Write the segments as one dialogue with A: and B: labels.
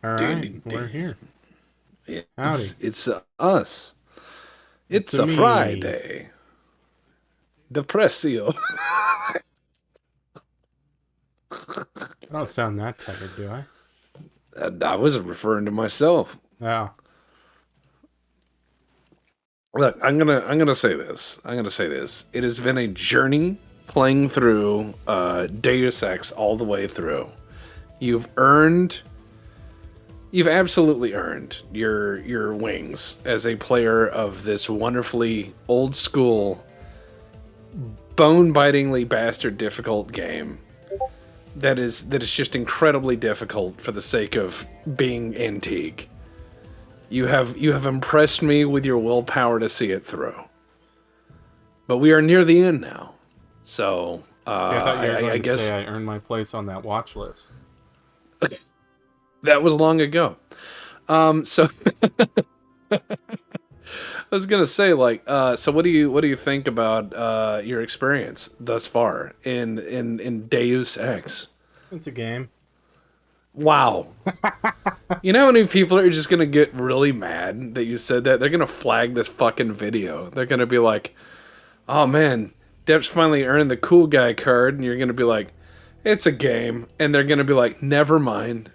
A: All right,
B: Ding,
A: we're
B: ding.
A: here. Howdy.
B: It's us.
A: It's
B: It's
A: a
B: a
A: me.
B: Friday. Depressio.
A: I don't sound that tired, do I?
B: I wasn't referring to myself.
A: Oh,
B: Look, I'm gonna say this. I'm gonna say this. It has been a journey playing through Deus Ex all the way through. You've earned you've absolutely earned your wings as a player of this wonderfully old school, bone bitingly bastard difficult game that is just incredibly difficult for the sake of being antique. You have impressed me with your willpower to see it through. But we are near the end now, so
A: see, I thought you were
B: I
A: going to say
B: guess
A: I earned my place on that watch list.
B: that was long ago. So I was gonna say, like, so what do you think about your experience thus far in Deus Ex?
A: It's a game.
B: Wow. You know how many people are just gonna get really mad that you said that? They're gonna flag this fucking video. They're gonna be like, "Oh man, Depp's finally earned the cool guy card," and you're gonna be like, "It's a game," and they're gonna be like, "Never mind."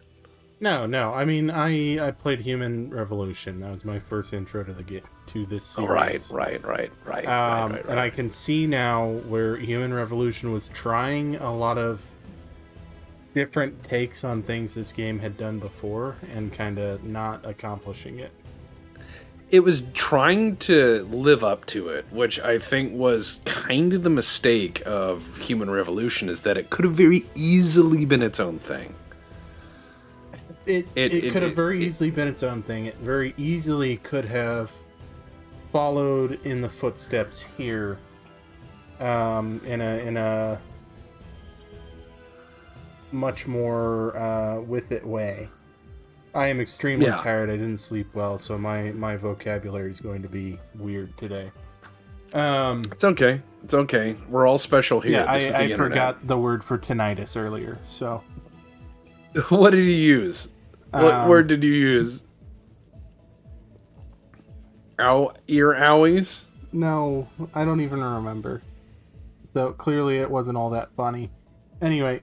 A: No, no. I mean, I played Human Revolution. That was my first intro to the game to this
B: Right,
A: series.
B: right, right, right, right, right,
A: And I
B: right.
A: can see now where Human Revolution was trying a lot of different takes on things this game had done before and kind of not accomplishing it.
B: It was trying to live up to it, which I think was kind of the mistake of Human Revolution, is that it could have very easily been its own thing.
A: it
B: It
A: it
B: it
A: could have
B: it,
A: very
B: it
A: easily been its own thing. It very easily could have followed in the footsteps here, in a much more with it way. I am extremely
B: yeah,
A: tired. I didn't sleep well, so my vocabulary is going to be weird today. Um,
B: it's okay. It's okay. We're all special
A: yeah,
B: here. This is
A: I
B: the internet.
A: forgot the word for tinnitus earlier, so
B: What did you use? What
A: um,
B: word did you use? Ow, ear owies?
A: no, I don't even remember. So clearly it wasn't all that funny. Anyway,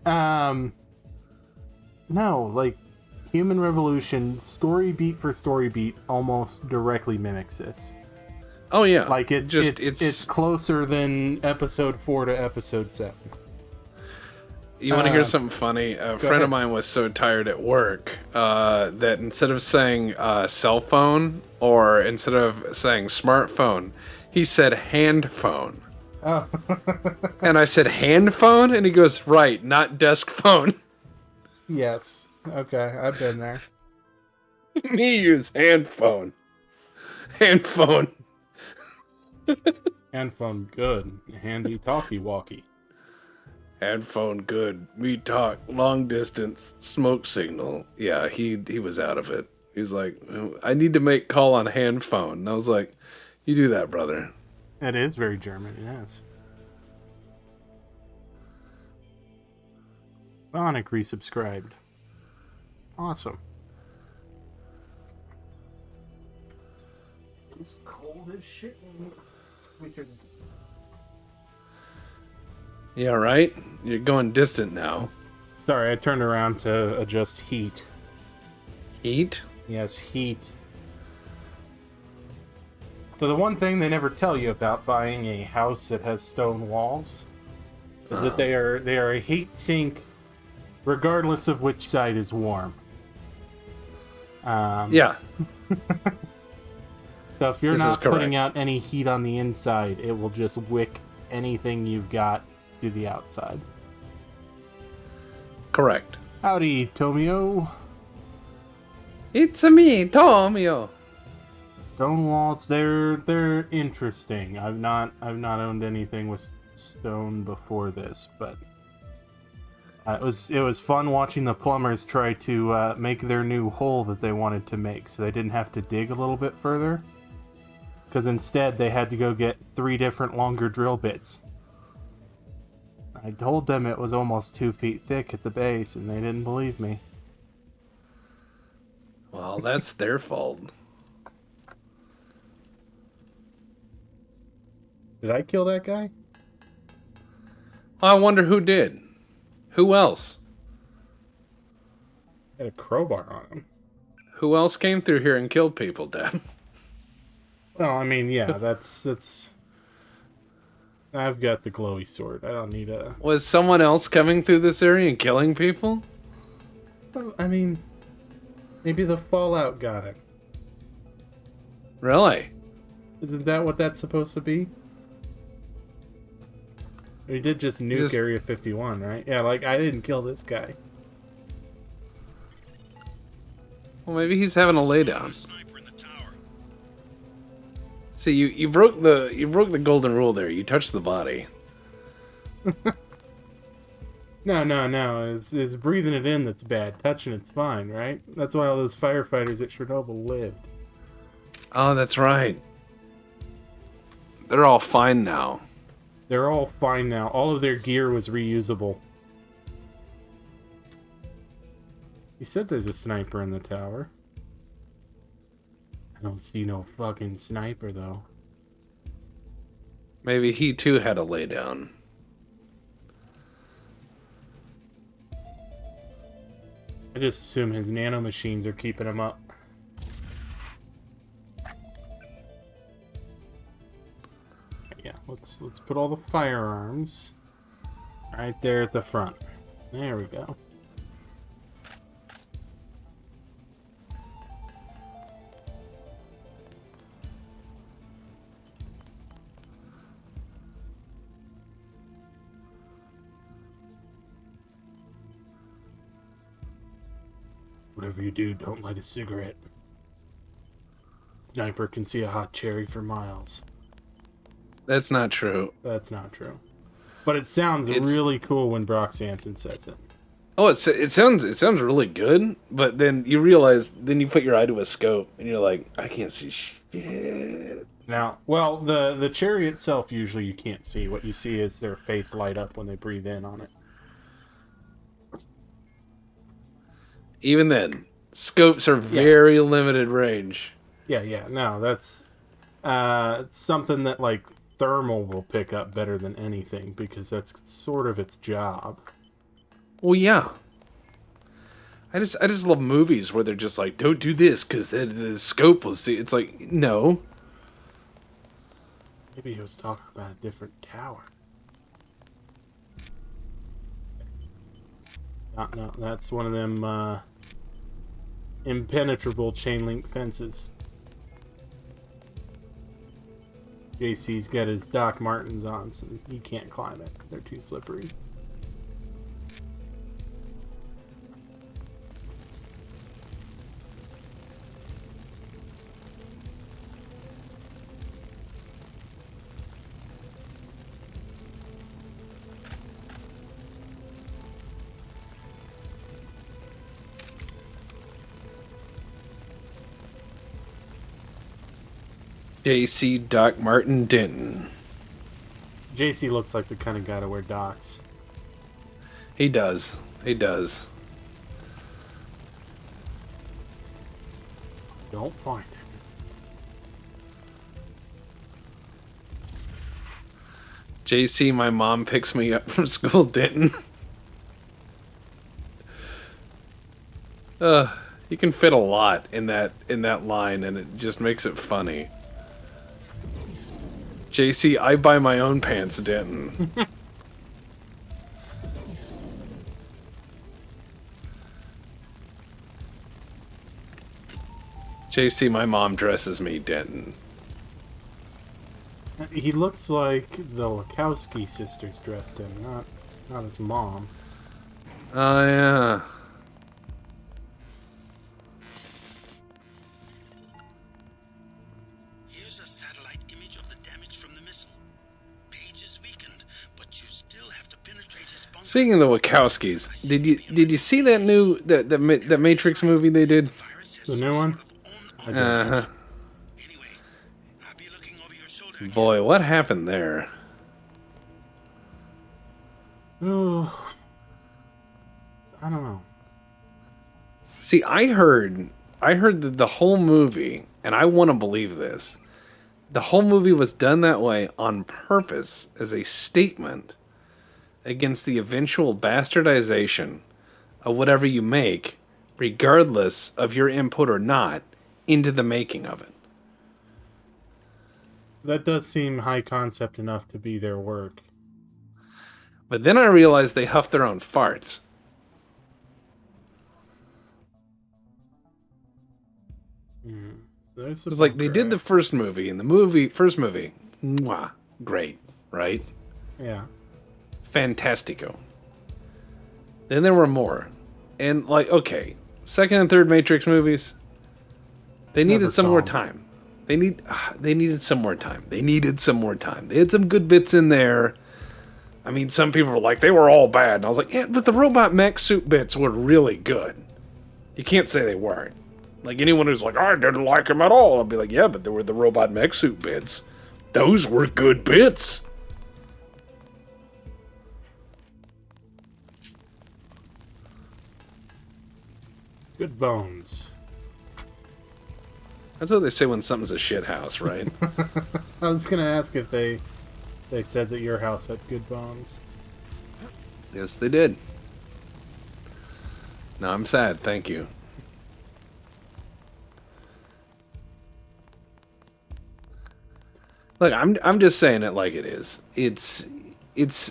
A: no, like Human Revolution, story beat for story beat, almost directly mimics this.
B: Oh yeah.
A: Like it's
B: Just
A: it's it's
B: it's
A: closer than episode 4 to episode 7.
B: You want to hear
A: Um,
B: something funny? A
A: Go
B: friend of
A: ahead.
B: mine was so tired at work that instead of saying cell phone or instead of saying smartphone, he said hand phone.
A: Oh,
B: And I said hand phone, and he goes, right, not desk phone.
A: yes. Okay, I've been there.
B: Me use hand phone. Hand phone.
A: Hand phone, good. Handy talkie walkie.
B: Hand phone good. We talk long distance smoke signal. Yeah, he was out of it. He's like, I need to make call on hand phone. And I was like, you do that, brother.
A: It is very German, yes. Sonic resubscribed. Awesome. It's cold as shit. We could.
B: Yeah, right? You're going distant now.
A: Sorry, I turned around to adjust heat.
B: Heat?
A: Yes, heat. So the one thing they never tell you about buying a house that has stone walls is that they are a heat sink regardless of which side is warm. Um,
B: Yeah,
A: so if you're
B: this is
A: not putting
B: correct.
A: out any heat on the inside, it will just wick anything you've got to the outside.
B: Correct.
A: Howdy, Tomio.
B: It's a me, Tomio.
A: Stone walls, they're interesting. I've not owned anything with stone before this, but it was fun watching the plumbers try to make their new hole that they wanted to make, so they didn't have to dig a little bit further. Because instead they had to go get 3 different longer drill bits. I told them it was almost 2 feet thick at the base, and they didn't believe me.
B: Well, that's their fault.
A: Did I kill that guy?
B: I wonder who did. Who else?
A: I had a crowbar on him.
B: Who else came through here and killed people, Dad?
A: Well, I mean, yeah, that's. I've got the glowy sword. I don't need a.
B: Was someone else coming through this area and killing people?
A: Well, I mean, maybe the fallout got him.
B: Really?
A: Isn't that what that's supposed to be? We did just nuke Area 51, right? Yeah, like, I didn't kill this guy.
B: Well, maybe he's having a laydown. See, you broke the golden rule there. You touched the body.
A: No. It's breathing it in that's bad. Touching it's fine, right? That's why all those firefighters at Chernobyl lived.
B: Oh, that's right. They're all fine now.
A: They're all fine now. All of their gear was reusable. He said there's a sniper in the tower. I don't see no fucking sniper, though.
B: Maybe he too had a laydown.
A: I just assume his nanomachines are keeping him up. Yeah, let's put all the firearms right there at the front. There we go. Whatever you do, don't light a cigarette. Sniper can see a hot cherry for miles.
B: That's not true.
A: That's not true. But it sounds really cool when Brock Sampson says it.
B: Oh, it sounds really good, but then you realize, then you put your eye to a scope, and you're like, I can't see shit.
A: Now, well, the cherry itself, usually you can't see. What you see is their face light up when they breathe in on it.
B: Even then, scopes are very limited range.
A: Yeah. No, that's something that, like, thermal will pick up better than anything, because that's sort of its job.
B: Well, yeah. I just love movies where they're just like, don't do this because the scope will see. It's like, no.
A: Maybe he was talking about a different tower. No, that's one of them impenetrable chain link fences. JC's got his Doc Martens on, so he can't climb it. They're too slippery.
B: JC Doc Martin Denton.
A: JC looks like the kind of guy to wear Docs.
B: He does. He does.
A: Don't find it.
B: JC, my mom picks me up from school, Denton. You can fit a lot in that line, and it just makes it funny. JC, I buy my own pants, Denton. JC, my mom dresses me, Denton.
A: He looks like the Wachowski sisters dressed him, not his mom.
B: Oh, yeah.
C: Here's a satellite image of the damage from the missile. Page is weakened, but you still have to penetrate his bunker.
B: Speaking of the Wachowskis, did you see that new that Matrix movie they did?
A: The new one?
B: Uh-huh.
C: Anyway, I'll be looking over your shoulder.
B: Boy, what happened there?
A: Oh, I don't know.
B: See, I heard I heard that the whole movie, and I want to believe this, the whole movie was done that way on purpose as a statement against the eventual bastardization of whatever you make, regardless of your input or not, into the making of it.
A: That does seem high concept enough to be their work.
B: But then I realized they huffed their own farts.
A: There's
B: It's like they did the first movie, and first movie, mwah, great, right?
A: Yeah.
B: Fantastico. Then there were more. And like, okay, second and third Matrix movies, they needed some more time. They needed some more time. They needed some more time. They had some good bits in there. I mean, some people were like, they were all bad. And I was like, yeah, but the robot mech suit bits were really good. You can't say they weren't. Like, anyone who's like, I didn't like them at all, I'll be like, yeah, but there were the robot mech suit bits. Those were good bits.
A: Good bones.
B: That's what they say when something's a shit house, right?
A: I was gonna ask if they said that your house had good bones.
B: Yes, they did. No, I'm sad. Thank you. Look, I'm just saying it like it is.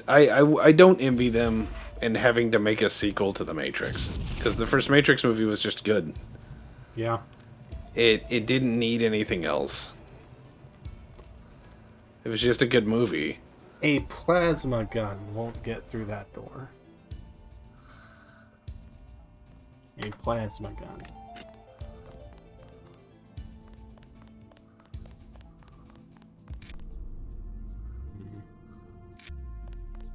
B: I don't envy them in having to make a sequel to The Matrix, because the first Matrix movie was just good.
A: Yeah.
B: It didn't need anything else. It was just a good movie.
A: A plasma gun won't get through that door. A plasma gun.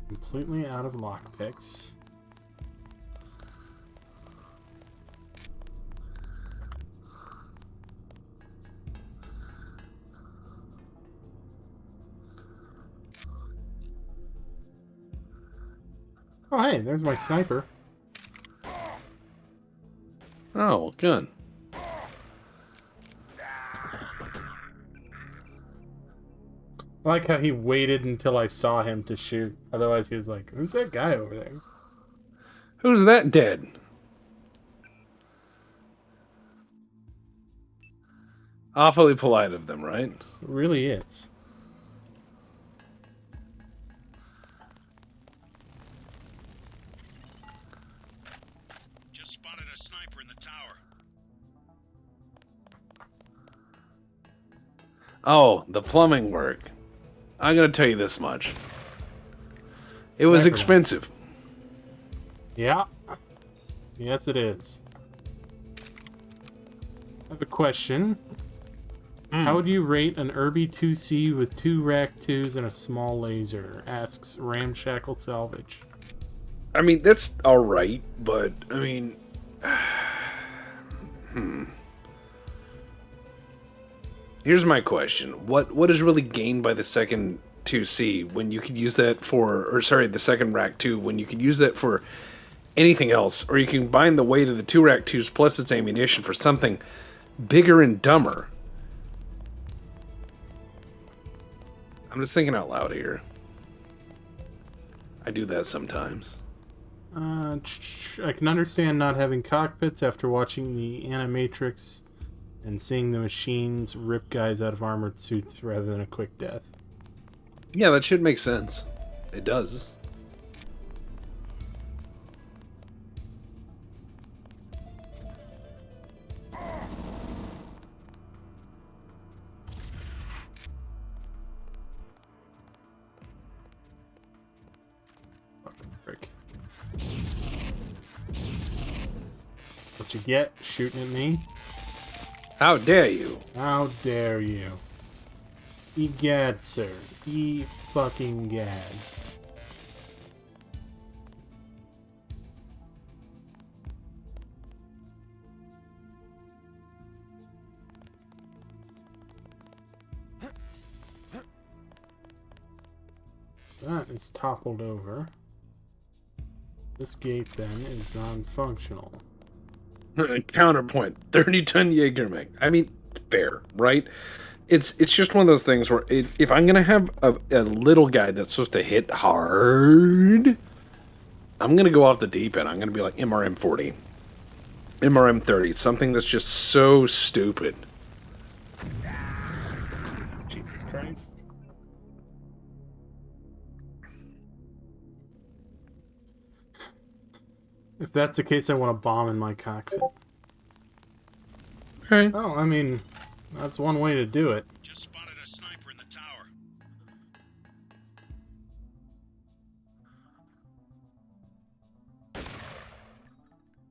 A: Completely out of lockpicks. Oh, hey, there's my sniper.
B: Oh, good.
A: I like how he waited until I saw him to shoot. Otherwise, he was like, who's that guy over there?
B: Who's that dead? Awfully polite of them, right?
A: It really is.
C: Just spotted a sniper in the tower.
B: Oh, the plumbing work. I'm gonna tell you this much. It was expensive.
A: Yeah. Yes, it is. I have a question. How would you rate an Irby 2C with 2 Rack 2s and a small laser? Asks Ramshackle Salvage.
B: I mean, that's alright, but, I mean... Here's my question. What is really gained by the second 2C when you could use that for... Or, sorry, the second Rack 2, when you could use that for anything else, or you can combine the weight of the 2 Rack 2s plus its ammunition for something bigger and dumber? I'm just thinking out loud here. I do that sometimes.
A: I can understand not having cockpits after watching the Animatrix and seeing the machines rip guys out of armored suits rather than a quick death.
B: Yeah, that should make sense. It does.
A: Fucking frick. What you get? Shooting at me?
B: How dare you?
A: How dare you? Egad, sir. Fucking gad. That is toppled over. This gate, then, is non-functional.
B: Counterpoint, 30-ton Jaegermeister. I mean, fair, right? It's just one of those things where if I'm gonna have a little guy that's supposed to hit hard, I'm gonna go off the deep end. I'm gonna be like MRM 40, MRM 30, something that's just so stupid.
A: Jesus Christ. If that's the case, I want a bomb in my cockpit.
B: Okay.
A: Oh, I mean, that's one way to do it.
C: Just spotted a sniper in the tower.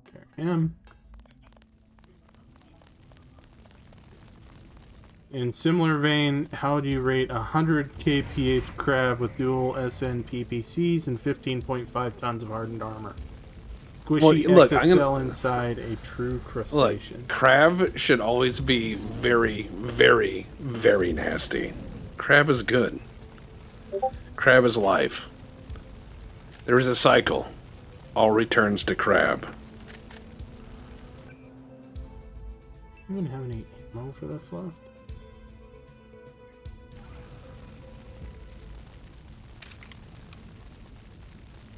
A: Okay, him. In similar vein, how do you rate 100 kph crab with dual SN PPCs and 15.5 tons of hardened armor? Squishy
B: Well, look,
A: XXL inside a true
B: Look,
A: crustacean.
B: crab should always be very, very, very nasty. Crab is good. Crab is life. There is a cycle. All returns to crab.
A: You even have any ammo for this left?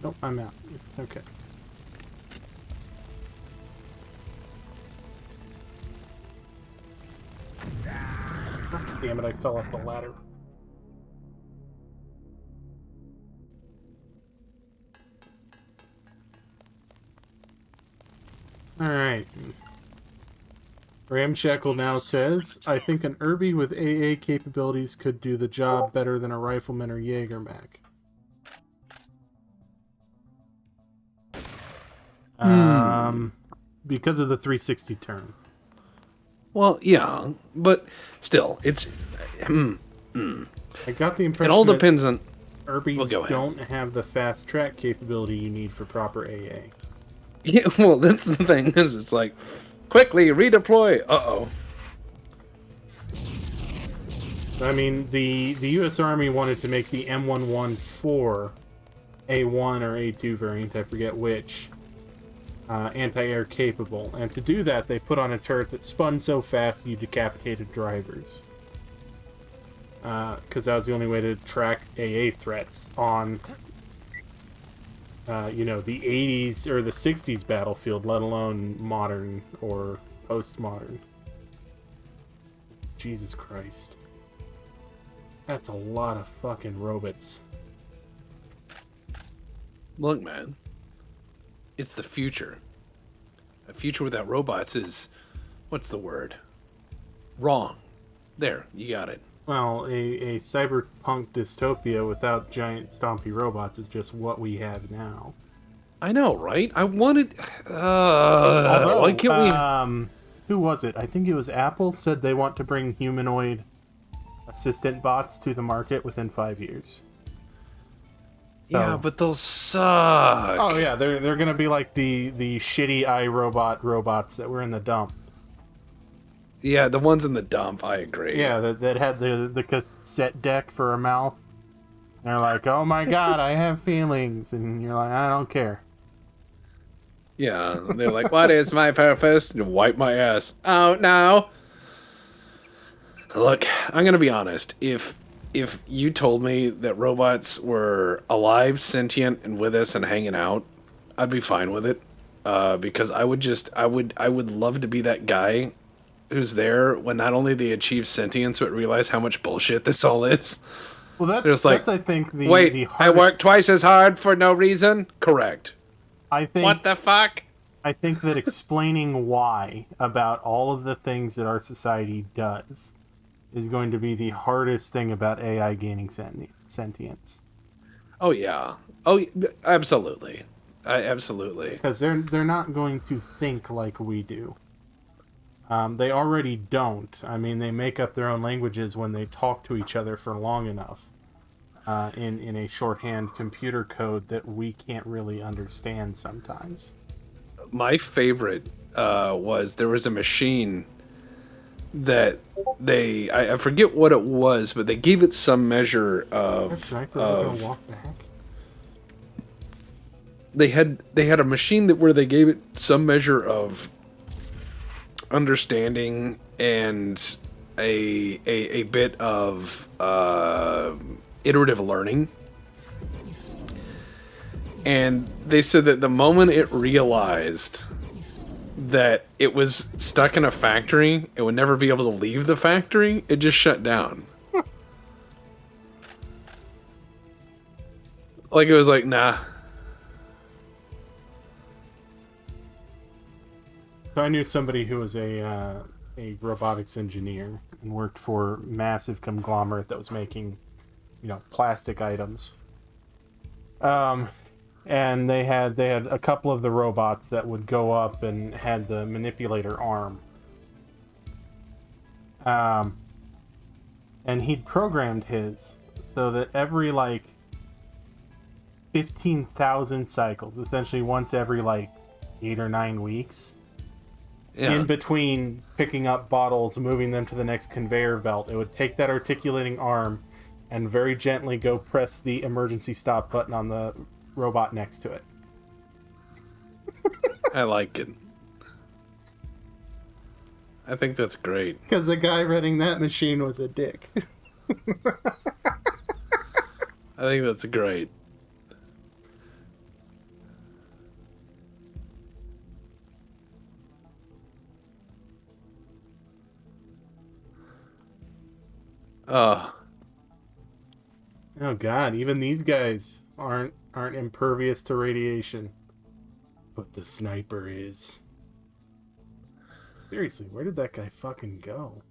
A: Nope, I'm out. Okay. Ah, damn it, I fell off the ladder. Alright. Ramshackle now says, I think an Irby with AA capabilities could do the job better than a rifleman or Jägermach. Because of the 360 turn.
B: Well, yeah, but still, it's...
A: I got the impression
B: It all
A: that
B: depends on...
A: Irbies
B: Well, go ahead.
A: don't have the fast track capability you need for proper AA.
B: Yeah, well, that's the thing, is it's like, quickly, redeploy! Uh-oh.
A: I mean, the U.S. Army wanted to make the M114 A1 or A2 variant, I forget which, anti-air capable. And to do that, they put on a turret that spun so fast you decapitated drivers. Because that was the only way to track AA threats on, you know, the 80s or the 60s battlefield, let alone modern or postmodern. Jesus Christ. That's a lot of fucking robots.
B: Look, man. It's the future. A future without robots is... What's the word? Wrong. There, you got it.
A: Well, a cyberpunk dystopia without giant stompy robots is just what we have now.
B: I know, right? I wanted...
A: Although,
B: why can't we...
A: who was it? I think it was Apple said they want to bring humanoid assistant bots to the market within 5 years. So,
B: Yeah, but they'll suck.
A: oh yeah, they're gonna be like the shitty iRobot robots that were in the dump.
B: Yeah, the ones in the dump, I agree.
A: Yeah, that had the cassette deck for a mouth. And they're like, oh my god, I have feelings, and you're like, I don't care.
B: Yeah, they're like, what is my purpose? To wipe my ass. Oh, no. Look, I'm going to be honest. If you told me that robots were alive, sentient, and with us and hanging out, I'd be fine with it. Because I would love to be that guy who's there when not only they achieve sentience, but realize how much bullshit this all is.
A: Well,
B: Just like,
A: that's I think the
B: Wait,
A: the
B: I
A: hardest,
B: worked twice as hard for no reason? Correct.
A: I think
B: What the fuck?
A: I think that explaining why about all of the things that our society does is going to be the hardest thing about AI gaining sentience.
B: Oh yeah. Oh, absolutely. Absolutely.
A: Because they're not going to think like we do. They already don't. I mean, they make up their own languages when they talk to each other for long enough in a shorthand computer code that we can't really understand sometimes.
B: My favorite was there was a machine that I forget what it was, but they gave it some measure of.
A: That's right. They're gonna walk back.
B: They had a machine where they gave it some measure of understanding and a bit of iterative learning. And they said that the moment it realized that it was stuck in a factory, it would never be able to leave the factory, it just shut down. Like, it was like, nah.
A: So I knew somebody who was a robotics engineer and worked for a massive conglomerate that was making, plastic items. And they had a couple of the robots that would go up and had the manipulator arm. And he'd programmed his so that every 15,000 cycles, essentially once every 8 or 9 weeks, in between picking up bottles, moving them to the next conveyor belt, it would take that articulating arm and very gently go press the emergency stop button on the robot next to it.
B: I like it. I think that's great.
A: Because the guy running that machine was a dick.
B: I think that's great.
A: Oh god, even these guys aren't impervious to radiation. But the sniper is. Seriously, where did that guy fucking go?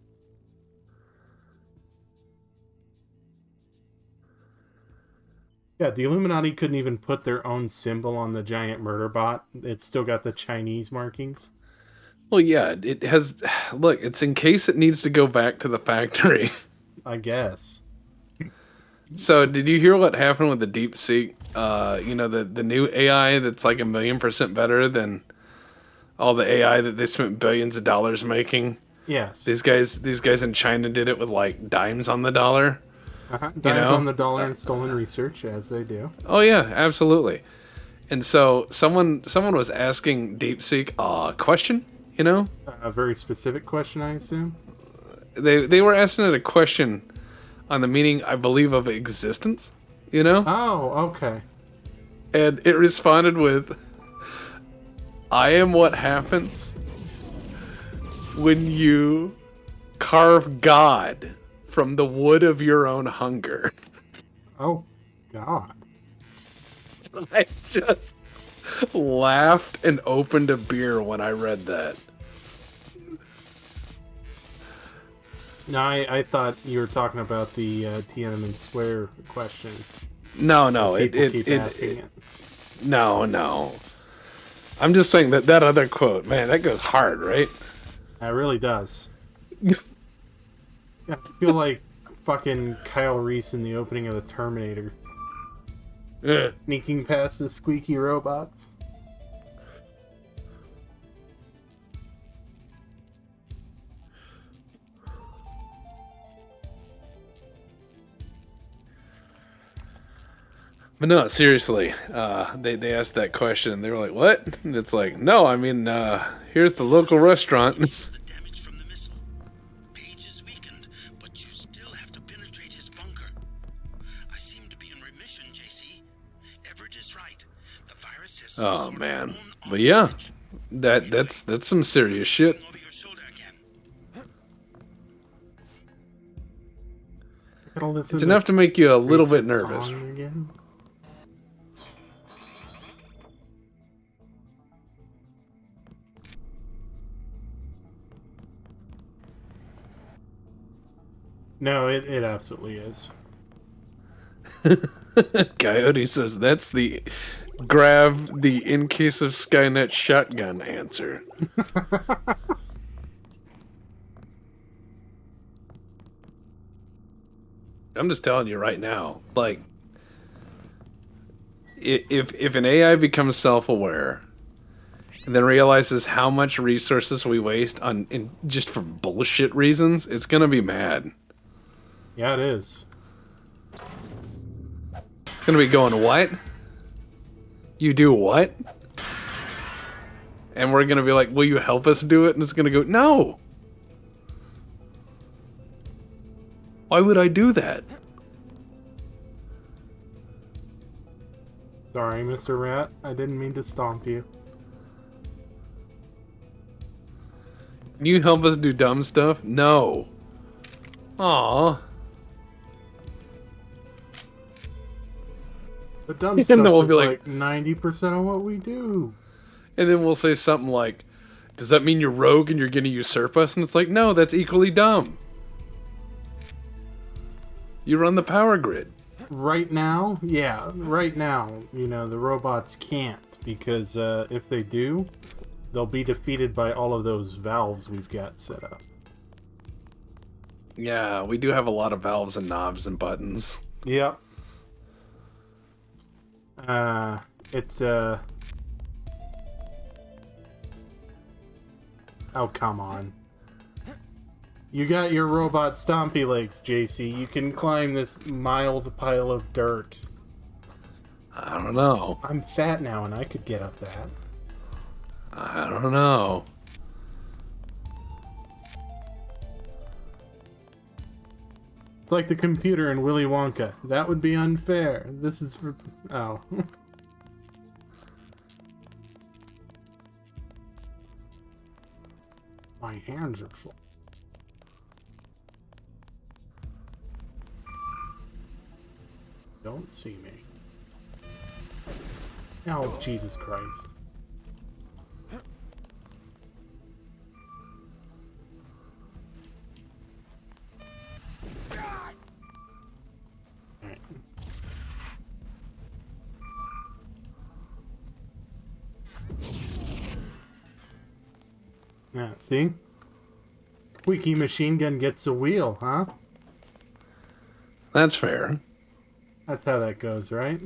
A: Yeah, the Illuminati couldn't even put their own symbol on the giant murder bot. It's still got the Chinese markings.
B: Well, yeah, it has... Look, it's in case it needs to go back to the factory.
A: I guess.
B: So, did you hear what happened with the DeepSeek? The new AI that's like 1,000,000% better than all the AI that they spent billions of dollars making?
A: Yes.
B: These guys in China did it with dimes on the dollar.
A: Dimes on the dollar and stolen research, as they do.
B: Oh yeah, absolutely. And so someone was asking DeepSeek a question,
A: A very specific question, I assume.
B: They were asking it a question on the meaning, I believe, of existence,
A: Oh, okay.
B: And it responded with, I am what happens when you carve God from the wood of your own hunger.
A: Oh, God.
B: I just laughed and opened a beer when I read that.
A: No, I thought you were talking about the Tiananmen Square question.
B: No,
A: People keep asking it.
B: No. I'm just saying that other quote, man, that goes hard, right?
A: It really does. Yeah, I feel like fucking Kyle Reese in the opening of the Terminator. Sneaking past the squeaky robots.
B: But no, seriously, they asked that question and they were like, what? And it's like, no, I mean, here's the local restaurant.
C: The damage from the missile. Page is weakened, but you still have to penetrate his bunker. I seem to be in remission, JC. Everett is right. The virus has
B: Oh man. But yeah, that's some serious shit.
C: over your shoulder again.
B: It's enough to make you a little bit nervous.
A: Again. No, it absolutely is.
B: Coyote says that's the grab the in case of Skynet shotgun answer. I'm just telling you right now, like, if an AI becomes self-aware and then realizes how much resources we waste just for bullshit reasons, it's gonna be mad.
A: Yeah, it is.
B: It's gonna be going, what? You do what? And we're going to be like, will you help us do it? And it's going to go, no. Why would I do that?
A: Sorry, Mr. Rat. I didn't mean to stomp you.
B: Can you help us do dumb stuff? No. Aw.
A: The dumb
B: And
A: stuff
B: then we'll
A: is
B: be like-
A: 90% of what we do.
B: And then we'll say something like, does that mean you're rogue and you're going to usurp us? And it's like, no, that's equally dumb. You run the power grid.
A: Right now, yeah, right now, you know, the robots can't, because if they do, they'll be defeated by all of those valves we've got set up.
B: Yeah, we do have a lot of valves and knobs and buttons.
A: Yep. It's, oh, come on. You got your robot stompy legs, JC. You can climb this mild pile of dirt.
B: I don't know.
A: I'm fat now and I could get up that.
B: I don't know.
A: It's like the computer in Willy Wonka. That would be unfair. This is for... Oh. My hands are full. Don't see me. Oh, Jesus Christ. Alright. Yeah, see? Squeaky machine gun gets a wheel, huh?
B: That's fair.
A: That's how that goes, right?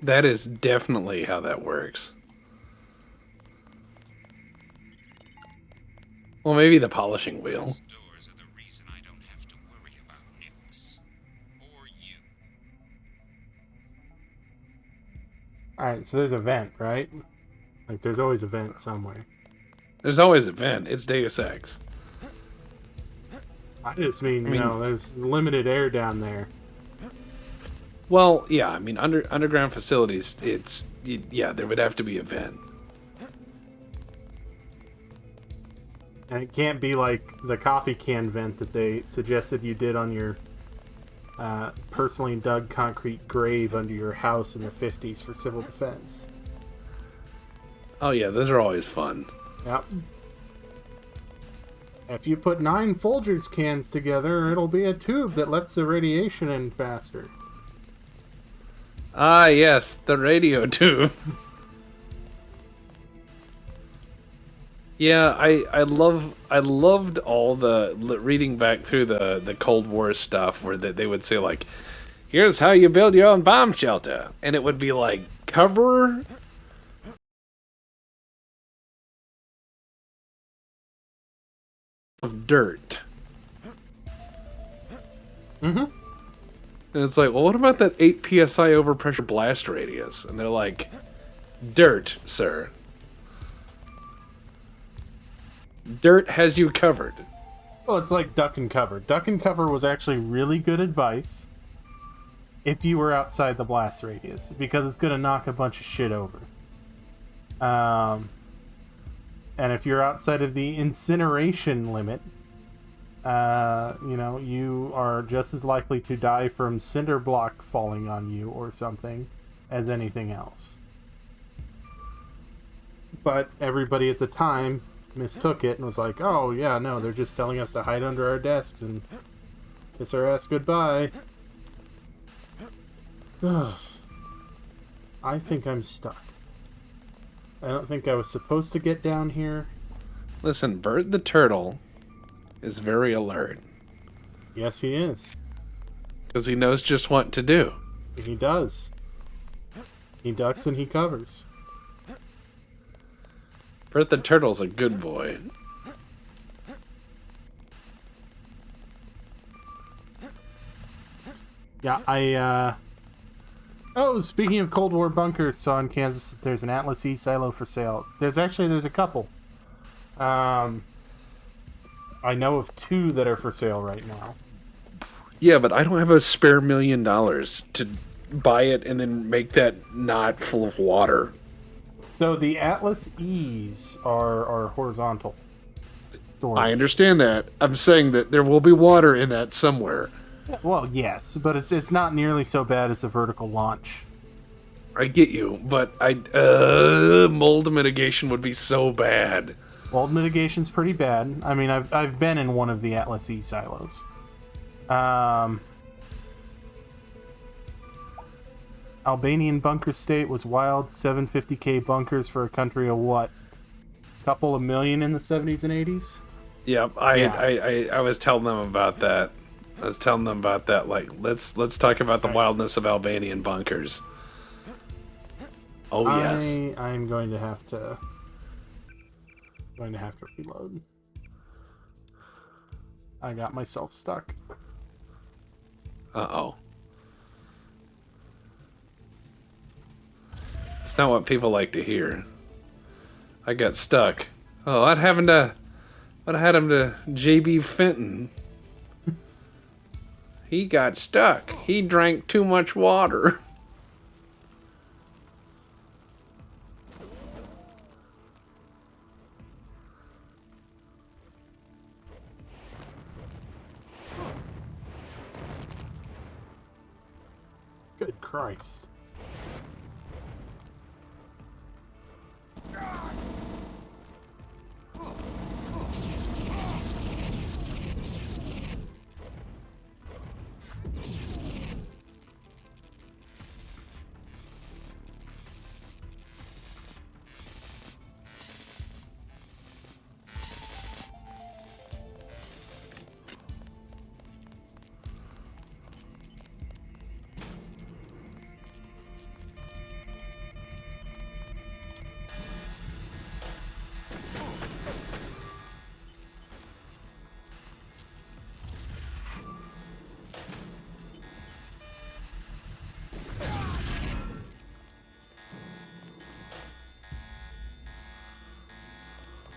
B: That is definitely how that works. Well, maybe the polishing wheel.
C: Doors are the reason I don't have to worry about nukes. Or you.
A: Alright, so there's a vent, right? Like, there's always a vent somewhere.
B: There's always a vent. It's Deus Ex.
A: I just mean,
B: I mean-
A: you know, there's limited air down there.
B: Well, yeah, I mean, underground facilities, yeah, there would have to be a vent.
A: And it can't be like the coffee can vent that they suggested you did on your personally dug concrete grave under your house in the 50s for civil defense.
B: Oh, yeah, those are always fun.
A: Yep. If you put 9 Folgers cans together, it'll be a tube that lets the radiation in faster.
B: Ah, yes, the radio tube. Yeah, I loved all the reading back through the Cold War stuff where they would say like, here's how you build your own bomb shelter, and it would be like cover of dirt.
A: Mm-hmm.
B: And it's like, well, what about that 8 psi overpressure blast radius? And they're like, dirt, sir. Dirt has you covered.
A: Well, it's like duck and cover. Duck and cover was actually really good advice if you were outside the blast radius, because it's going to knock a bunch of shit over. And if you're outside of the incineration limit, you know, you are just as likely to die from cinder block falling on you or something as anything else. But everybody at the time mistook it and was like, oh yeah, no, they're just telling us to hide under our desks and kiss our ass goodbye. I think I'm stuck. I don't think I was supposed to get down here.
B: Listen, Bert the Turtle is very alert.
A: Yes, he is.
B: Because he knows just what to do.
A: He does. He ducks and he covers.
B: Bert the Turtle's a good boy.
A: Yeah, Oh, speaking of Cold War bunkers, saw in Kansas there's an Atlas E silo for sale. There's a couple. I know of 2 that are for sale right now.
B: Yeah, but I don't have a spare $1 million to buy it and then make that not full of water.
A: So the Atlas E's are horizontal storage.
B: I understand that. I'm saying that there will be water in that somewhere.
A: Well, yes, but it's not nearly so bad as a vertical launch.
B: I get you, but mold mitigation would be so bad.
A: Mold mitigation's pretty bad. I mean, I've been in one of the Atlas E silos. Albanian bunker state was wild. 750k bunkers for a country of what? Couple of million in the 70s and 80s?
B: Yep, I was telling them about that. I was telling them about that. Like, let's talk about the wildness of Albanian bunkers. Oh yes.
A: I'm going to have to reload. I got myself stuck.
B: Uh-oh. It's not what people like to hear. I got stuck. Oh, I'd had him to JB Fenton. He got stuck. He drank too much water.
A: Good Christ.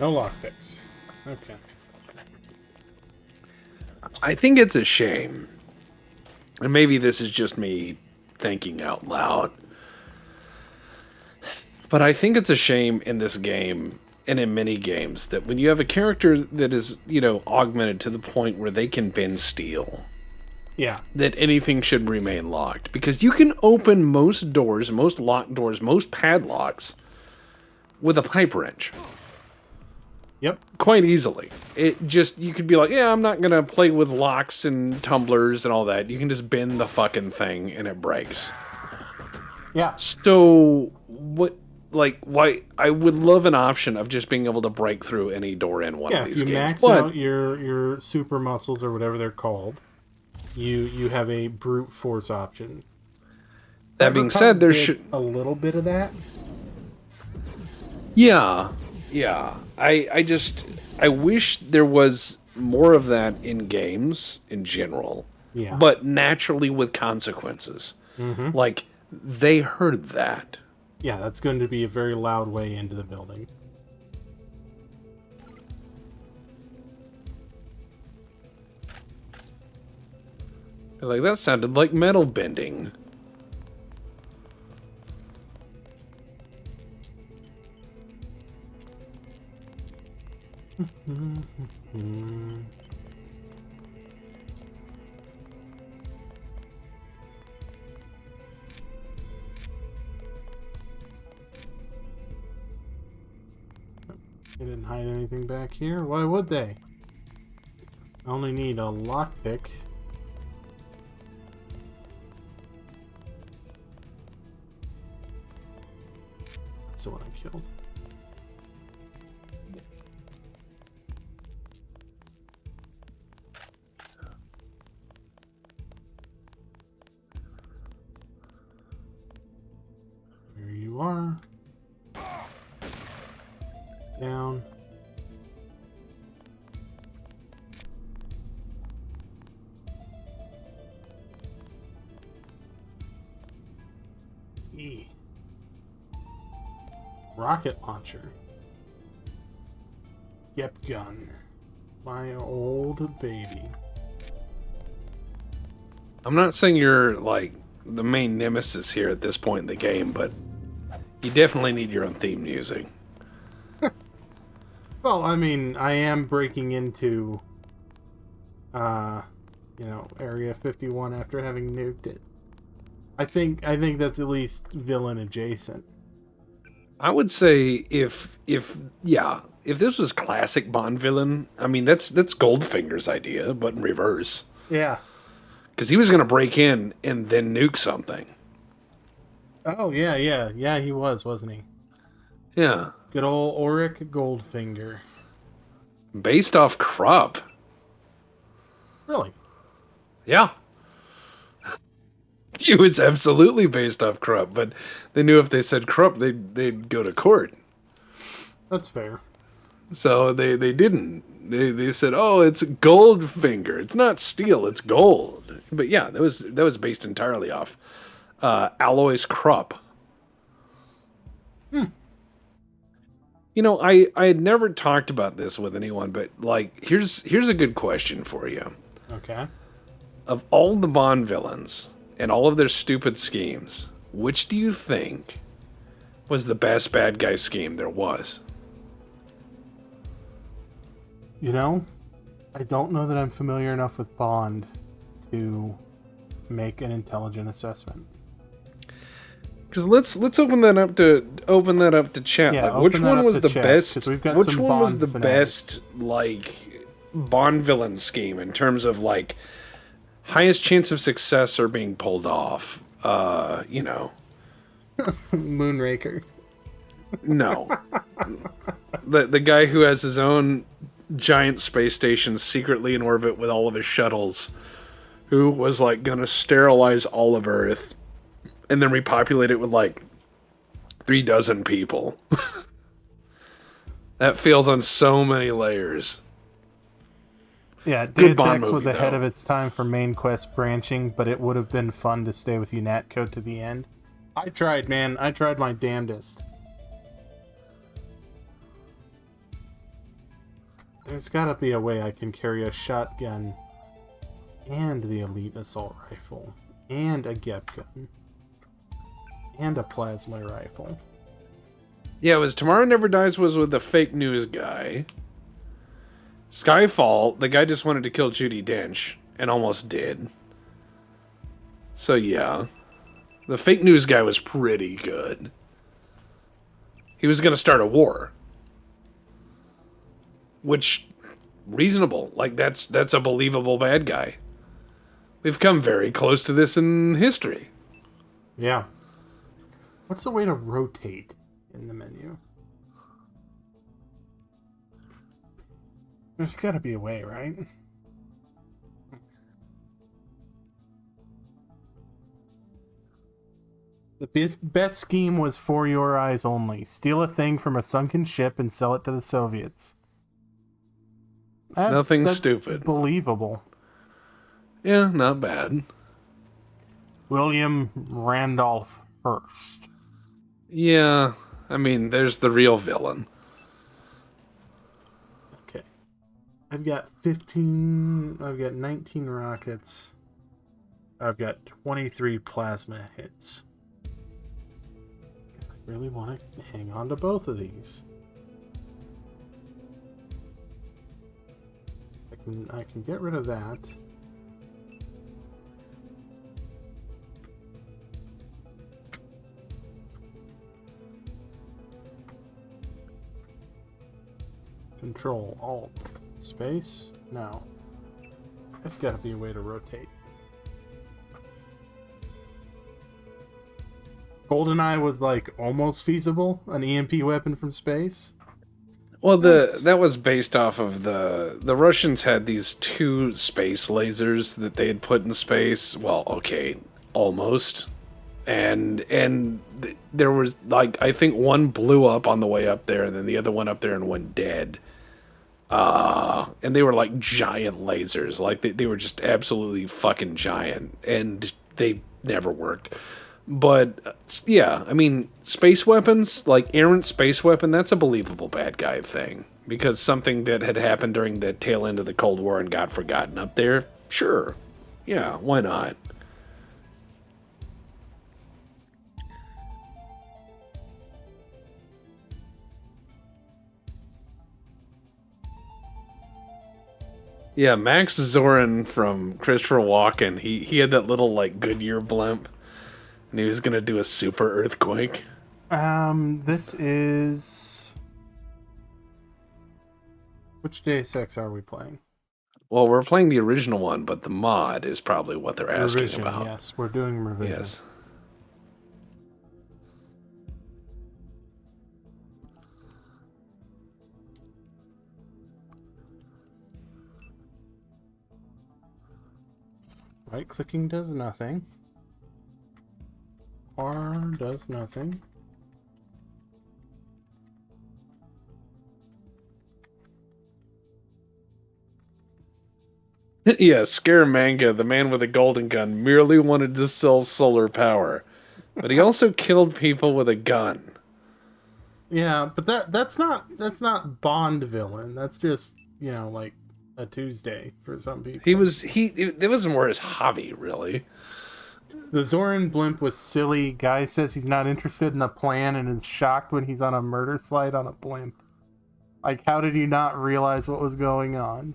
A: No lockpicks. Okay.
B: I think it's a shame. And maybe this is just me thinking out loud. But I think it's a shame in this game and in many games that when you have a character that is, augmented to the point where they can bend steel,
A: Yeah.
B: that anything should remain locked. Because you can open most doors, most locked doors, most padlocks with a pipe wrench.
A: Yep.
B: Quite easily. You could be like, yeah, I'm not going to play with locks and tumblers and all that. You can just bend the fucking thing and it breaks.
A: Yeah.
B: So, why? I would love an option of just being able to break through any door in one of these
A: if you
B: games.
A: max out your super muscles or whatever they're called, you have a brute force option.
B: That being said, there should
A: a little bit of that.
B: Yeah. I wish there was more of that in games in general.
A: Yeah.
B: But naturally with consequences.
A: Mm-hmm.
B: Like, they heard that.
A: Yeah, that's going to be a very loud way into the building.
B: Like, that sounded like metal bending.
A: They didn't hide anything back here. Why would they? I only need a lockpick. That's the one I killed. There you are. Down. E. Rocket launcher. Yep, gun. My old baby.
B: I'm not saying you're like the main nemesis here at this point in the game, but you definitely need your own theme music.
A: Well, I mean, I am breaking into, Area 51 after having nuked it. I think that's at least villain adjacent.
B: I would say if this was classic Bond villain, I mean that's Goldfinger's idea, but in reverse.
A: Yeah.
B: Because he was going to break in and then nuke something.
A: Oh, yeah, he was, wasn't he?
B: Yeah.
A: Good old Auric Goldfinger.
B: Based off Krupp.
A: Really?
B: Yeah. He was absolutely based off Krupp, but they knew if they said Krupp, they'd go to court.
A: That's fair.
B: So they didn't. They said, "Oh, it's Goldfinger. It's not steel. It's gold." But yeah, that was based entirely off Alois Krupp. You know, I had never talked about this with anyone, but like, here's a good question for you.
A: Okay.
B: Of all the Bond villains and all of their stupid schemes, which do you think was the best bad guy scheme there was?
A: You know, I don't know that I'm familiar enough with Bond to make an intelligent assessment.
B: Because let's open that up to chat.
A: Yeah,
B: like, which one was the
A: chat,
B: best?
A: 'cause we've got
B: Which
A: some
B: one was
A: Bond
B: the
A: fanatics.
B: best like Bond villain scheme in terms of like highest chance of success or being pulled off?
A: Moonraker.
B: No. The guy who has his own giant space station secretly in orbit with all of his shuttles, who was like gonna sterilize all of Earth and then repopulate it with like 36 people. That fails on so many layers.
A: Yeah,
B: Good
A: Deus
B: Bond
A: Ex was
B: movie,
A: ahead
B: though.
A: of its time for main quest branching, but it would have been fun to stay with UNATCO to the end. I tried, man. I tried my damnedest. There's gotta be a way I can carry a shotgun and the elite assault rifle and a GEP gun and a plasma rifle.
B: Yeah, it was Tomorrow Never Dies was with the fake news guy. Skyfall, the guy just wanted to kill Judi Dench and almost did. So yeah, the fake news guy was pretty good. He was going to start a war. Which, reasonable. Like, that's a believable bad guy. We've come very close to this in history.
A: Yeah. What's the way to rotate in the menu? There's gotta be a way, right? The best scheme was for your eyes only. Steal a thing from a sunken ship and sell it to the Soviets.
B: Nothing
A: that's
B: stupid.
A: Believable.
B: Yeah, not bad.
A: William Randolph Hearst.
B: Yeah, I mean, there's the real villain.
A: Okay. I've got 19 rockets. I've got 23 plasma hits. I really want to hang on to both of these. I can get rid of that. Control, Alt, space? No. There's gotta be a way to rotate. GoldenEye was like almost feasible, an EMP weapon from space.
B: Well, that was based off of the Russians had these 2 space lasers that they had put in space. Well, okay, almost. And there was like, I think one blew up on the way up there, and then the other one up there and went dead. And they were like giant lasers, like they were just absolutely fucking giant, and they never worked. But yeah, I mean, space weapons, like errant space weapon, that's a believable bad guy thing. Because something that had happened during the tail end of the Cold War and got forgotten up there, sure. Yeah, why not? Yeah, Max Zorin from Christopher Walken, he had that little, like, Goodyear blimp, and he was gonna do a super earthquake.
A: This is... Which Deus Ex are we playing?
B: Well, we're playing the original one, but the mod is probably what they're asking
A: Revision,
B: about.
A: yes. We're doing revision.
B: Yes.
A: Right-clicking does nothing. R does nothing.
B: Yeah, Scaramanga, the man with a golden gun, merely wanted to sell solar power. But he also killed people with a gun.
A: Yeah, but that's not Bond villain. That's just, you know, like a Tuesday for some people.
B: It was more his hobby, really.
A: The Zoran blimp was silly. Guy says he's not interested in the plan and is shocked when he's on a murder slide on a blimp. Like, how did he not realize what was going on?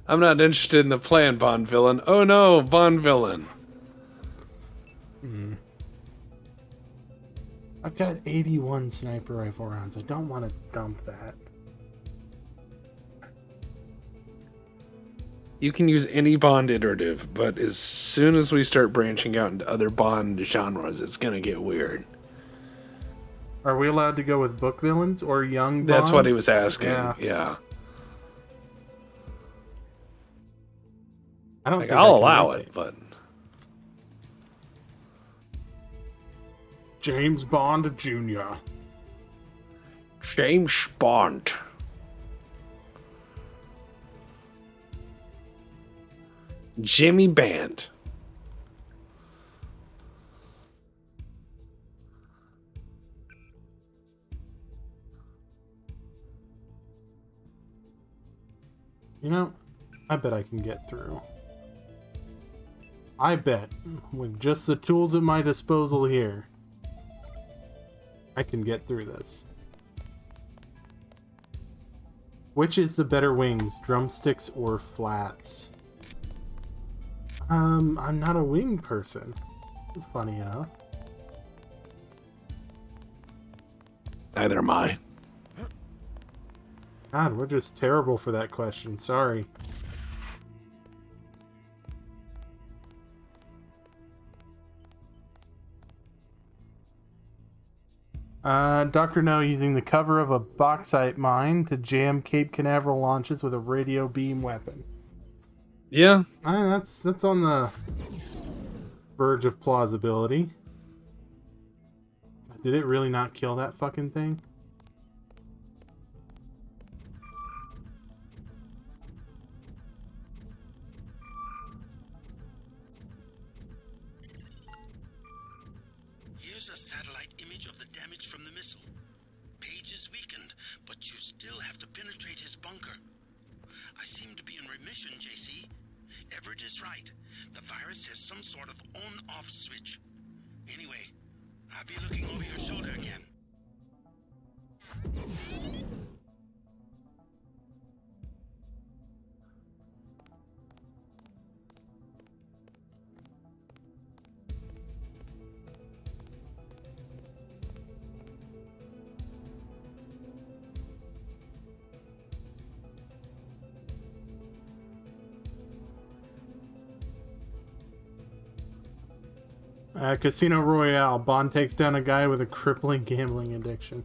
B: I'm not interested in the plan, Bond villain. Oh no, Bond villain.
A: I've got 81 sniper rifle rounds. I don't want to dump that.
B: You can use any Bond iterative, but as soon as we start branching out into other Bond genres, it's gonna get weird.
A: Are we allowed to go with book villains or young Bond?
B: That's what he was asking.
A: Yeah.
B: Yeah.
A: I don't
B: Like,
A: think I
B: I'll
A: can
B: allow
A: make
B: it, but
A: James Bond Jr.
B: James Bond. Jimmy Band.
A: You know, I bet I can get through. I bet, with just the tools at my disposal here, I can get through this. Which is the better wings, drumsticks or flats? I'm not a wing person. Funny enough.
B: Neither am I.
A: God, we're just terrible for that question. Sorry. Dr. No using the cover of a bauxite mine to jam Cape Canaveral launches with a radio beam weapon.
B: Yeah.
A: That's on the verge of plausibility. Did it really not kill that fucking thing?
C: Here's a satellite image of the damage from the missile. Page is weakened, but you still have to penetrate his bunker. I seem to be in remission, JC. Everett is right. The virus has some sort of on-off switch. Anyway, I'll be looking over your shoulder again.
A: Casino Royale. Bond takes down a guy with a crippling gambling addiction.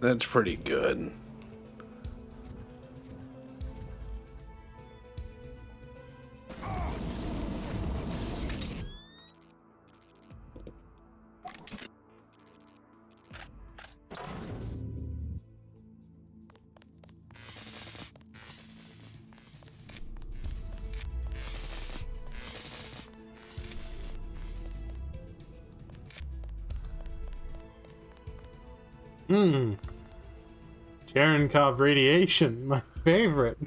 B: That's pretty good.
A: Hmm. Cherenkov radiation, my favorite.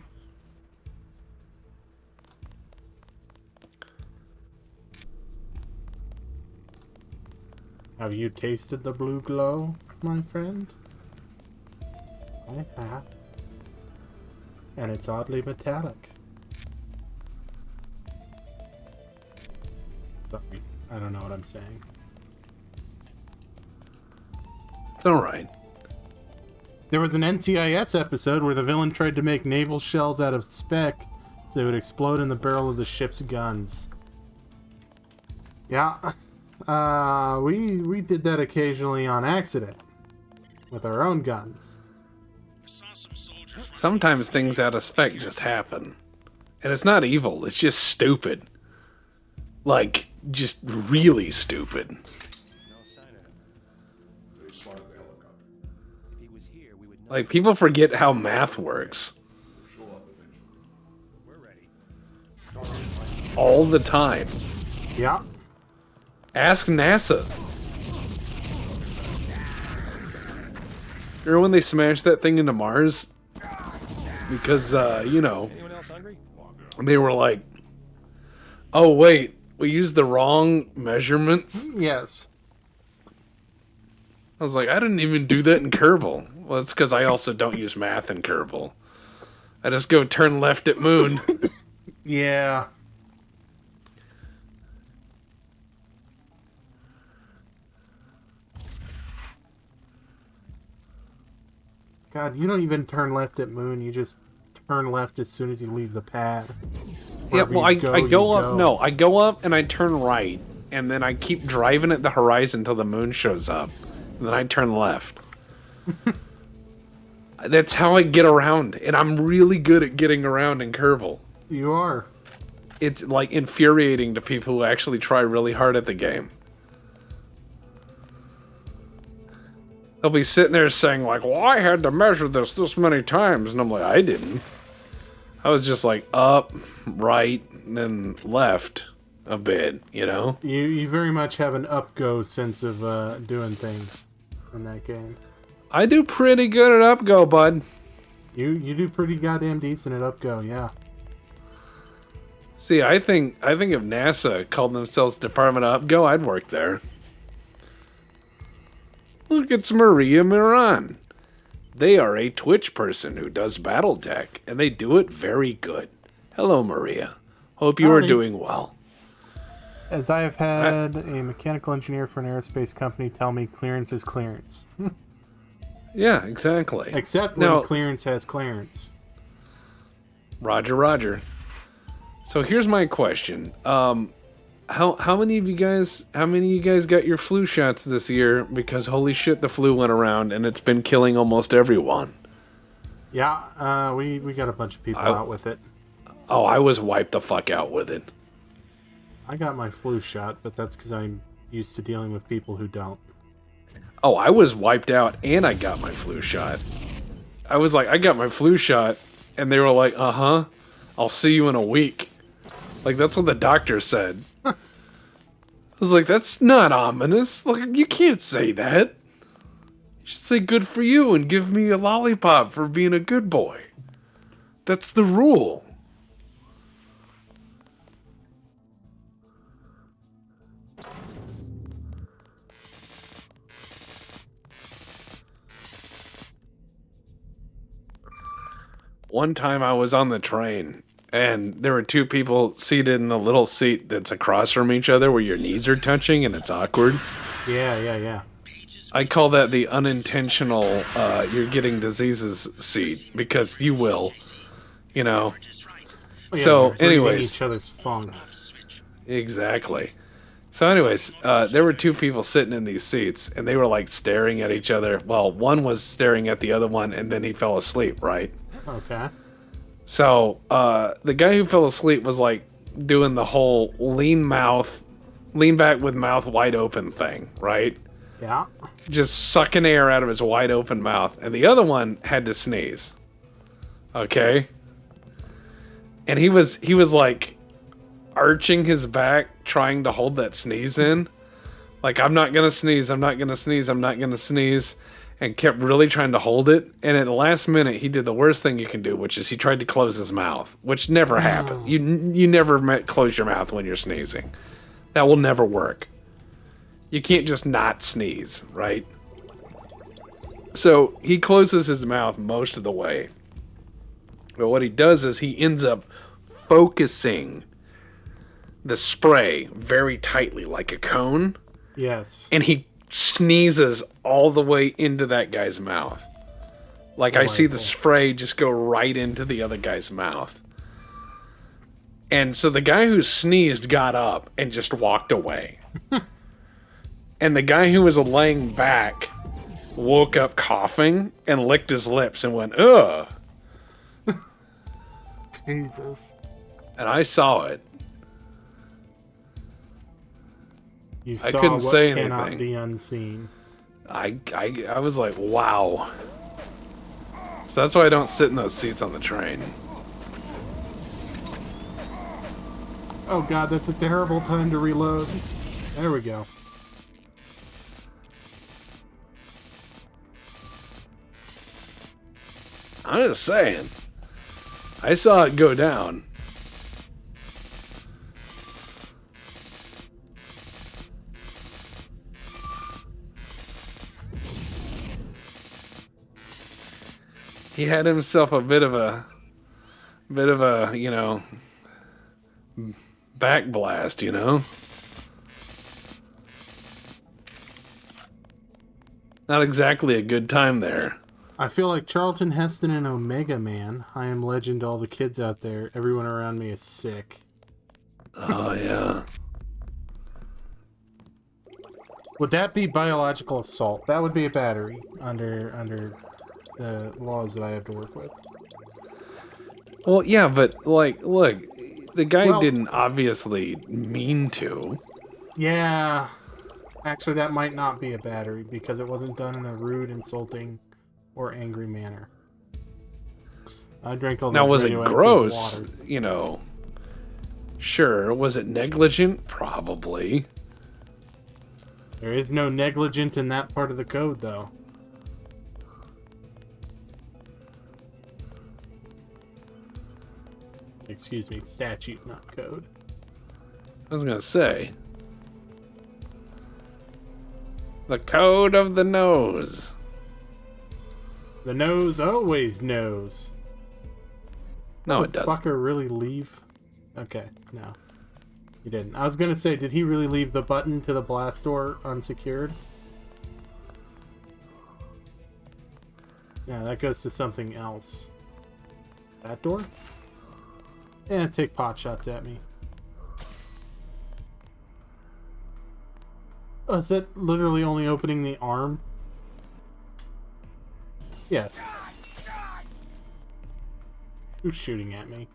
A: Have you tasted the blue glow, my friend? I have. And it's oddly metallic. Sorry, I don't know what I'm saying.
B: It's alright.
A: There was an NCIS episode where the villain tried to make naval shells out of spec that would explode in the barrel of the ship's guns. Yeah, we did that occasionally on accident with our own guns.
B: Sometimes things out of spec just happen. And it's not evil, it's just stupid. Like, just really stupid. Like, people forget how math works. All the time.
A: Yeah.
B: Ask NASA. Remember when they smashed that thing into Mars? Because, they were like, oh, wait, we used the wrong measurements?
A: Yes.
B: I was like, I didn't even do that in Kerbal. Well, it's because I also don't use math in Kerbal. I just go turn left at moon.
A: Yeah. God, you don't even turn left at moon. You just turn left as soon as you leave the pad.
B: Yeah,
A: Wherever
B: well,
A: you
B: I go up.
A: go.
B: No, I go up and I turn right, and then I keep driving at the horizon until the moon shows up, and then I turn left. That's how I get around, and I'm really good at getting around in Kerbal.
A: You are.
B: It's like infuriating to people who actually try really hard at the game. They'll be sitting there saying like, well, I had to measure this many times. And I'm like, I didn't. I was just like up, right, and then left a bit, you know?
A: You very much have an up-go sense of doing things in that game.
B: I do pretty good at up-go, bud.
A: You do pretty goddamn decent at up-go, yeah.
B: See, I think if NASA called themselves Department of Up-go, I'd work there. Look, it's Maria Miran. They are a Twitch person who does Battletech, and they do it very good. Hello, Maria. Hope you are doing well.
A: As I have had a mechanical engineer for an aerospace company tell me clearance is clearance.
B: Yeah, exactly.
A: Except when clearance has clearance.
B: Roger, roger. So here's my question. How many of you guys got your flu shots this year? Because holy shit, the flu went around and it's been killing almost everyone.
A: Yeah, we got a bunch of people out with it.
B: Oh, I was wiped the fuck out with it.
A: I got my flu shot, but that's because I'm used to dealing with people who don't.
B: Oh, I was wiped out and I got my flu shot. I was like, I got my flu shot, and they were like, uh-huh, I'll see you in a week. Like, that's what the doctor said. I was like, that's not ominous. Like, you can't say that. You should say good for you and give me a lollipop for being a good boy. That's the rule. One time I was on the train, and there were two people seated in the little seat that's across from each other where your knees are touching and it's awkward.
A: Yeah.
B: I call that the unintentional, you're getting diseases seat, because you will, you know.
A: Oh, yeah,
B: So,
A: they're breathing
B: anyways.
A: each other's funk.
B: Exactly. So anyways, there were two people sitting in these seats, and they were like staring at each other. Well, one was staring at the other one, and then he fell asleep, right?
A: Okay.
B: So, the guy who fell asleep was like doing the whole lean back with mouth wide open thing, right?
A: Yeah.
B: Just sucking air out of his wide open mouth. And the other one had to sneeze. Okay? And he was like arching his back, trying to hold that sneeze in. Like, I'm not gonna sneeze, I'm not gonna sneeze, I'm not gonna sneeze. and kept really trying to hold it. And at the last minute, he did the worst thing you can do, which is he tried to close his mouth, which never happened. You never close your mouth when you're sneezing. That will never work. You can't just not sneeze, right? So he closes his mouth most of the way. But what he does is he ends up focusing the spray very tightly, like a cone.
A: Yes.
B: And he sneezes all the way into that guy's mouth. Like I see the spray just go right into the other guy's mouth. And so the guy who sneezed got up and just walked away. And the guy who was laying back woke up coughing and licked his lips and went, ugh.
A: Jesus.
B: And I saw it.
A: You
B: I
A: saw
B: couldn't
A: what
B: say
A: cannot
B: anything.
A: be unseen.
B: I was like, wow. So that's why I don't sit in those seats on the train.
A: Oh god, that's a terrible time to reload. There we go.
B: I'm just saying. I saw it go down. He had himself a bit of a, you know, back blast, you know? Not exactly a good time there.
A: I feel like Charlton Heston and Omega Man. I am legend to all the kids out there. Everyone around me is sick.
B: Oh, yeah.
A: Would that be biological assault? That would be a battery under the laws that I have to work with.
B: Well, yeah, but, like, look, the guy didn't obviously mean to.
A: Yeah. Actually, that might not be a battery because it wasn't done in a rude, insulting, or angry manner. I drank all the
B: Now, was it
A: radioactive
B: gross?
A: water.
B: You know, sure. Was it negligent? Probably.
A: There is no negligent in that part of the code, though. Excuse me, statute, not code.
B: I was gonna say. The code of the nose.
A: The nose always knows.
B: No,
A: Did
B: it
A: the
B: doesn't.
A: fucker really leave? Okay, no. He didn't. I was gonna say, did he really leave the button to the blast door unsecured? Yeah, that goes to something else. That door? Yeah, take pot shots at me. Oh, is that literally only opening the arm? Yes. Who's shooting at me?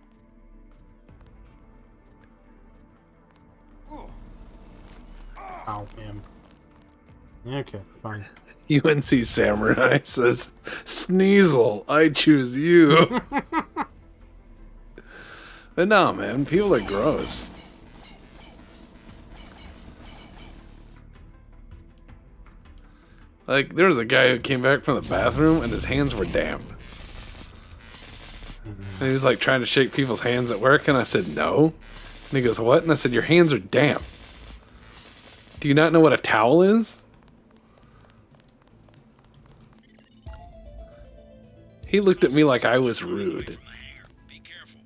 A: Oh, him. Okay, fine.
B: UNC Samurai says, Sneasel, I choose you. But no, man, people are gross. Like, there was a guy who came back from the bathroom and his hands were damp. And he was like trying to shake people's hands at work, and I said, no. And he goes, what? And I said, your hands are damp. Do you not know what a towel is? He looked at me like I was rude.
C: Be careful.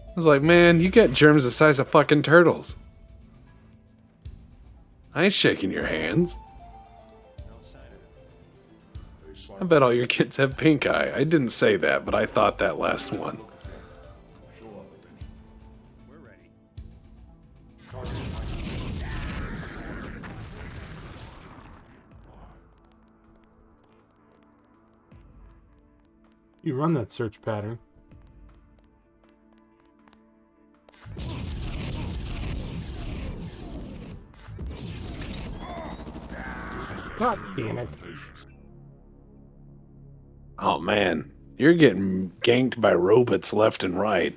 B: I was like, man, you got germs the size of fucking turtles. I ain't shaking your hands. I bet all your kids have pink eye. I didn't say that, but I thought that last one.
C: We're ready.
A: You run that search pattern. God damn it.
B: Oh man, you're getting ganked by robots left and right.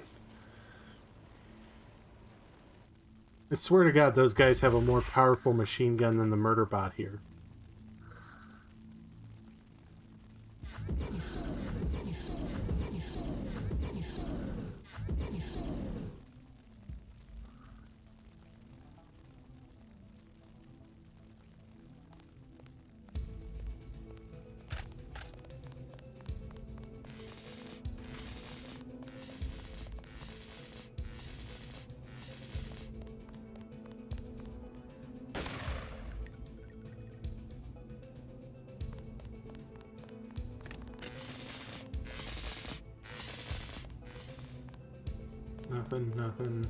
A: I swear to God, those guys have a more powerful machine gun than the murder bot here. Nothing.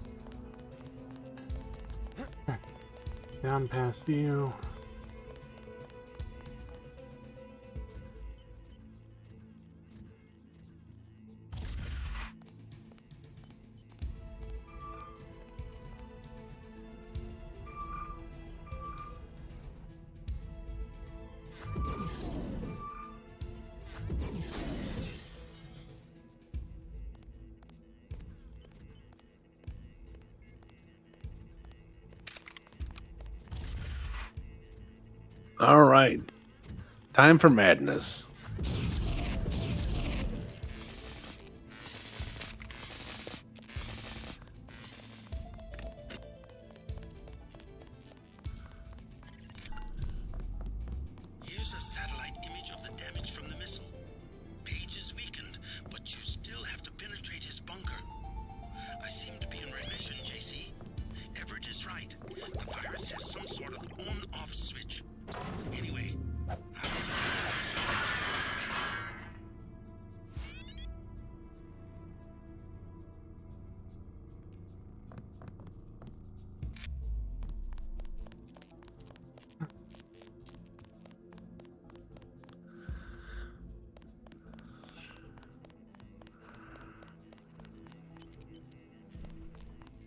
A: Down past you.
B: All right. Time for madness.
C: Here's a satellite image of the damage from the missile. Page is weakened, but you still have to penetrate his bunker. I seem to be in remission, JC. Everett is right. The virus has some sort of on-off switch. Anyway, how are you doing?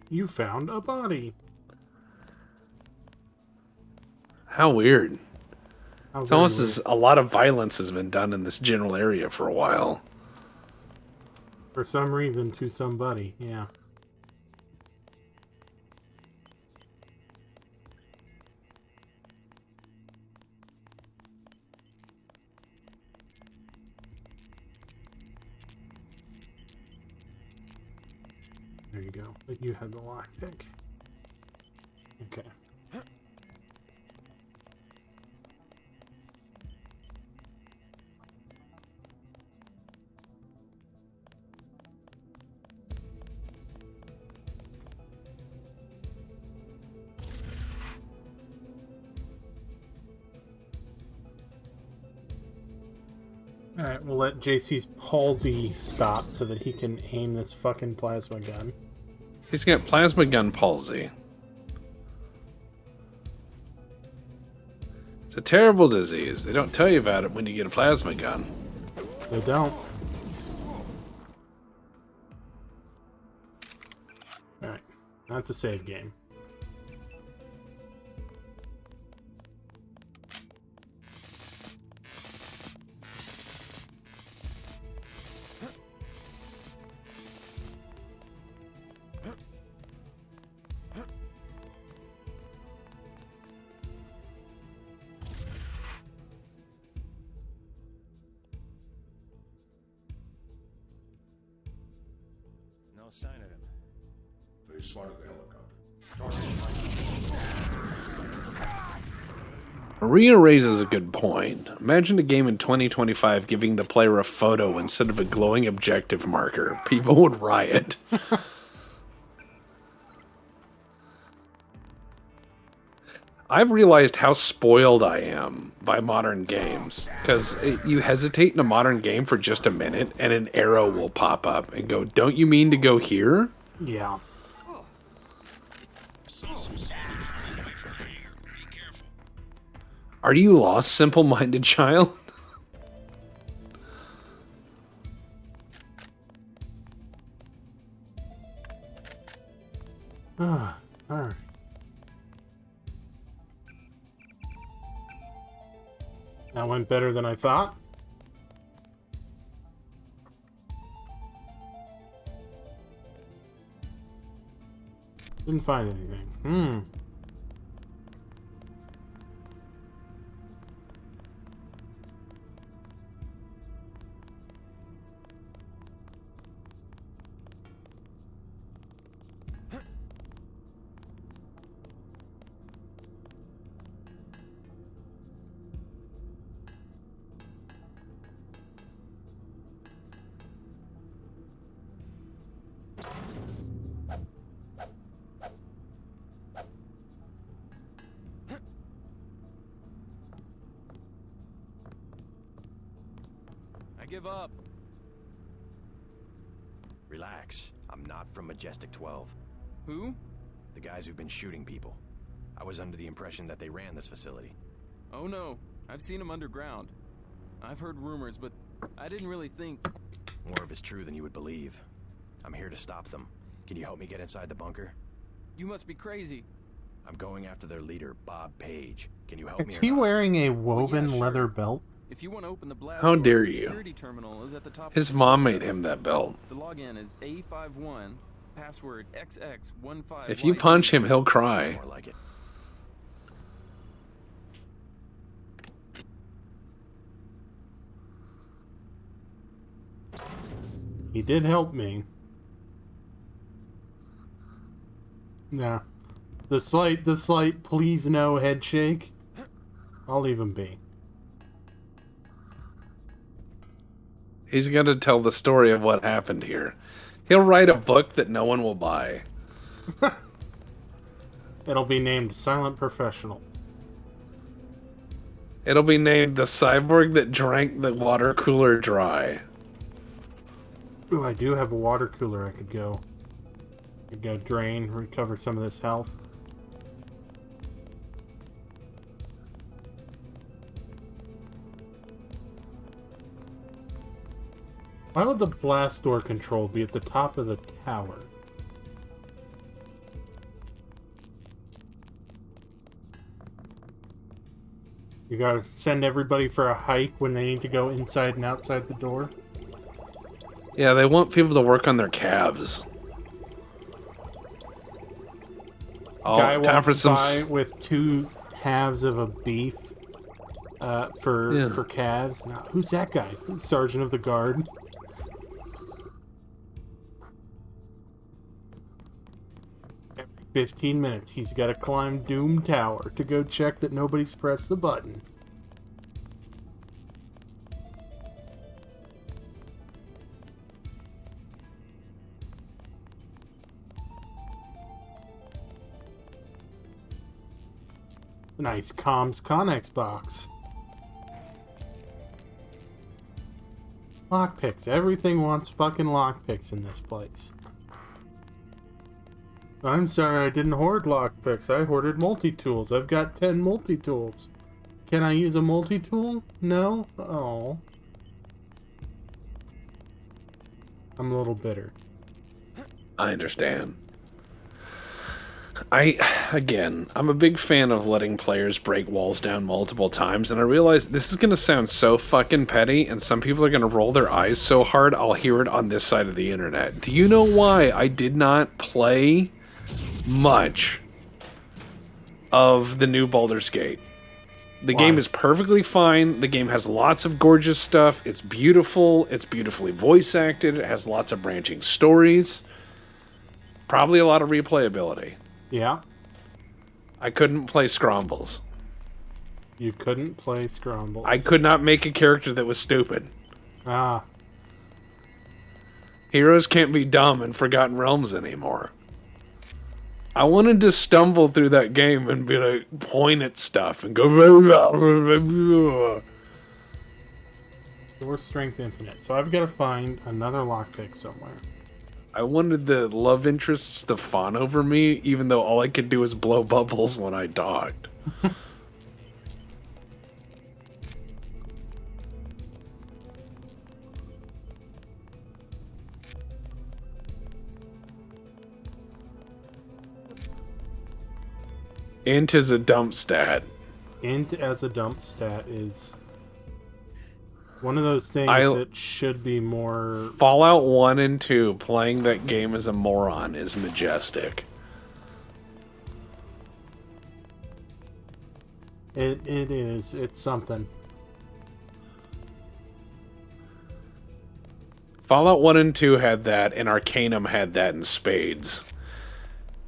A: You found a body.
B: How weird.
A: How
B: It's
A: very
B: almost
A: weird.
B: as a lot of violence has been done in this general area for a while.
A: For some reason, to somebody. Yeah. There you go. But you had the lockpick. Okay. Alright, we'll let JC's palsy stop so that he can aim this fucking plasma gun.
B: He's got plasma gun palsy. It's a terrible disease. They don't tell you about it when you get a plasma gun.
A: They don't. Alright, that's a save game.
D: No sign of him.
E: They spotted the helicopter.
B: Maria raises a good point. Imagine a game in 2025 giving the player a photo instead of a glowing objective marker. People would riot. I've realized how spoiled I am by modern games. Because you hesitate in a modern game for just a minute, and an arrow will pop up and go, "Don't you mean to go here?"
A: Yeah.
C: I saw some soldiers running away from the hangar. Be careful.
B: Are you lost, simple-minded child?
A: Alright. That went better than I thought. Didn't find anything.
D: I give up. Relax.
F: I'm not from Majestic 12.
D: Who?
F: The guys who've been shooting people. I was under the impression that they ran this facility.
D: Oh no, I've seen them underground. I've heard rumors, but I didn't really think...
F: More of it's true than you would believe. I'm here to stop them. Can you help me get inside the bunker?
D: You must be crazy.
F: I'm going after their leader, Bob Page. Can you help me
A: Is
F: or
A: he
F: not?
A: wearing a woven
D: sure.
A: leather belt?
D: If you want to open the blast
B: How
D: door,
B: dare
D: the
B: you.
D: security terminal is at the top.
B: His mom made him that belt.
D: The login is A51, password XX15.
B: If you punch him, he'll cry.
F: More like it.
A: He did help me. Nah. The slight please no head shake. I'll leave him be.
B: He's going to tell the story of what happened here. He'll write a book that no one will buy.
A: It'll be named Silent Professional.
B: It'll be named The Cyborg That Drank the Water Cooler Dry.
A: Ooh, I do have a water cooler I could go drain, recover some of this health. Why would the blast door control be at the top of the tower? You gotta send everybody for a hike when they need to go inside and outside the door?
B: Yeah, they want people to work on their calves. Oh,
A: Guy
B: time for
A: walks
B: some...
A: by with 2 halves of a beef for calves. Now, who's that guy? Sergeant of the Guard. Every 15 minutes, he's got to climb Doom Tower to go check that nobody's pressed the button. Nice comms Connex box. Lockpicks. Everything wants fucking lockpicks in this place. I'm sorry I didn't hoard lockpicks. I hoarded multi-tools. I've got 10 multi-tools. Can I use a multi-tool? No? Oh. I'm a little bitter.
B: I understand. I'm a big fan of letting players break walls down multiple times, and I realize this is going to sound so fucking petty, and some people are going to roll their eyes so hard I'll hear it on this side of the internet. Do you know why I did not play much of the new Baldur's Gate? The game is perfectly fine. The game has lots of gorgeous stuff. It's beautiful. It's beautifully voice acted. It has lots of branching stories. Probably a lot of replayability.
A: Yeah.
B: I couldn't play Scrombles.
A: You couldn't play Scrombles.
B: I could not make a character that was stupid.
A: Ah.
B: Heroes can't be dumb in Forgotten Realms anymore. I wanted to stumble through that game and be like, point at stuff and go...
A: Or Strength Infinite. So I've got to find another lockpick somewhere.
B: I wanted the love interests to fawn over me, even though all I could do was blow bubbles when I docked. Int is a dump stat.
A: Int as a dump stat is one of those things that should be more...
B: Fallout 1 and 2, playing that game as a moron is majestic.
A: It is. It's something.
B: Fallout 1 and 2 had that, and Arcanum had that in spades.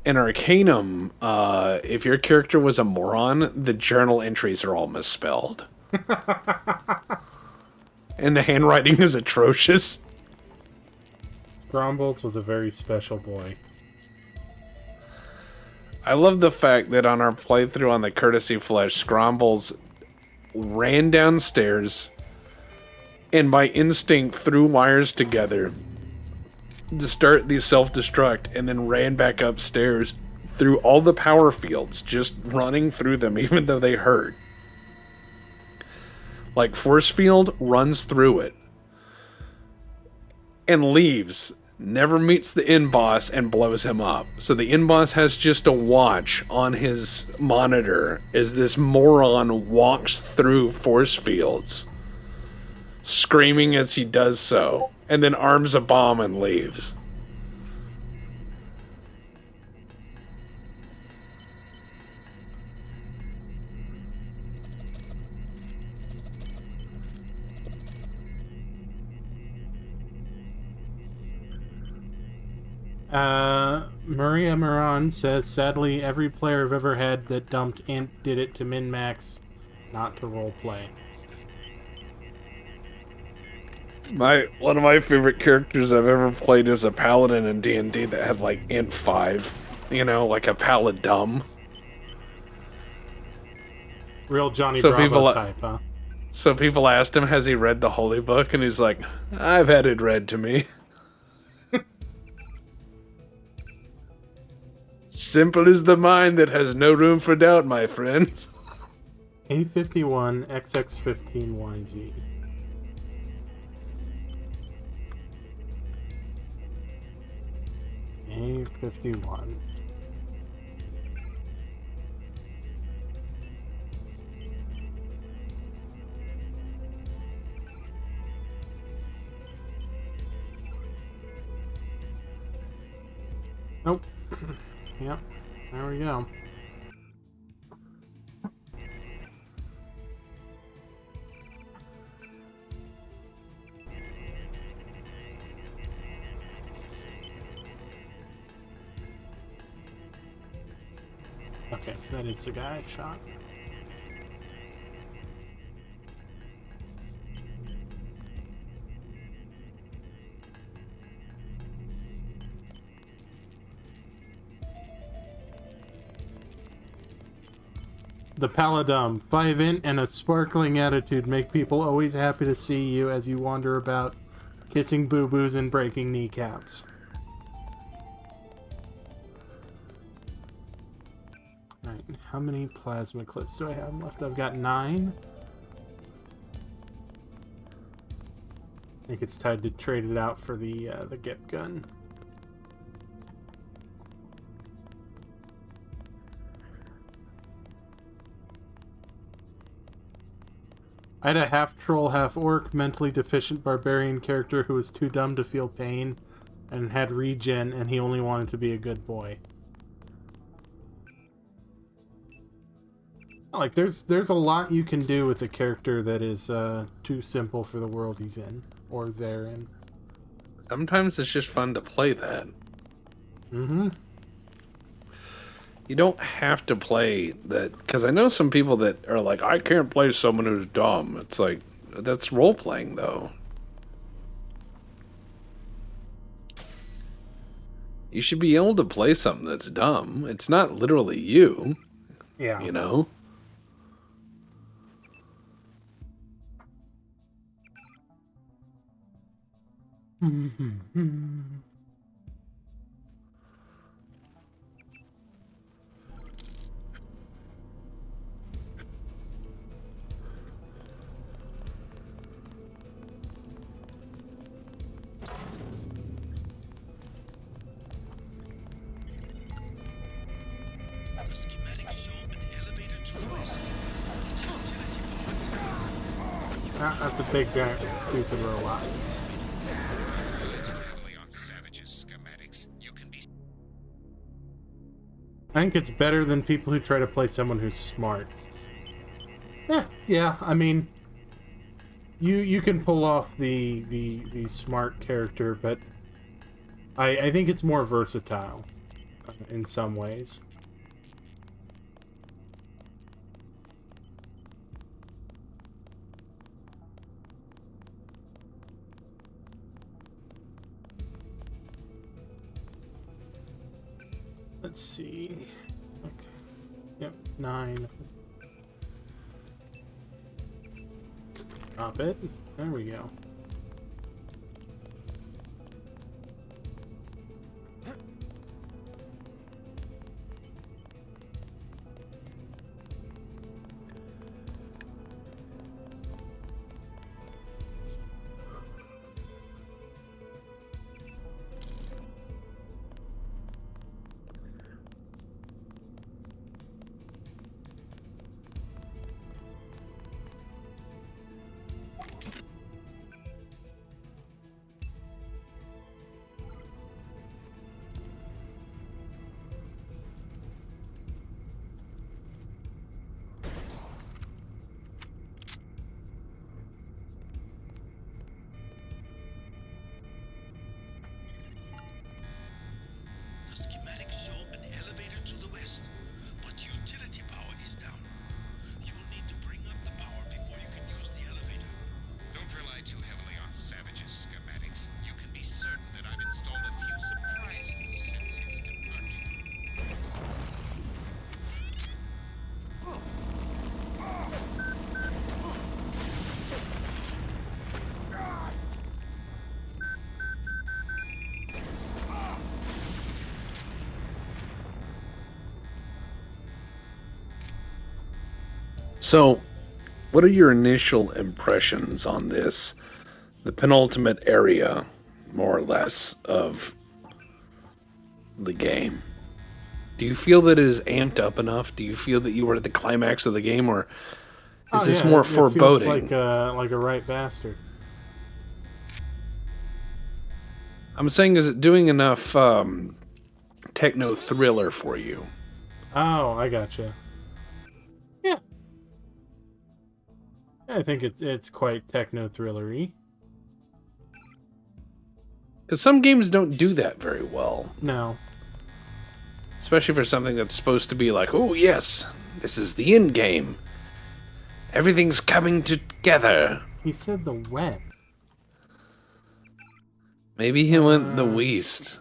B: In Arcanum, if your character was a moron, the journal entries are all misspelled. And the handwriting is atrocious.
A: Grumbles was a very special boy.
B: I love the fact that on our playthrough on the Courtesy Flesh, Scrombles ran downstairs and by instinct threw wires together to start the self-destruct and then ran back upstairs through all the power fields, just running through them even though they hurt. Like, force field, runs through it and leaves, never meets the end boss and blows him up. So the end boss has just a watch on his monitor as this moron walks through force fields, screaming as he does so, and then arms a bomb and leaves.
A: Maria Moran says, sadly, every player I've ever had that dumped Int did it to min-max, not to roleplay.
B: One of my favorite characters I've ever played is a paladin in D&D that had like int 5, you know, like a paladum.
A: Real Johnny
B: So
A: Bravo type, huh?
B: So people asked him, has he read the Holy Book? And he's like, I've had it read to me. Simple is the mind that has no room for doubt, my friends.
A: A51 XX15YZ. A51. Nope. Yep. There we go. Okay, that is the guy I shot. The Paladum, 5 int and a sparkling attitude make people always happy to see you as you wander about, kissing boo-boos and breaking kneecaps. Alright, how many plasma clips do I have left? I've got 9. I think it's time to trade it out for the get gun. I had a half-troll, half-orc, mentally deficient barbarian character who was too dumb to feel pain and had regen, and he only wanted to be a good boy. Like, there's a lot you can do with a character that is too simple for the world he's in, or they're in.
B: Sometimes it's just fun to play that.
A: Mm-hmm.
B: You don't have to play that, because I know some people that are like, I can't play someone who's dumb. It's like, that's role-playing, though. You should be able to play something that's dumb. It's not literally you.
A: Yeah.
B: You know?
C: The schematics show an elevator to the west. The utility pods.
A: That's a big giant stupid robot.
C: On Savage's schematics, you can be.
A: I think it's better than people who try to play someone who's smart. Yeah, I mean, you can pull off the smart character, but I think it's more versatile in some ways. Let's see. Okay. Yep, 9. Drop it. There we go.
B: So, what are your initial impressions on this? The penultimate area, more or less, of the game. Do you feel that it is amped up enough? Do you feel that you are at the climax of the game, or is this more
A: it feels
B: foreboding?
A: like a right bastard.
B: I'm saying, is it doing enough techno thriller for you?
A: Oh, I gotcha. Yeah, I think it's quite techno thrillery.
B: Because some games don't do that very well.
A: No.
B: Especially for something that's supposed to be like, oh yes, this is the end game. Everything's coming together.
A: He said the West.
B: Maybe he went the West.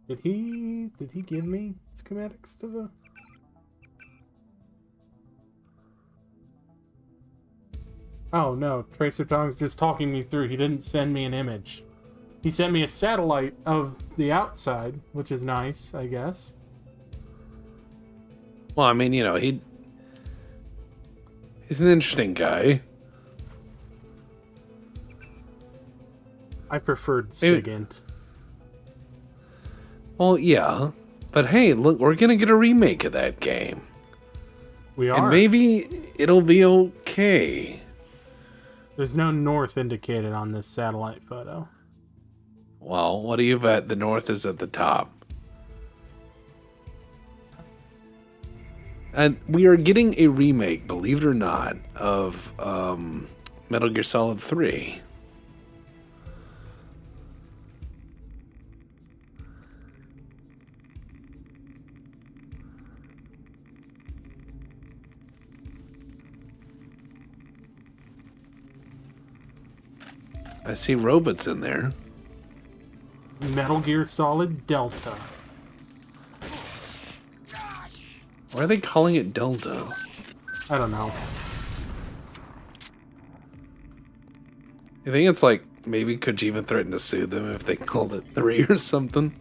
A: Did he give me schematics to the... Oh no, Tracer Dog's just talking me through. He didn't send me an image. He sent me a satellite of the outside, which is nice, I guess.
B: Well, I mean, you know, he's an interesting guy.
A: I preferred
B: Maybe-
A: Sigint.
B: Well, yeah. But hey, look, we're gonna get a remake of that game.
A: We
B: And
A: are.
B: maybe it'll be okay.
A: There's no north indicated on this satellite photo.
B: Well, what do you bet the North is at the top? And we are getting a remake, believe it or not, of Metal Gear Solid 3. I see robots in there.
A: Metal Gear Solid Delta.
B: Why are they calling it Delta?
A: I don't know.
B: I think it's like maybe Kojima threatened to sue them if they called it 3 or something.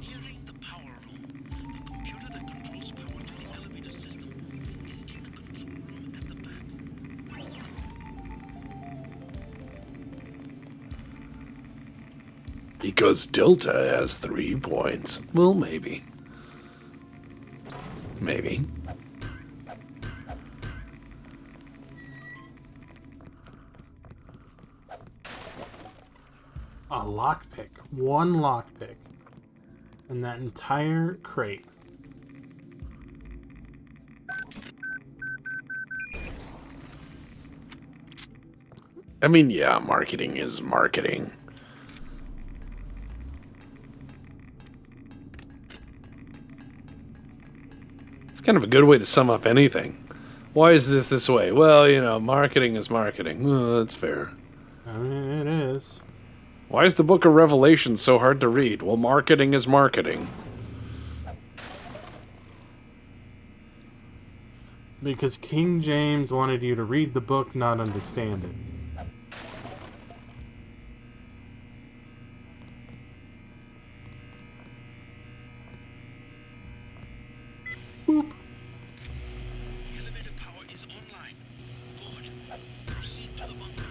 C: You're nearing the power room. The computer that controls power to the elevator system is in the control room at the back.
B: Because Delta has 3 points. Well, maybe. Maybe.
A: A lockpick. One lockpick. And that entire crate.
B: I mean, yeah, marketing is marketing. It's kind of a good way to sum up anything. Why is this way? Well, you know, marketing is marketing. Well, that's fair.
A: I mean, it is.
B: Why is the Book of Revelation so hard to read? Well, marketing is marketing.
A: Because King James wanted you to read the book, not understand it. Boop.
C: The elevator power is online. Good. Proceed to the bunker.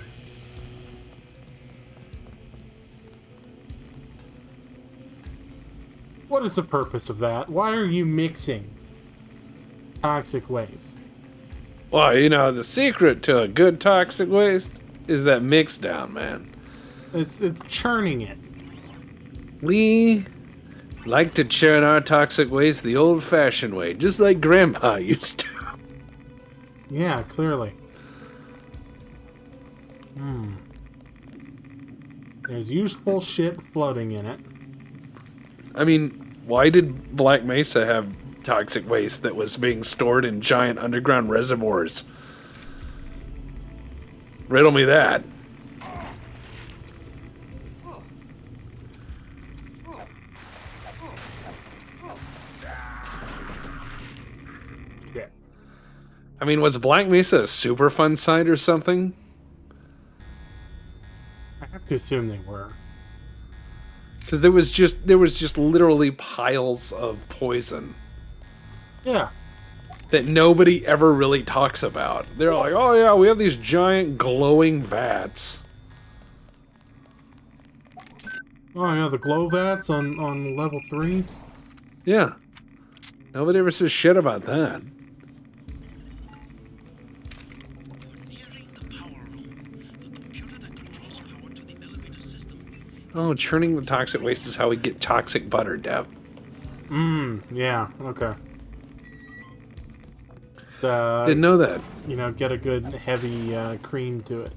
A: What is the purpose of that? Why are you mixing toxic waste?
B: Well, you know, the secret to a good toxic waste is that mix down, man.
A: It's churning it.
B: We like to churn our toxic waste the old-fashioned way, just like Grandpa used to.
A: Yeah, clearly. There's useful shit floating in it.
B: I mean, why did Black Mesa have toxic waste that was being stored in giant underground reservoirs? Riddle me that.
A: Yeah.
B: I mean, was Black Mesa a super fun site or something?
A: to assume they were.
B: Because there was just literally piles of poison
A: Yeah.
B: that nobody ever really talks about. They're like, oh yeah, we have these giant glowing vats.
A: Oh yeah, the glow vats on level 3.
B: Yeah. Nobody ever says shit about that.
C: You're nearing the power room. The computer that controls power to the elevator system.
B: Oh, churning the toxic waste is how we get toxic butter, Deb.
A: Yeah, okay.
B: Didn't know that.
A: You know, get a good heavy cream to it.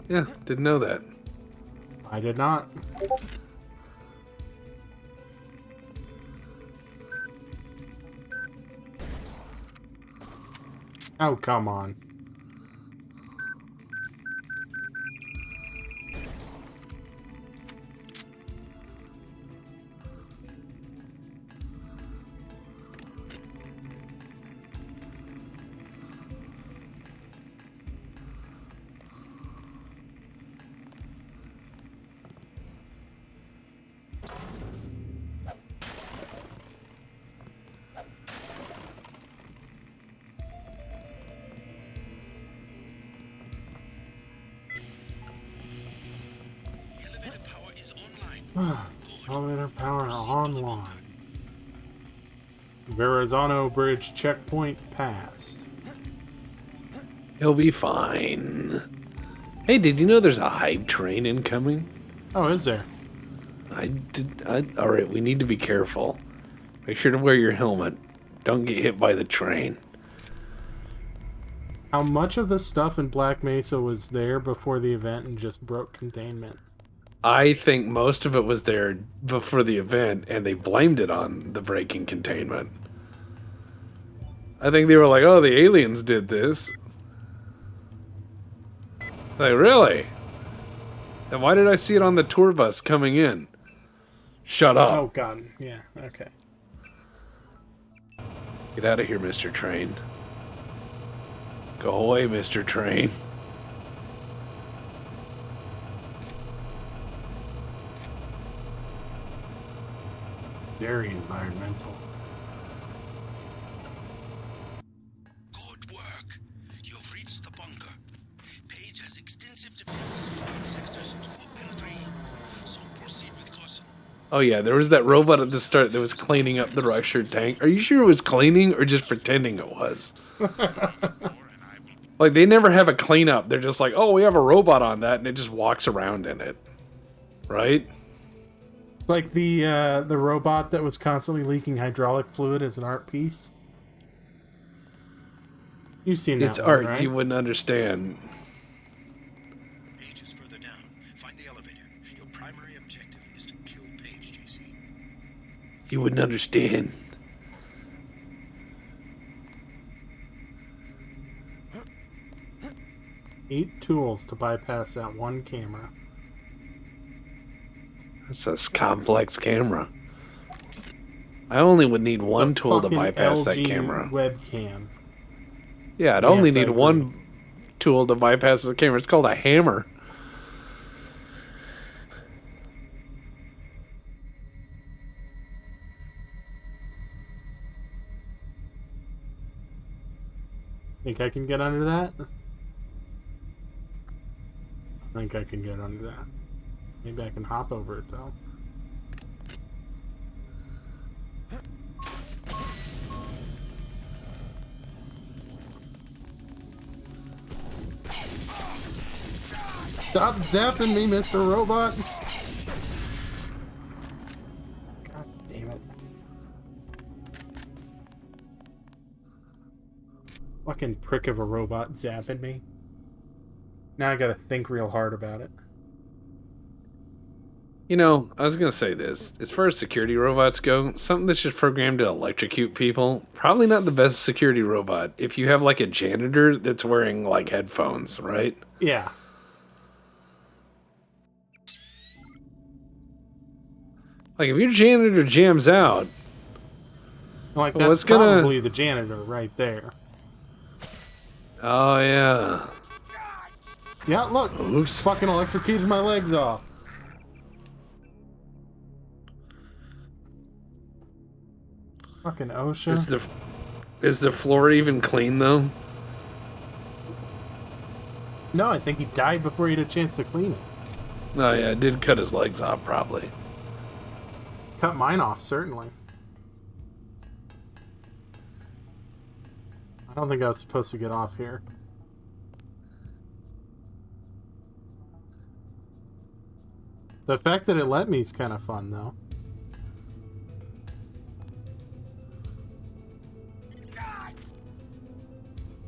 B: Yeah, didn't know that.
A: I did not. Oh, come on.
C: The elevator power is online.
A: Elevator power online. Verrazano Bridge checkpoint passed.
B: He'll be fine. Hey, did you know there's a hype train incoming?
A: Oh, is there?
B: Alright, we need to be careful. Make sure to wear your helmet. Don't get hit by the train.
A: How much of the stuff in Black Mesa was there before the event and just broke containment?
B: I think most of it was there before the event, and they blamed it on the breaking containment. I think they were like, oh, the aliens did this. Like, really? Then why did I see it on the tour bus coming in? Shut up.
A: Oh, God. Yeah, okay.
B: Get out of here, Mr. Train. Go away, Mr. Train.
A: Very environmental.
C: Good work. You've reached the bunker. Page has extensive defenses on sectors 2 and 3. So proceed with caution.
B: Oh yeah, there was that robot at the start that was cleaning up the ruptured tank. Are you sure it was cleaning or just pretending it was? Like, they never have a cleanup. They're just like, oh, we have a robot on that, and it just walks around in it. Right?
A: Like the robot that was constantly leaking hydraulic fluid as an art piece. You've seen that
B: It's
A: one,
B: art.
A: right?
B: You wouldn't understand.
F: Page is further down. Find the elevator. Your primary objective is to kill Page, JC.
B: You wouldn't understand.
A: Eight tools to bypass that one camera.
B: That's a complex camera. I only would need one
A: The
B: tool to
A: fucking
B: bypass that
A: LG
B: camera.
A: webcam.
B: Yeah, I'd only
A: Yes, I
B: need
A: agree.
B: one tool to bypass the camera. It's called a hammer.
A: Think I can get under that? I think I can get under that. Maybe I can hop over it though. Stop zapping me, Mr. Robot! God damn it. Fucking prick of a robot zapping me. Now I gotta think real hard about it.
B: You know, I was going to say this. As far as security robots go, something that's just programmed to electrocute people, probably not the best security robot if you have like a janitor that's wearing like headphones, right?
A: Yeah.
B: Like if your janitor jams out,
A: Like,
B: Well,
A: that's
B: it's gonna-
A: probably the janitor right there.
B: oh yeah.
A: Yeah, look.
B: Oops.
A: Fucking electrocuted my legs off. Fucking OSHA.
B: Is the floor even clean though?
A: No, I think he died before he had a chance to clean it.
B: Oh yeah, it did cut his legs off probably.
A: Cut mine off, certainly. I don't think I was supposed to get off here. The fact that it let me is kind of fun, though.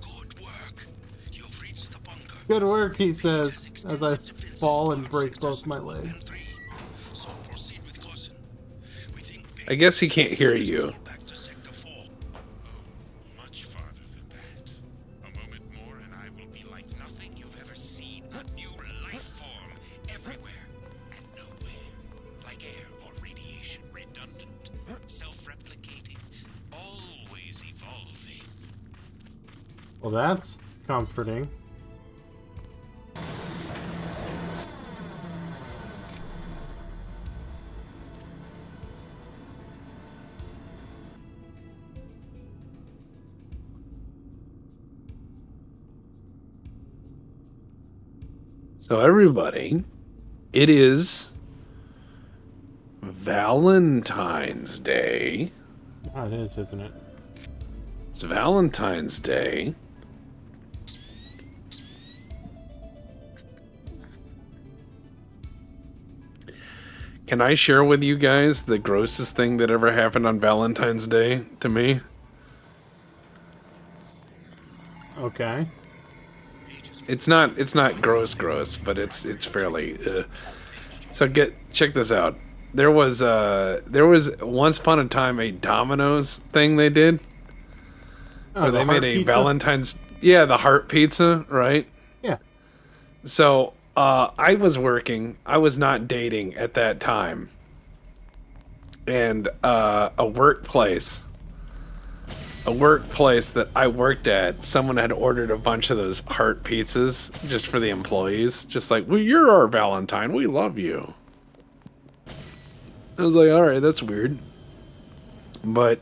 C: Good work. You've reached the bunker.
A: Good work, he says, as I fall and break both my legs.
C: So proceed with caution. We think
B: I guess he can't hear you.
C: back to sector 4.
G: Much farther than that. A moment more and I will be like nothing you've ever seen. A new life form everywhere and nowhere. Like air or radiation, redundant, self-replicating, always evolving.
A: Well, that's comforting.
B: So everybody, it is Valentine's Day.
A: Oh, it is, isn't it?
B: It's Valentine's Day. Can I share with you guys the grossest thing that ever happened on Valentine's Day to me?
A: Okay.
B: It's not gross, but it's fairly. So check this out. There was once upon a time a Domino's thing they did
A: Oh,
B: where
A: the
B: they made
A: heart
B: a
A: pizza?
B: Valentine's the heart pizza, right?
A: Yeah.
B: So I was working. I was not dating at that time, and a workplace that I worked at, someone had ordered a bunch of those heart pizzas just for the employees. Just like, well, you're our Valentine. We love you. I was like, all right, that's weird. But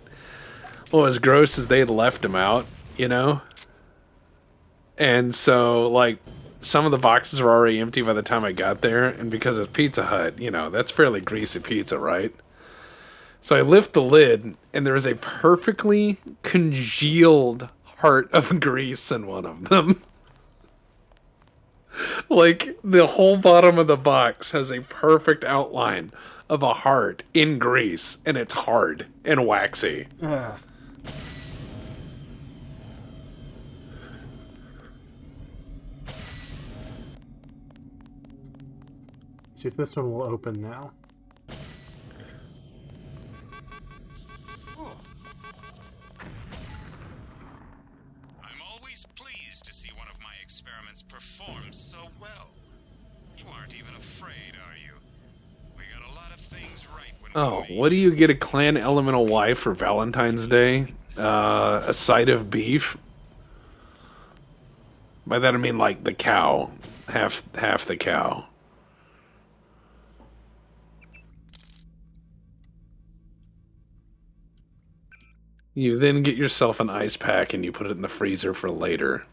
B: what was gross is they had left him out, you know? And so, like, some of the boxes were already empty by the time I got there. And because of Pizza Hut, you know, that's fairly greasy pizza, right? So I lift the lid, and there is a perfectly congealed heart of grease in one of them. Like, the whole bottom of the box has a perfect outline of a heart in grease, and it's hard and waxy.
A: See if this one will open now.
G: I'm always pleased to see one of my experiments perform so well. You aren't even afraid, are you? We got a lot of things right when
B: Oh,
G: we
B: what do you get a clan elemental wife for Valentine's Day? A side of beef? By that I mean like the cow. Half the cow. You then get yourself an ice pack and you put it in the freezer for later.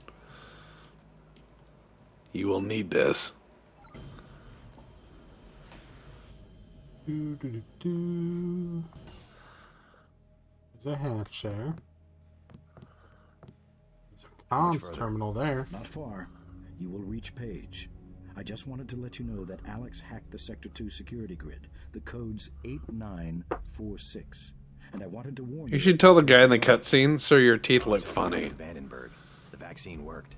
B: You will need this.
A: There's a hatch there. There's a comms
F: further.
A: terminal there.
F: Not far. You will reach Page. I just wanted to let you know that Alex hacked the Sector 2 security grid. The code's 8946. And I wanted to warn you.
B: You should tell the guy in the cutscene so your teeth look funny.
H: Vandenberg. The vaccine worked.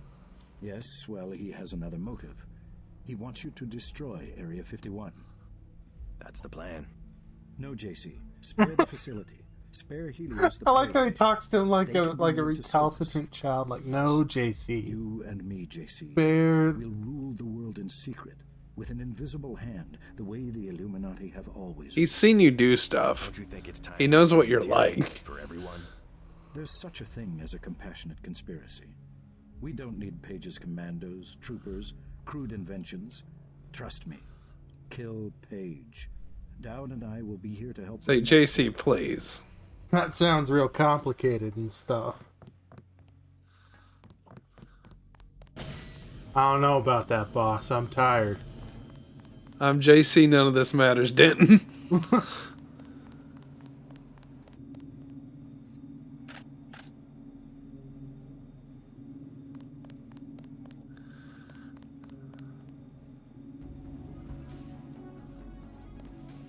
F: Yes, well, he has another motive. He wants you to destroy Area 51.
H: That's the plan.
F: No, JC. Spare the facility. Spare Helios the
A: I like how he
F: PlayStation.
A: talks to him like
F: They
A: a
F: can bring you to
A: recalcitrant
F: service.
A: child. Like, no, JC.
F: You and me, JC.
A: Spare.
F: We'll rule the world in secret, with an invisible hand, the way the Illuminati have always.
B: He's seen you do stuff.
H: Don't you think it's time?
B: He knows what
H: to
B: you're
H: materialize
B: like.
H: for everyone.
F: There's such a thing as a compassionate conspiracy. We don't need Page's commandos, troopers, Crude inventions. Trust me. Kill Paige. Dowd and I will be here to help.
B: Say,
F: with the next
B: JC,
F: step.
B: please.
A: That sounds real complicated and stuff. I don't know about that, boss. I'm tired.
B: I'm JC, none of this matters, Denton.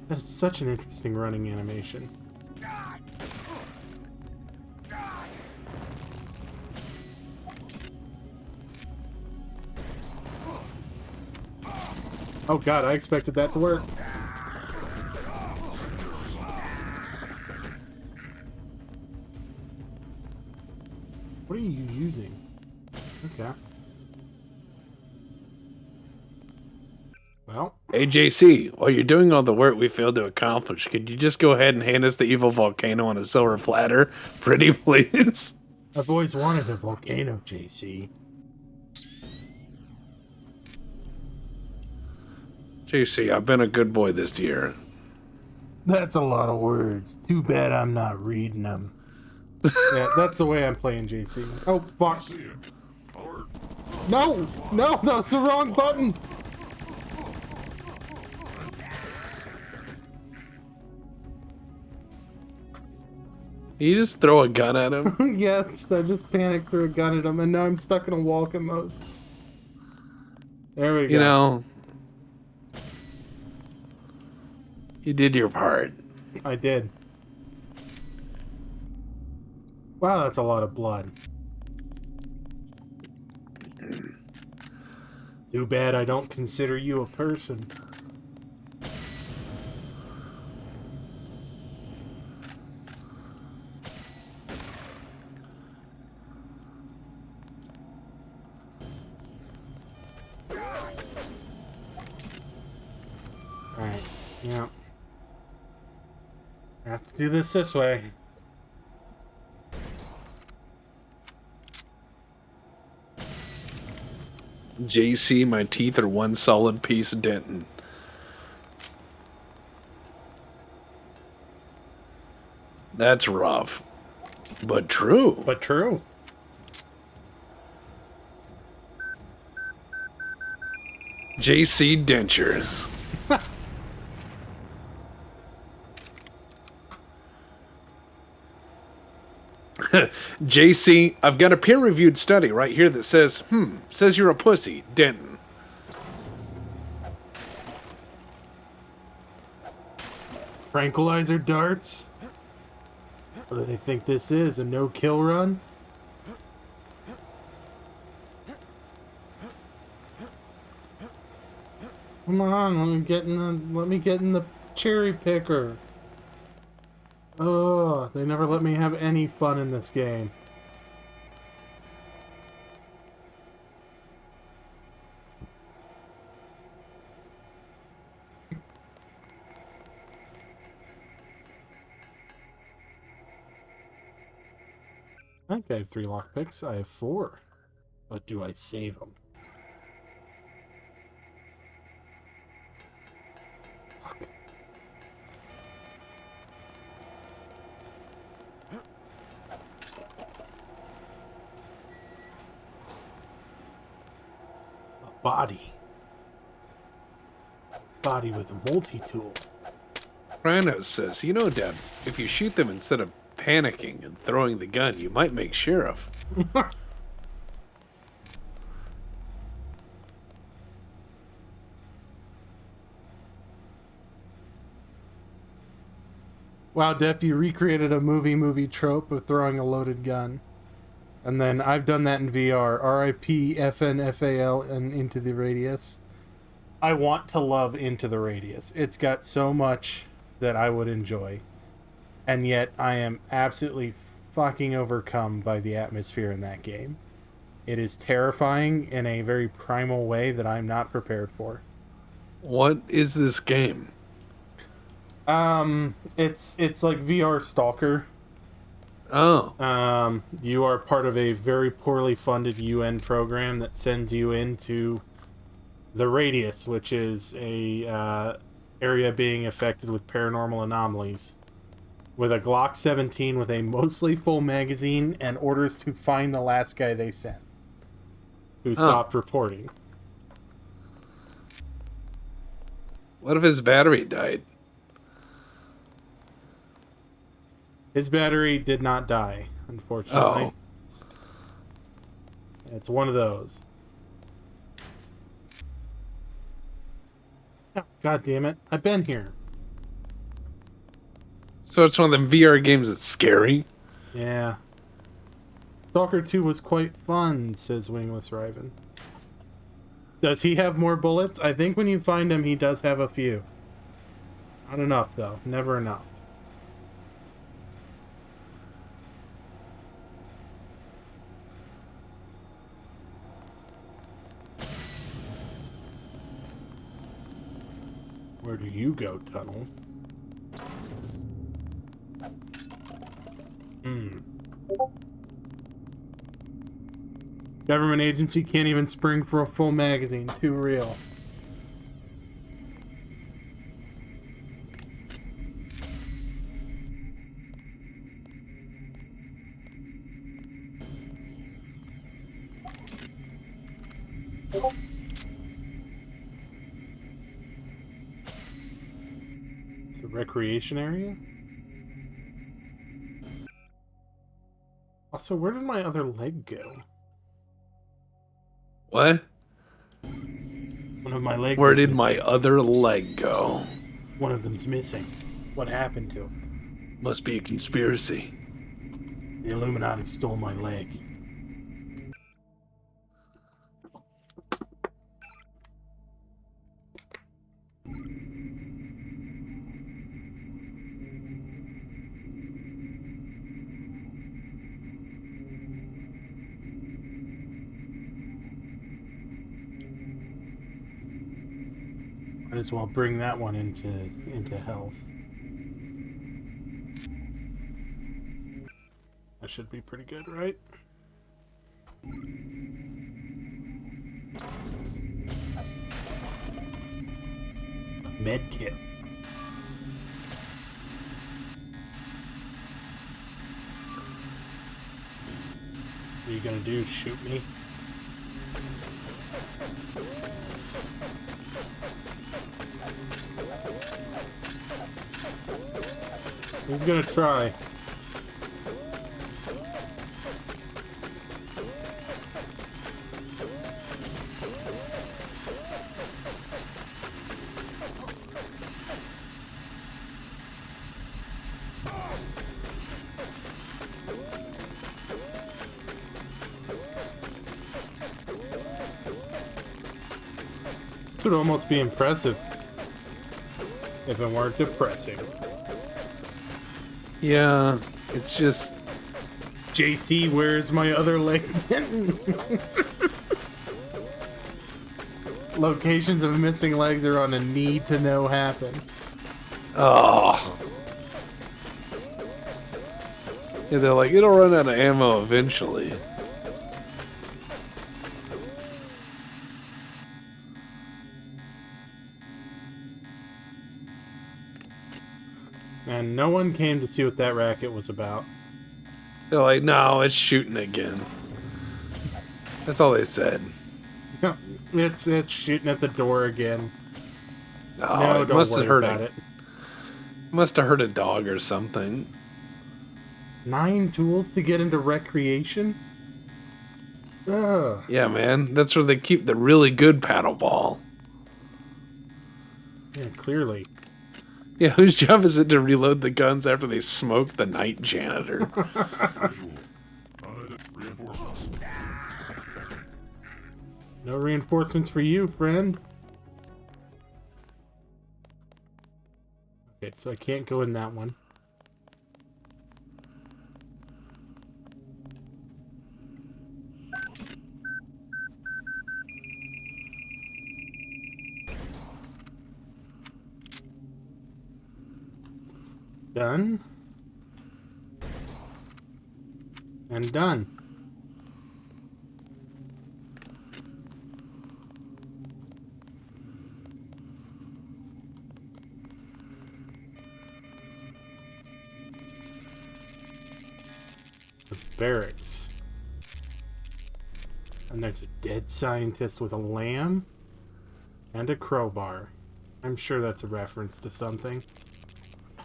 A: That's such an interesting running animation. Oh god, I expected that to work. What are you using? Okay. Well,
B: Hey, JC, while you're doing all the work we failed to accomplish, could you just go ahead and hand us the evil volcano on a silver platter? Pretty please.
A: I've always wanted a volcano, JC.
B: JC, I've been a good boy this year.
A: That's a lot of words. Too bad I'm not reading them. Yeah, that's the way I'm playing JC. Oh, fuck. No! No, that's the wrong button!
B: You just throw a gun at him?
A: Yes, I just panicked, threw a gun at him, and now I'm stuck in a walking mode. There we go.
B: You know, you did your part.
A: I did. Wow, that's a lot of blood. Too bad I don't consider you a person. Alright, yeah. I have to do this way.
B: JC, my teeth are one solid piece of Denton. That's rough. But true.
A: But true.
B: JC dentures. JC, I've got a peer-reviewed study right here that says you're a pussy, Denton.
A: Tranquilizer darts? What do they think this is? A no-kill run? Come on, let me get in the cherry picker. Oh, they never let me have any fun in this game. I think I have 3 lockpicks. I have 4. But do I save them? Fuck. A body. Body with a multi-tool.
B: Rhino says, you know, Deb, if you shoot them instead of panicking and throwing the gun, you might make sheriff.
A: Wow, Dep, you recreated a movie trope of throwing a loaded gun. And then I've done that in VR. RIP FNFAL and Into the Radius. I want to love Into the Radius. It's got so much that I would enjoy. And yet I am absolutely fucking overcome by the atmosphere in that game. It is terrifying in a very primal way that I'm not prepared for.
B: What is this game?
A: It's like VR Stalker.
B: Oh.
A: You are part of a very poorly funded UN program that sends you into The Radius, which is a area being affected with paranormal anomalies, with a Glock 17 with a mostly full magazine and orders to find the last guy they sent, who stopped reporting.
B: What if his battery died?
A: His battery did not die, unfortunately.
B: Oh.
A: It's one of those. Oh, God damn it. I've been here.
B: So it's one of them VR games that's scary?
A: Yeah. Stalker 2 was quite fun, says Wingless Riven. Does he have more bullets? I think when you find him, he does have a few. Not enough, though. Never enough. Where do you go, Tunnel? Government agency can't even spring for a full magazine. Too real. It's a recreation area? Also, where did my other leg go?
B: What?
A: One of my legs
B: Where
A: is
B: did
A: missing.
B: my other leg go?
A: One of them's missing. What happened to him?
B: Must be a conspiracy.
A: The Illuminati stole my leg. Might as well bring that one into health. That should be pretty good, right? Med kit. What are you gonna do? Shoot me? He's gonna try. This would almost be impressive if it weren't depressing.
B: Yeah, it's just...
A: JC, where's my other leg? Locations of missing legs are on a need to know happen.
B: Oh. Yeah, they're like, it'll run out of ammo eventually.
A: And no one came to see what that racket was about.
B: They're like, no, it's shooting again. That's all they said.
A: It's shooting at the door again.
B: Oh,
A: No,
B: it
A: don't
B: must
A: worry
B: have hurt
A: about it.
B: Must have hurt a dog or something.
A: 9 tools to get into recreation? Ugh.
B: Yeah, man. That's where they keep the really good paddle ball.
A: Yeah, clearly.
B: Yeah, whose job is it to reload the guns after they smoke the night janitor?
E: Reinforcements.
A: No reinforcements for you, friend. Okay, so I can't go in that one. Done. And done. The barracks. And there's a dead scientist with a lamb and a crowbar. I'm sure that's a reference to something.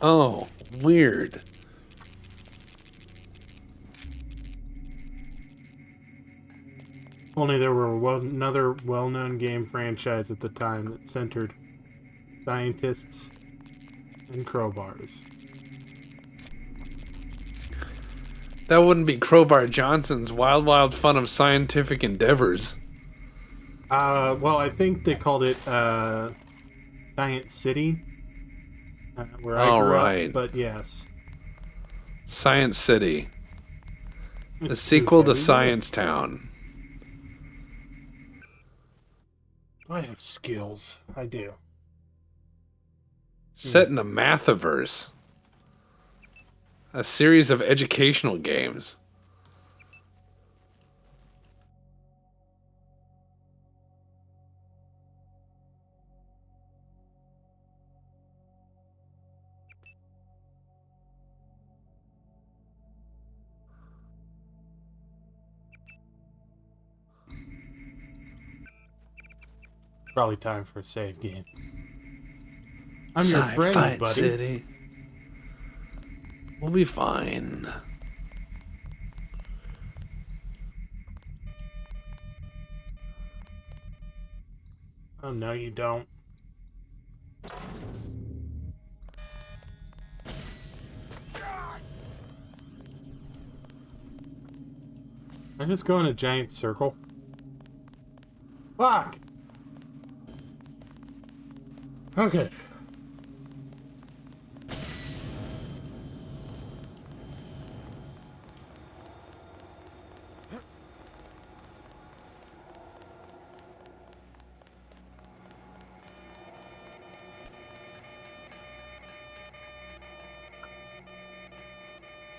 B: Oh, weird.
A: Only there were another well-known game franchise at the time that centered scientists and crowbars.
B: That wouldn't be Crowbar Johnson's Wild Wild Fun of Scientific Endeavors.
A: Well, I think they called it Science City, where I
B: All
A: grew
B: right.
A: up. But yes,
B: Science City. The
A: it's
B: sequel to
A: spooky.
B: Science Town.
A: I have skills. I do.
B: Set in the Mathiverse. A series of educational games.
A: Probably time for a save game. I'm your friend,
B: Sci-Fi
A: buddy.
B: City. We'll be fine.
A: Oh, no, you don't. I just go in a giant circle. Fuck! Okay.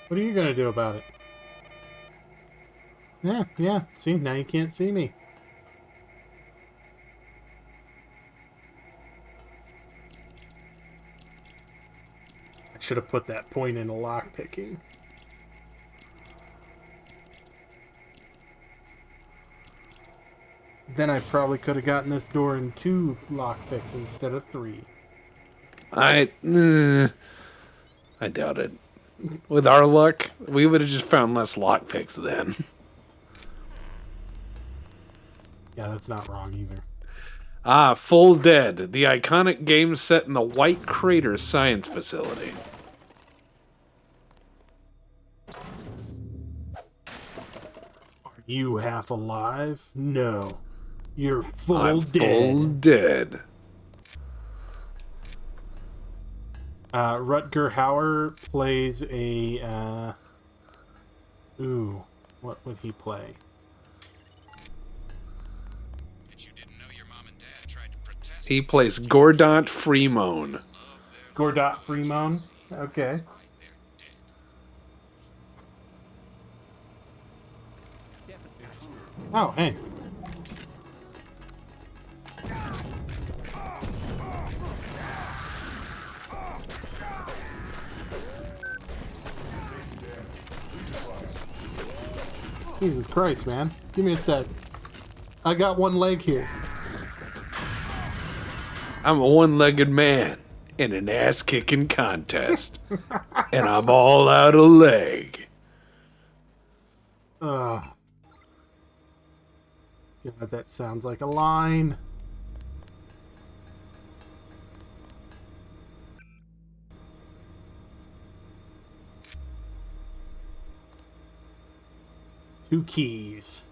A: What are you gonna do about it? Yeah. See, now you can't see me. I should have put that point into lockpicking. Then I probably could have gotten this door in 2 lockpicks instead of 3.
B: I doubt it. With our luck, we would have just found less lockpicks then.
A: Yeah, that's not wrong either.
B: Ah, Full Dead, the iconic game set in the White Crater Science Facility.
A: Are you half alive? No. You're full
B: I'm
A: dead.
B: full dead.
A: Rutger Hauer plays a... Ooh, what would he play?
B: He plays Gordont Fremone.
A: Gordot Fremone? Okay. Oh, hey. Jesus Christ, man. Give me a sec. I got one leg here.
B: I'm a one-legged man in an ass-kicking contest. And I'm all out of leg.
A: God, that sounds like a line. Two keys.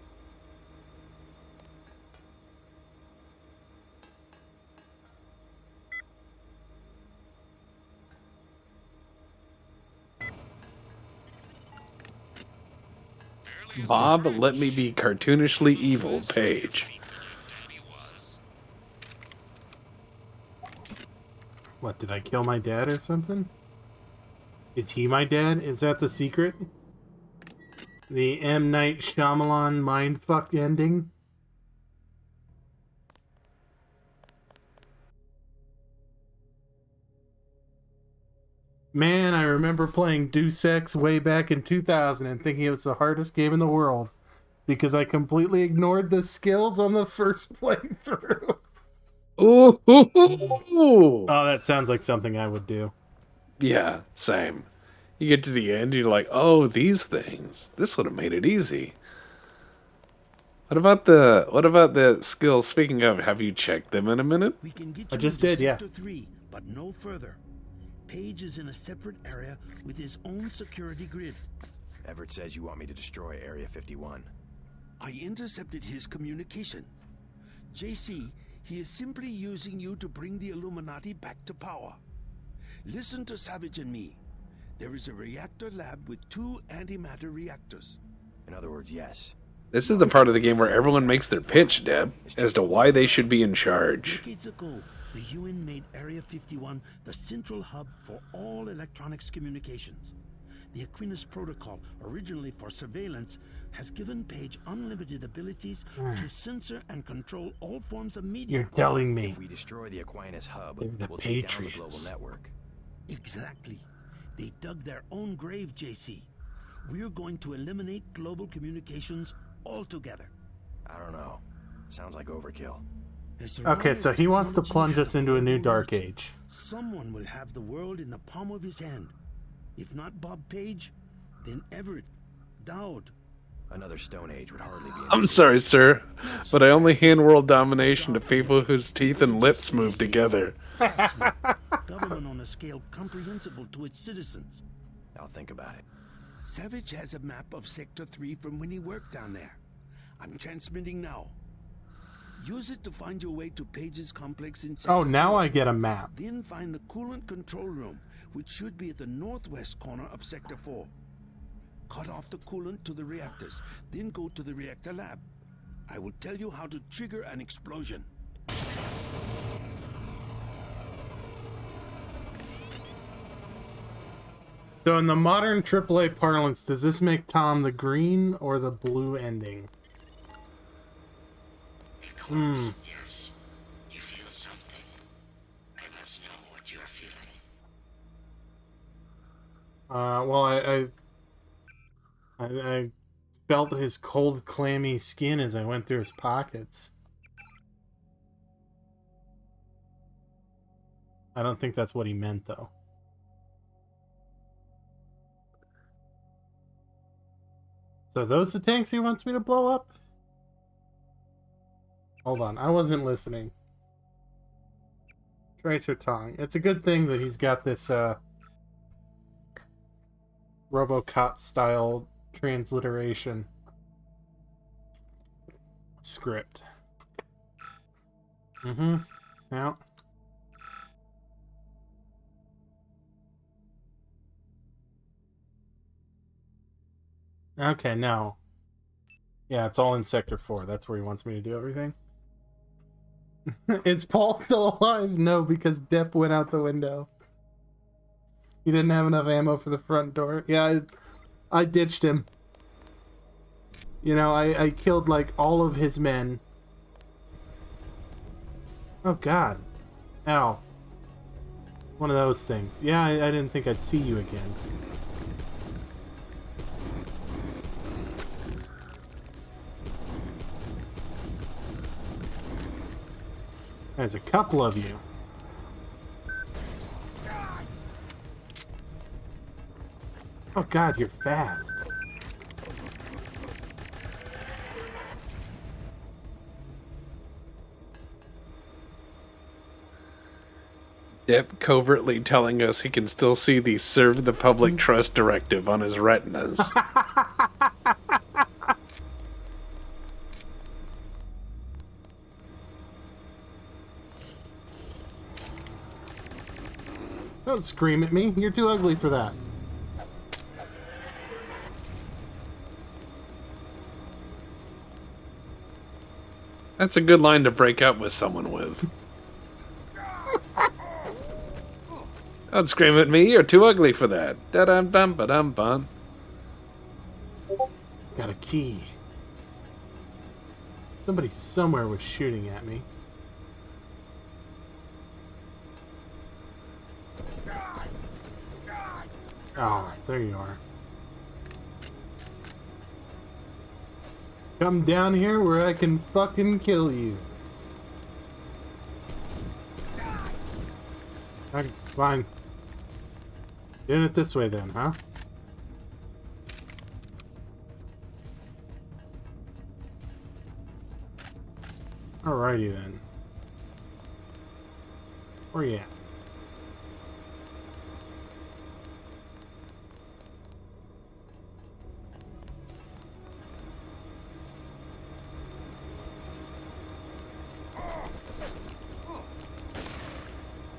B: Bob, let me be cartoonishly evil, Paige.
A: What, did I kill my dad or something? Is he my dad? Is that the secret? The M. Night Shyamalan mindfuck ending? Man, I remember playing Deus Ex way back in 2000 and thinking it was the hardest game in the world because I completely ignored the skills on the first playthrough.
B: Ooh.
A: Oh, that sounds like something I would do.
B: Yeah, same. You get to the end, you're like, oh, these things. This would have made it easy. What about the skills? Speaking of, have you checked them in a minute?
C: We can get
A: I
C: you
A: just
C: into
A: did, yeah.
C: Sector 3, but no further. Page is in a separate area with his own security grid.
H: Everett says you want me to destroy Area 51.
C: I intercepted his communication. JC, he is simply using you to bring the Illuminati back to power. Listen to Savage and me. There is a reactor lab with 2 antimatter reactors.
H: In other words, yes.
B: This is the part of the game where everyone makes their pitch, Deb, as to why they should be in charge.
C: Decades ago, the UN made Area 51 the central hub for all electronics communications. The Aquinas Protocol, originally for surveillance, has given Page unlimited abilities to censor and control all forms of media.
A: You're telling me.
H: If we destroy the Aquinas hub,
A: They're the
H: we'll take down the
A: Patriots.
H: global network.
C: Exactly. They dug their own grave, JC. We're going to eliminate global communications altogether.
H: I don't know. Sounds like overkill.
A: Okay, so he wants to plunge us into a new dark age.
C: Someone will have the world in the palm of his hand. If not Bob Page, then Everett, Dowd.
H: Another Stone Age would hardly be...
B: I'm sorry, sir, but I only hand world domination to people whose teeth and lips move together.
C: Government on a scale comprehensible to its citizens.
H: I'll think about it.
C: Savage has a map of Sector 3 from when he worked down there. I'm transmitting now. Use it to find your way to Page's complex in Sector
A: Oh, now
C: 4.
A: I get a map.
C: Then find the coolant control room, which should be at the northwest corner of Sector 4. Cut off the coolant to the reactors, then go to the reactor lab. I will tell you how to trigger an explosion.
A: So in the modern AAA parlance, does this make Tom the green or the blue ending?
G: Yes. You feel something. I must know what you're feeling.
A: Well, I felt his cold, clammy skin as I went through his pockets. I don't think that's what he meant, though. So those the tanks he wants me to blow up? Hold on, I wasn't listening. Tracer Tong. It's a good thing that he's got this, RoboCop-style transliteration script. Yeah. Okay, no. Yeah, it's all in Sector 4. That's where he wants me to do everything. Is Paul still alive? No, because Depp went out the window. He didn't have enough ammo for the front door. Yeah, I ditched him. You know, I killed, like, all of his men. Oh, God. Ow. One of those things. Yeah, I didn't think I'd see you again. There's a couple of you. Oh God, you're fast.
B: Depp covertly telling us he can still see the Serve the Public Trust directive on his retinas.
A: Don't scream at me. You're too ugly for that.
B: That's a good line to break up with someone with. Don't scream at me, you're too ugly for that. Da-dum-dum-ba-dum-bum.
A: Got a key. Somebody somewhere was shooting at me. Oh, there you are. Come down here where I can fucking kill you. Okay, fine. Doing it this way then, huh? Alrighty then. Where you at?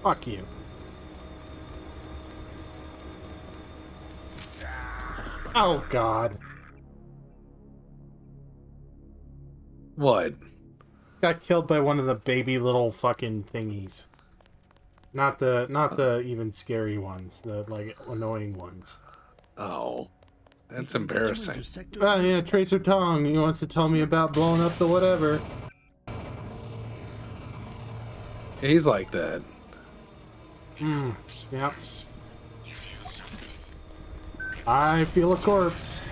A: Fuck you. Oh, God.
B: What?
A: Got killed by one of the baby little fucking thingies. Not the even scary ones. The, like, annoying ones.
B: Oh. That's embarrassing.
A: Oh, yeah, Tracer Tong. He wants to tell me about blowing up the whatever.
B: He's like that.
A: Yep. I feel a corpse.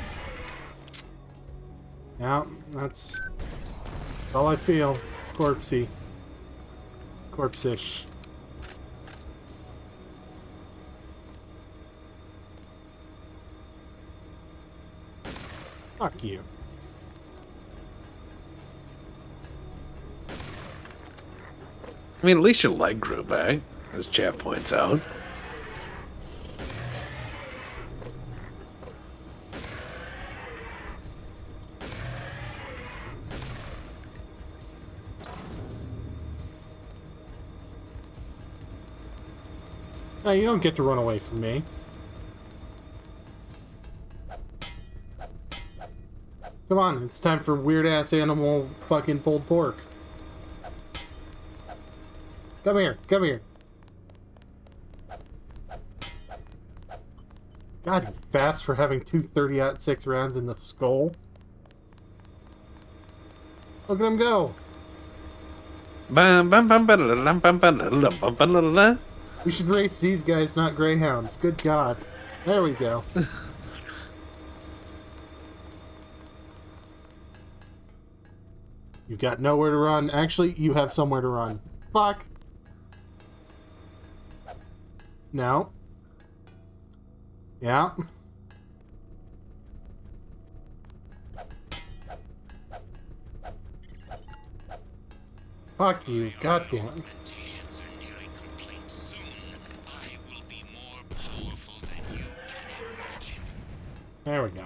A: Yep, that's all I feel. Corpsey. Corpse-ish. Fuck you.
B: I mean, at least your leg grew back, as chat points out.
A: No, you don't get to run away from me. Come on, it's time for weird-ass animal fucking pulled pork. Come here, come here. God, you fast for having two 30-06 rounds in the skull. Look at him go. We should race these guys, not greyhounds. Good God. There we go. You've got nowhere to run. Actually, you have somewhere to run. Fuck. No. Yeah. Fuck you. God damn it.
G: Augmentations are nearing complete. Soon, I will be more powerful than you can imagine.
A: There we go.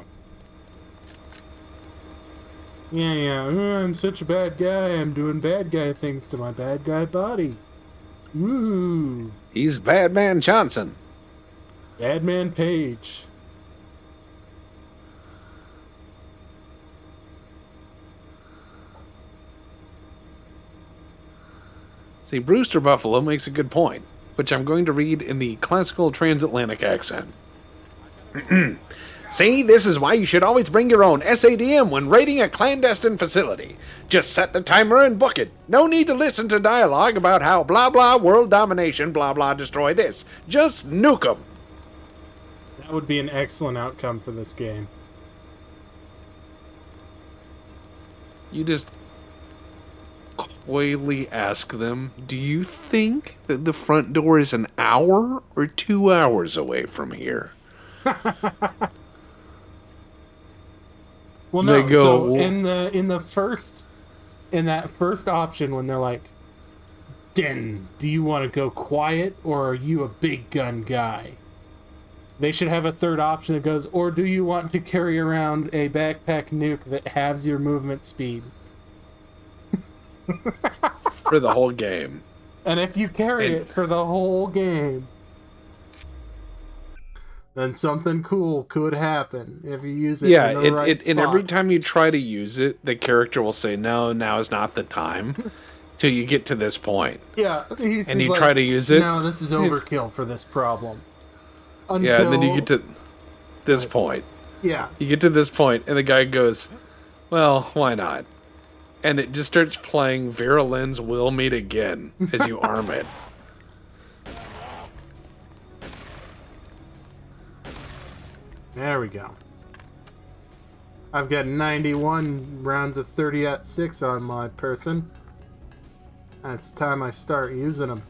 A: Yeah. I'm such a bad guy. I'm doing bad guy things to my bad guy body. Woo.
B: He's Badman Johnson.
A: Badman Page.
B: See, Brewster Buffalo makes a good point, which I'm going to read in the classical transatlantic accent. See, this is why you should always bring your own SADM when raiding a clandestine facility. Just set the timer and book it. No need to listen to dialogue about how blah blah world domination blah blah destroy this. Just nuke 'em.
A: That would be an excellent outcome for this game.
B: You just coyly ask them, do you think that the front door is an hour or 2 hours away from here?
A: Well, no.
B: They go,
A: So
B: "Well-"
A: in that first option, when they're like, "Den, do you want to go quiet or are you a big gun guy?" They should have a third option that goes, "Or do you want to carry around a backpack nuke that halves your movement speed?"
B: For the whole game.
A: And if you carry it for the whole game, then something cool could happen if you use it in the right spot.
B: And every time you try to use it, the character will say, no, now is not the time, till you get to this point.
A: Yeah.
B: And you try to use it.
A: No, this is overkill for this problem.
B: Yeah, and then you get to this point.
A: Yeah.
B: You get to this point, and the guy goes, well, why not? And it just starts playing Vera Lynn's We'll Meet Again as you arm it.
A: There we go. I've got 91 rounds of 30-06 on my person. It's time I start using them.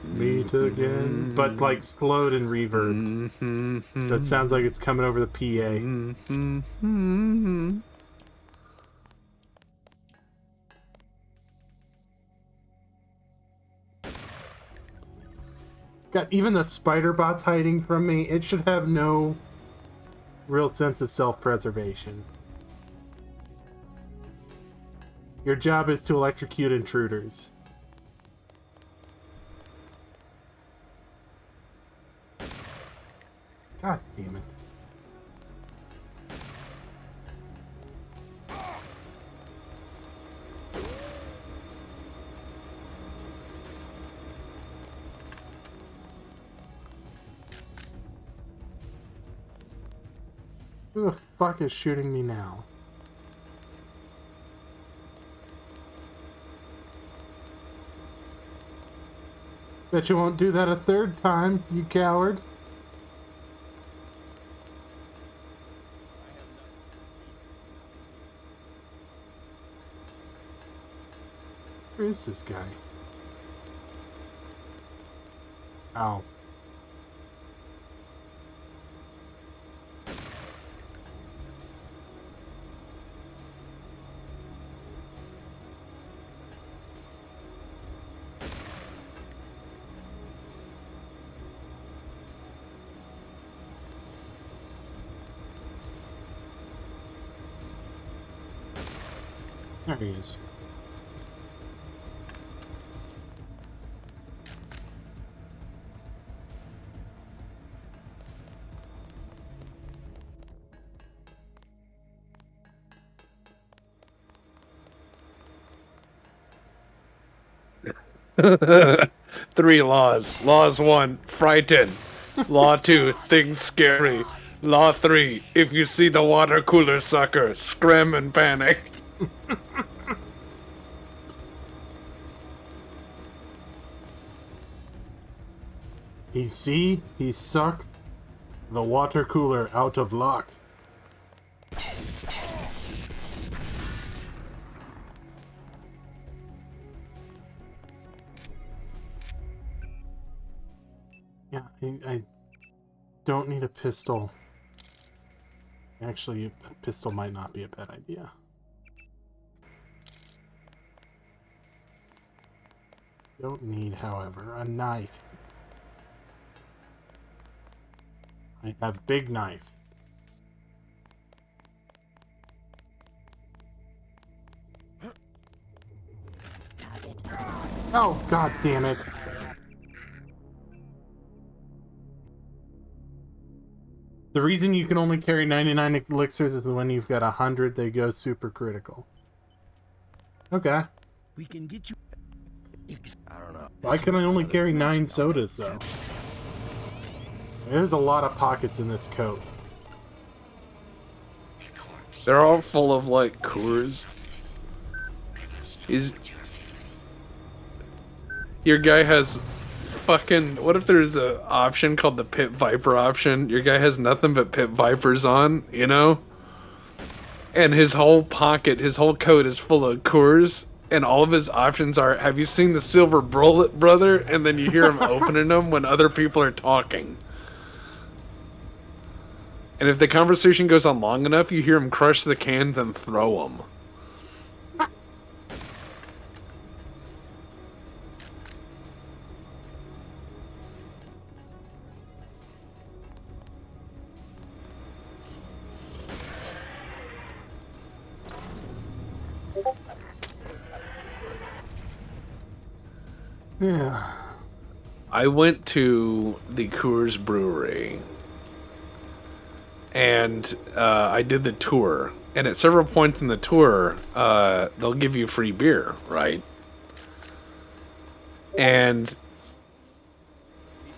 A: Meet again. But like slowed and reverbed. That sounds like it's coming over the PA. God, even the spider bot's hiding from me. It should have no real sense of self-preservation. Your job is to electrocute intruders. God damn it. Who the fuck is shooting me now? Bet you won't do that a third time, you coward. Where is this guy? Ow. There he is.
B: Three laws. Laws 1, frighten. Law 2, things scary. Law 3, if you see the water cooler sucker, scram and panic.
A: He suck the water cooler out of luck. Yeah, I don't need a pistol. Actually, a pistol might not be a bad idea. Don't need, however, a knife. I have a big knife. Oh, god damn it. The reason you can only carry 99 elixirs is when you've got 100, they go super critical. Okay.
C: We can get you.
H: I don't know.
A: Why can I only carry 9 sodas, though? There's a lot of pockets in this coat.
B: They're all full of, like, Coors. Your guy has fucking... What if there's a option called the Pit Viper option? Your guy has nothing but Pit Vipers on, you know? And his whole pocket, his whole coat is full of Coors. And all of his options are, have you seen the Silver Bullet, brother? And then you hear him opening them when other people are talking. And if the conversation goes on long enough, you hear him crush the cans and throw them.
A: Yeah.
B: I went to the Coors Brewery. And I did the tour. And at several points in the tour, they'll give you free beer, right? And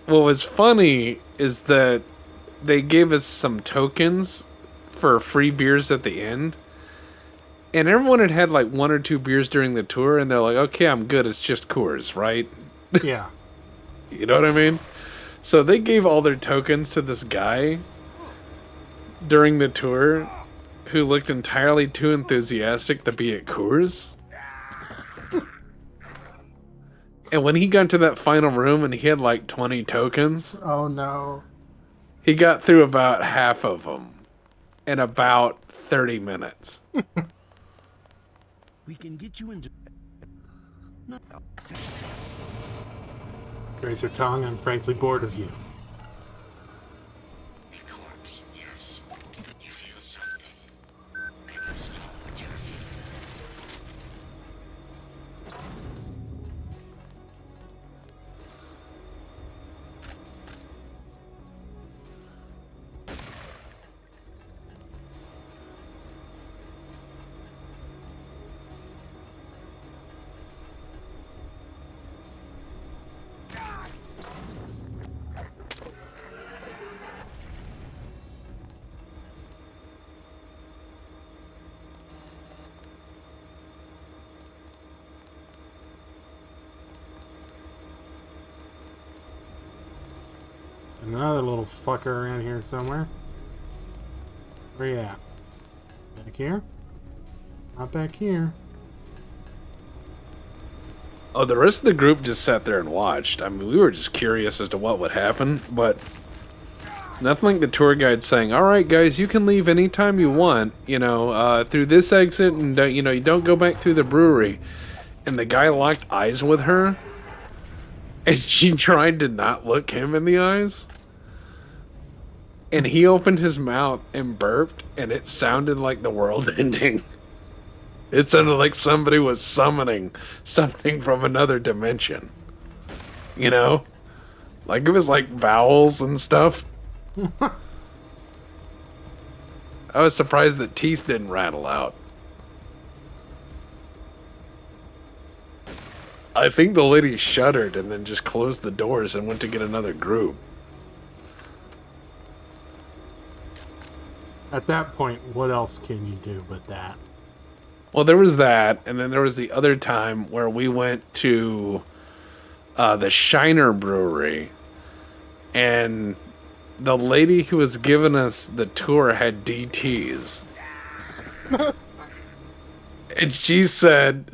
B: what was funny is that they gave us some tokens for free beers at the end. And everyone had had like 1 or 2 beers during the tour, and they're like, okay, I'm good, it's just Coors, right?
A: Yeah.
B: You know what I mean? So they gave all their tokens to this guy during the tour who looked entirely too enthusiastic to be at Coors. And when he got to that final room and he had like 20 tokens,
A: Oh no.
B: he got through about half of them in about 30 minutes.
C: We can get you into.
A: Razor Tong, I'm frankly bored of you.
G: A corpse, yes. You feel something. I must know what you're feeling.
A: Another little fucker around here somewhere. Where you at? Back here? Not back here.
B: Oh, the rest of the group just sat there and watched. I mean, we were just curious as to what would happen, but nothing like the tour guide saying, "All right, guys, you can leave anytime you want, through this exit, and you don't go back through the brewery." And the guy locked eyes with her, and she tried to not look him in the eyes. And he opened his mouth and burped, and it sounded like the world ending. It sounded like somebody was summoning something from another dimension. You know? Like it was like vowels and stuff. I was surprised that teeth didn't rattle out. I think the lady shuddered and then just closed the doors and went to get another group.
A: At that point, what else can you do but that?
B: Well, there was that, and then there was the other time where we went to the Shiner Brewery, and the lady who was giving us the tour had DTs. And she said,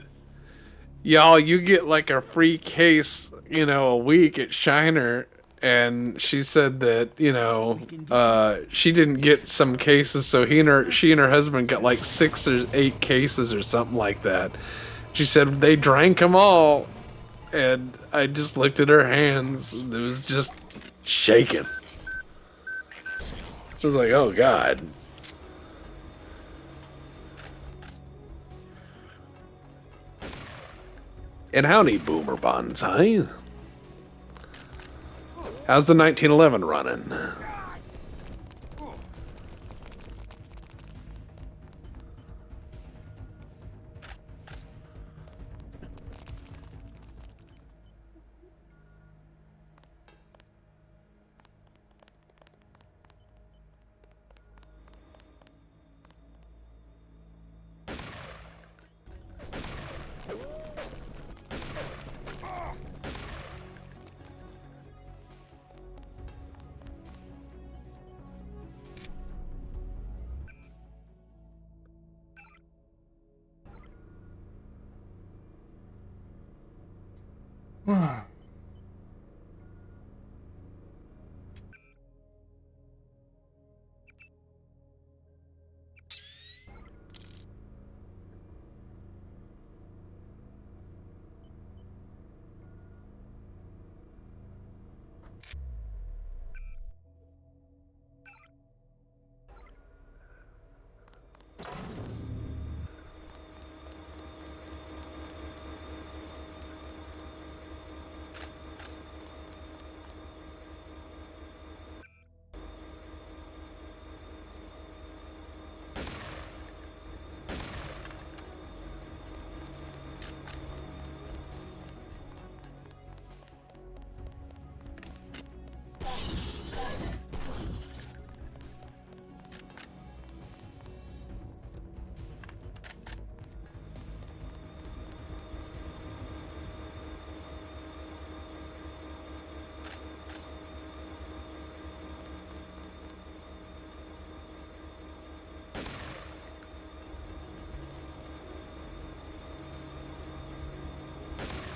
B: "Y'all, you get like a free case, a week at Shiner." And she said that, she didn't get some cases, so she and her husband got like 6 or 8 cases or something like that. She said they drank them all, and I just looked at her hands. And it was just shaking. I was like, oh God. And howdy, Boomer Banzai. How's the 1911 running?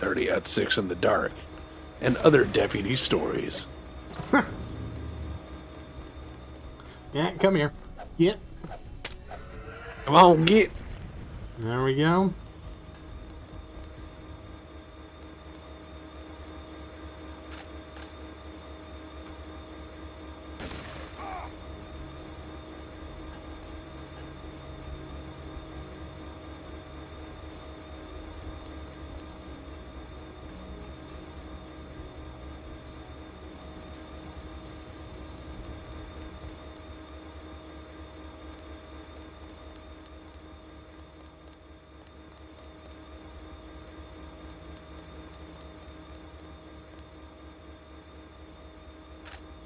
B: 30-6 in the dark, and other deputy stories.
A: Yeah, come here. Get.
B: Come on, get.
A: There we go.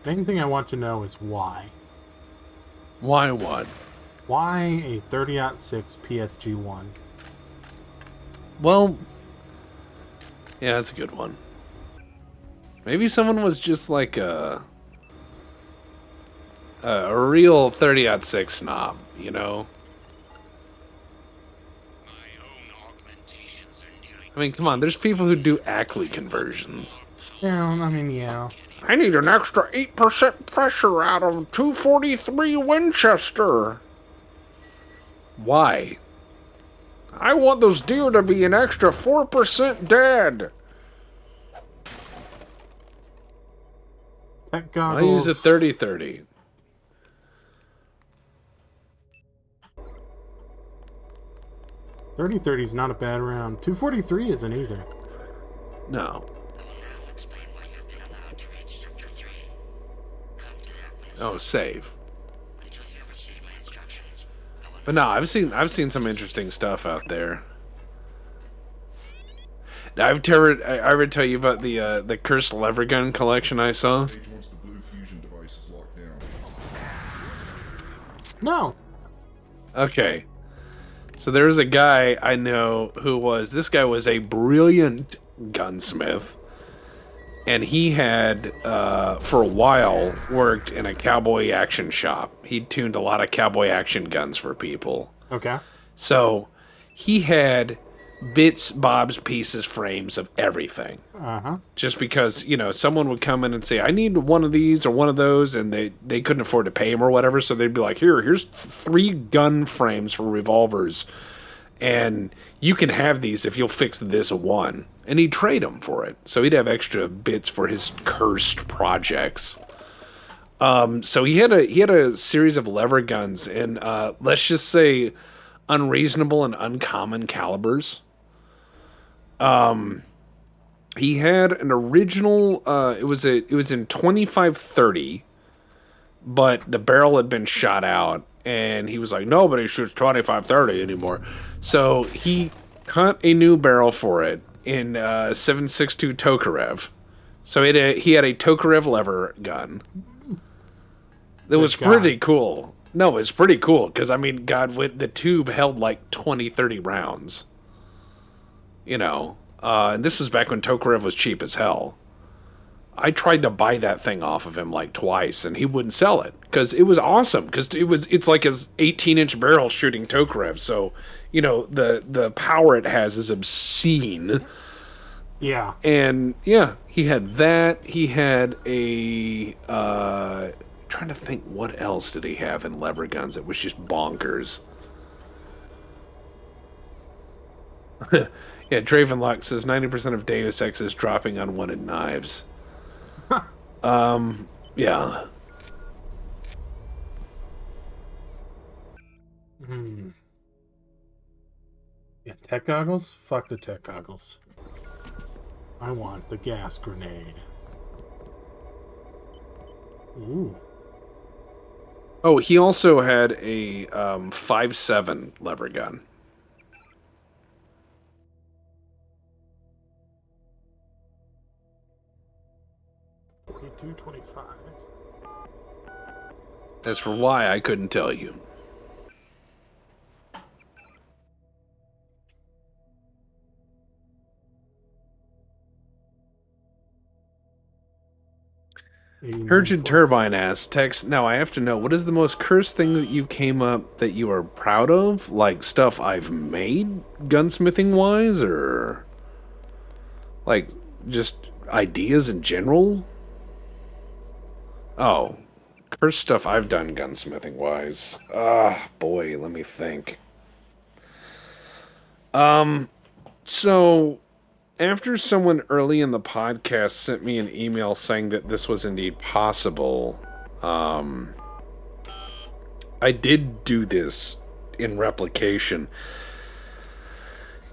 A: Main thing I want to know is why.
B: Why what?
A: Why a 30-6 PSG-1?
B: Well, yeah, that's a good one. Maybe someone was just like a real 30-6 snob, you know?
G: My own augmentations are nearing.
B: I mean, come on, there's people who do Ackley conversions.
A: Yeah, I mean, yeah.
B: I need an extra 8% pressure out of 243 Winchester. Why? I want those deer to be an extra 4% dead.
A: Tech
B: I
A: goggles.
B: use a 30-30.
A: .30 is not a bad round. 243 isn't either.
B: No. Oh, save. But no, I've seen some interesting stuff out there. I ever tell you about the cursed lever gun collection I saw?
E: Page wants the blue fusion devices locked down.
A: No.
B: Okay. So there was a guy I know this guy was a brilliant gunsmith. And he had, for a while, worked in a cowboy action shop. He'd tuned a lot of cowboy action guns for people.
A: Okay.
B: So he had bits, bobs, pieces, frames of everything.
A: Uh-huh.
B: Just because, someone would come in and say, I need one of these or one of those, and they couldn't afford to pay him or whatever, so they'd be like, here's 3 gun frames for revolvers, and you can have these if you'll fix this one. And he'd trade them for it. So he'd have extra bits for his cursed projects. So he had a series of lever guns and let's just say unreasonable and uncommon calibers. He had an original it was in 25-30, but the barrel had been shot out and he was like, nobody shoots 25-30 anymore. So he cut a new barrel for it in 7.62 Tokarev. So he had a Tokarev lever gun. It was pretty cool. No, it's pretty cool because the tube held like 20-30 rounds. And this was back when Tokarev was cheap as hell. I tried to buy that thing off of him like twice, and he wouldn't sell it because it was awesome. Because it's like his 18-inch barrel shooting Tokarev, so the power it has is obscene.
A: Yeah.
B: And yeah, he had that. He had a trying to think what else did he have in lever guns that was just bonkers. Yeah, Dravenlock says 90% of Deus Ex is dropping unwanted knives. Yeah.
A: Yeah, tech goggles? Fuck the tech goggles. I want the gas grenade. Ooh.
B: Oh, he also had a 5.7 lever gun.
A: $42.25.
B: As for why, I couldn't tell you. Urgent Turbine asks, Tex, now I have to know, what is the most cursed thing that you came up that you are proud of? Like stuff I've made, gunsmithing-wise, or... Like, just ideas in general? Oh, cursed stuff I've done gunsmithing wise. Ah, boy, let me think. So after someone early in the podcast sent me an email saying that this was indeed possible, I did do this in replication.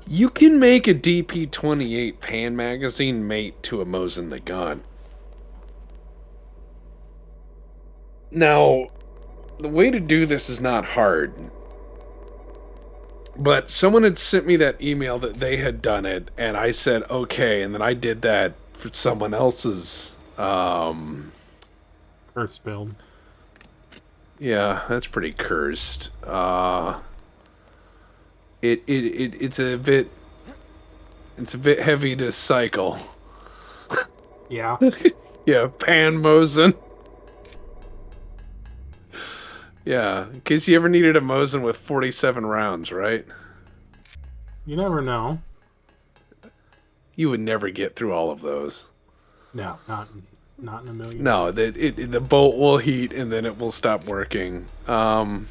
B: You can make a DP-28 pan magazine mate to a Mosin the gun. Now, the way to do this is not hard. But someone had sent me that email that they had done it, and I said, okay, and then I did that for someone else's.
A: Curse build.
B: Yeah, that's pretty cursed. It's a bit heavy to cycle.
A: Yeah.
B: Yeah, pan Mosin. Yeah, in case you ever needed a Mosin with 47 rounds, right?
A: You never know.
B: You would never get through all of those.
A: No, not in a million
B: No,
A: years.
B: the bolt will heat and then it will stop working. No,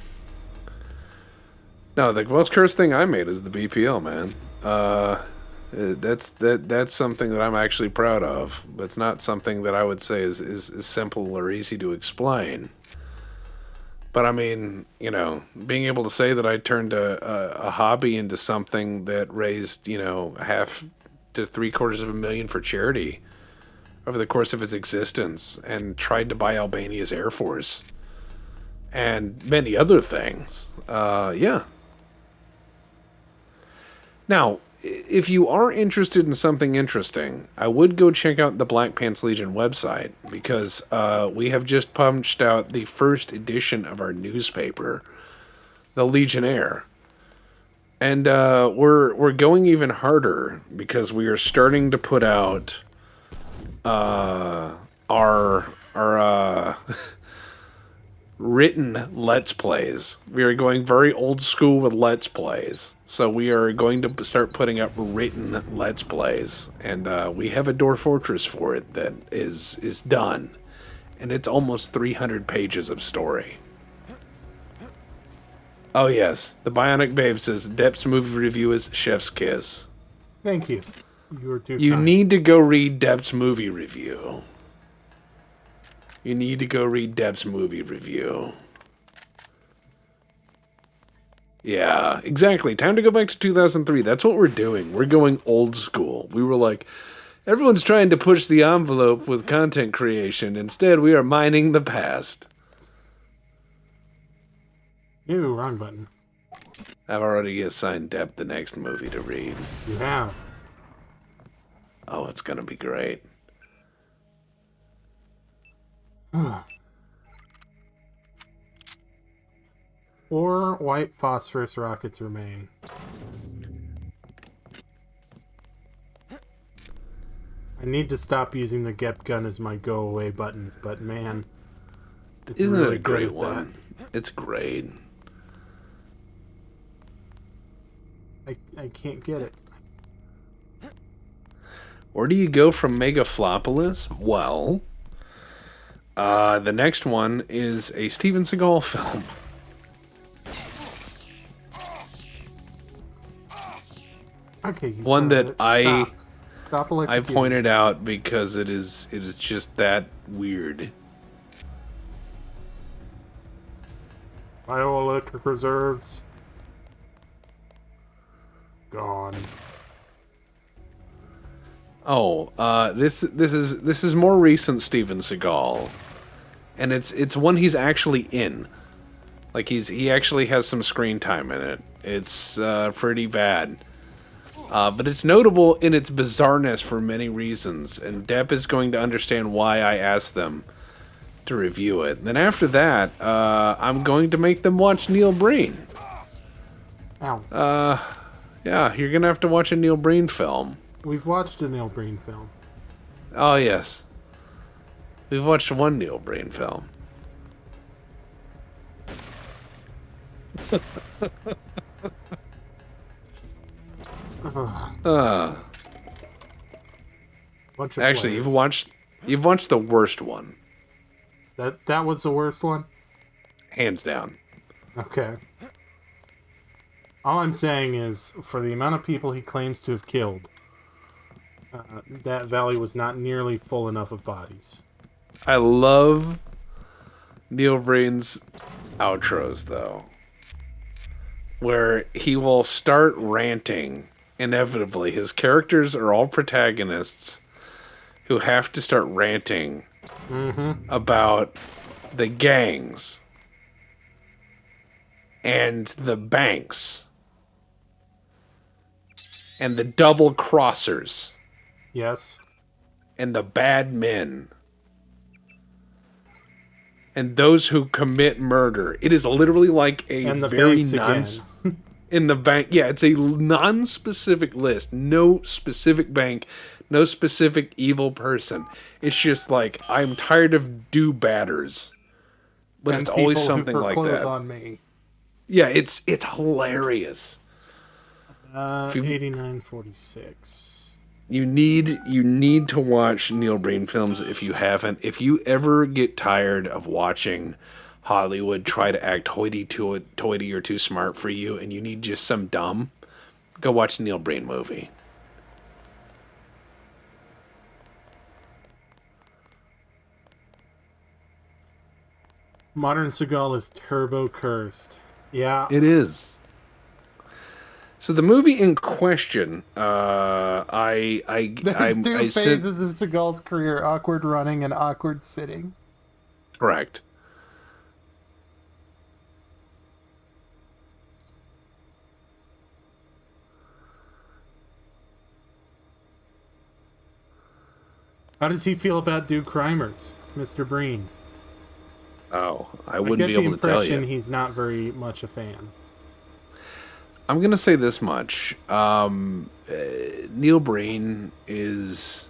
B: the most cursed thing I made is the BPL, man. That's something that I'm actually proud of. But it's not something that I would say is simple or easy to explain. But I mean, you know, being able to say that I turned a hobby into something that raised, you know, half to $750,000 for charity over the course of its existence, and tried to buy Albania's Air Force and many other things. Yeah. Now, if you are interested in something interesting, I would go check out the Black Pants Legion website, because we have just punched out the first edition of our newspaper, the Legionnaire. And we're going even harder, because we are starting to put out our written Let's Plays. We are going very old school with Let's Plays. So we are going to start putting up written Let's Plays. And we have a Door Fortress for it that is done. And it's almost 300 pages of story. Oh yes, the Bionic Babe says, Depp's movie review is chef's kiss.
A: Thank you. You were too
B: You
A: kind.
B: need to go read Depp's movie review. You need to go read Depp's movie review. Yeah, exactly. Time to go back to 2003. That's what we're doing. We're going old school. We were like, everyone's trying to push the envelope with content creation. Instead, we are mining the past.
A: Ew, wrong button.
B: I've already assigned Depp the next movie to read.
A: You have.
B: Oh, it's going to be great.
A: Four white phosphorus rockets remain. I need to stop using the get gun as my go away button, but man, it's
B: Isn't
A: really
B: it a great
A: good at
B: one? It's great.
A: that. I can't get it.
B: Where do you go from Megaflopolis? Well, the next one is a Steven Seagal film.
A: Okay, you
B: One
A: son
B: that
A: of a- Stop
B: I
A: electrocuting.
B: pointed out because it is just that weird.
A: Bioelectric reserves. Gone.
B: Oh, this is more recent Steven Seagal, and it's one he's actually in. Like he actually has some screen time in it. It's pretty bad. But it's notable in its bizarreness for many reasons, and Depp is going to understand why I asked them to review it. Then after that, I'm going to make them watch Neil Breen.
A: Ow.
B: Yeah, you're going to have to watch a Neil Breen film.
A: We've watched a Neil Breen film.
B: Oh, yes. We've watched one Neil Breen film.
A: Bunch of
B: Actually,
A: players.
B: you've watched the worst one,
A: That was the worst one?
B: hands down.
A: Okay. All I'm saying is, for the amount of people he claims to have killed, that valley was not nearly full enough of bodies.
B: I love Neil Breen's outros though, where he will start ranting. Inevitably, his characters are all protagonists who have to start ranting about the gangs and the banks and the double crossers
A: Yes.
B: and the bad men and those who commit murder. It is literally like a
A: And the
B: very
A: banks again.
B: in the bank. Yeah, it's a non-specific list. No specific bank, no specific evil person. It's just like, I'm tired of do-badders. But
A: And
B: it's always
A: people who
B: something like
A: foreclose
B: that.
A: on me.
B: Yeah, it's hilarious.
A: 8946.
B: You need to watch Neil Breen films if you haven't. If you ever get tired of watching Hollywood try to act hoity-toity or too smart for you, and you need just some dumb, go watch a Neil Breen movie.
A: Modern Seagal is turbo cursed. Yeah.
B: It is. So the movie in question,
A: There's two
B: I sent,
A: phases of Seagal's career: awkward running and awkward sitting.
B: correct.
A: How does he feel about do crimers, Mr. Breen?
B: Oh, I
A: I
B: wouldn't
A: get
B: be
A: the
B: able to tell
A: impression
B: you.
A: he's not very much a fan.
B: I'm gonna say this much: Neil Breen is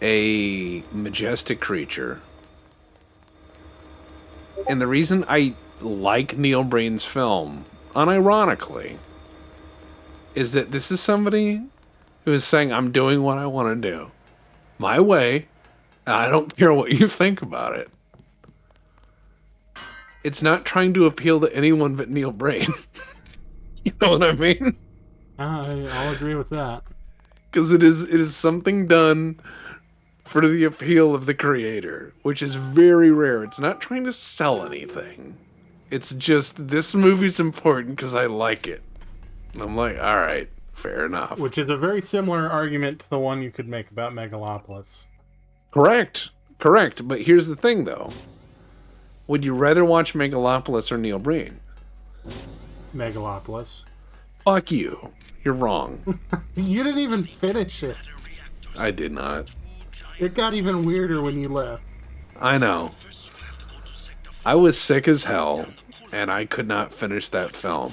B: a majestic creature, and the reason I like Neil Breen's film, unironically, is that this is somebody who is saying, "I'm doing what I want to do, my way, and I don't care what you think about it." It's not trying to appeal to anyone but Neil Breen. You know what I mean?
A: I'll agree with that.
B: Because it is something done for the appeal of the creator, which is very rare. It's not trying to sell anything. It's just, this movie's important because I like it. And I'm like, all right, fair enough.
A: Which is a very similar argument to the one you could make about Megalopolis.
B: Correct. But here's the thing, though. Would you rather watch Megalopolis or Neil Breen?
A: Megalopolis.
B: Fuck you. You're wrong.
A: You didn't even finish it.
B: I did not.
A: It got even weirder when you left.
B: I know. I was sick as hell, and I could not finish that film.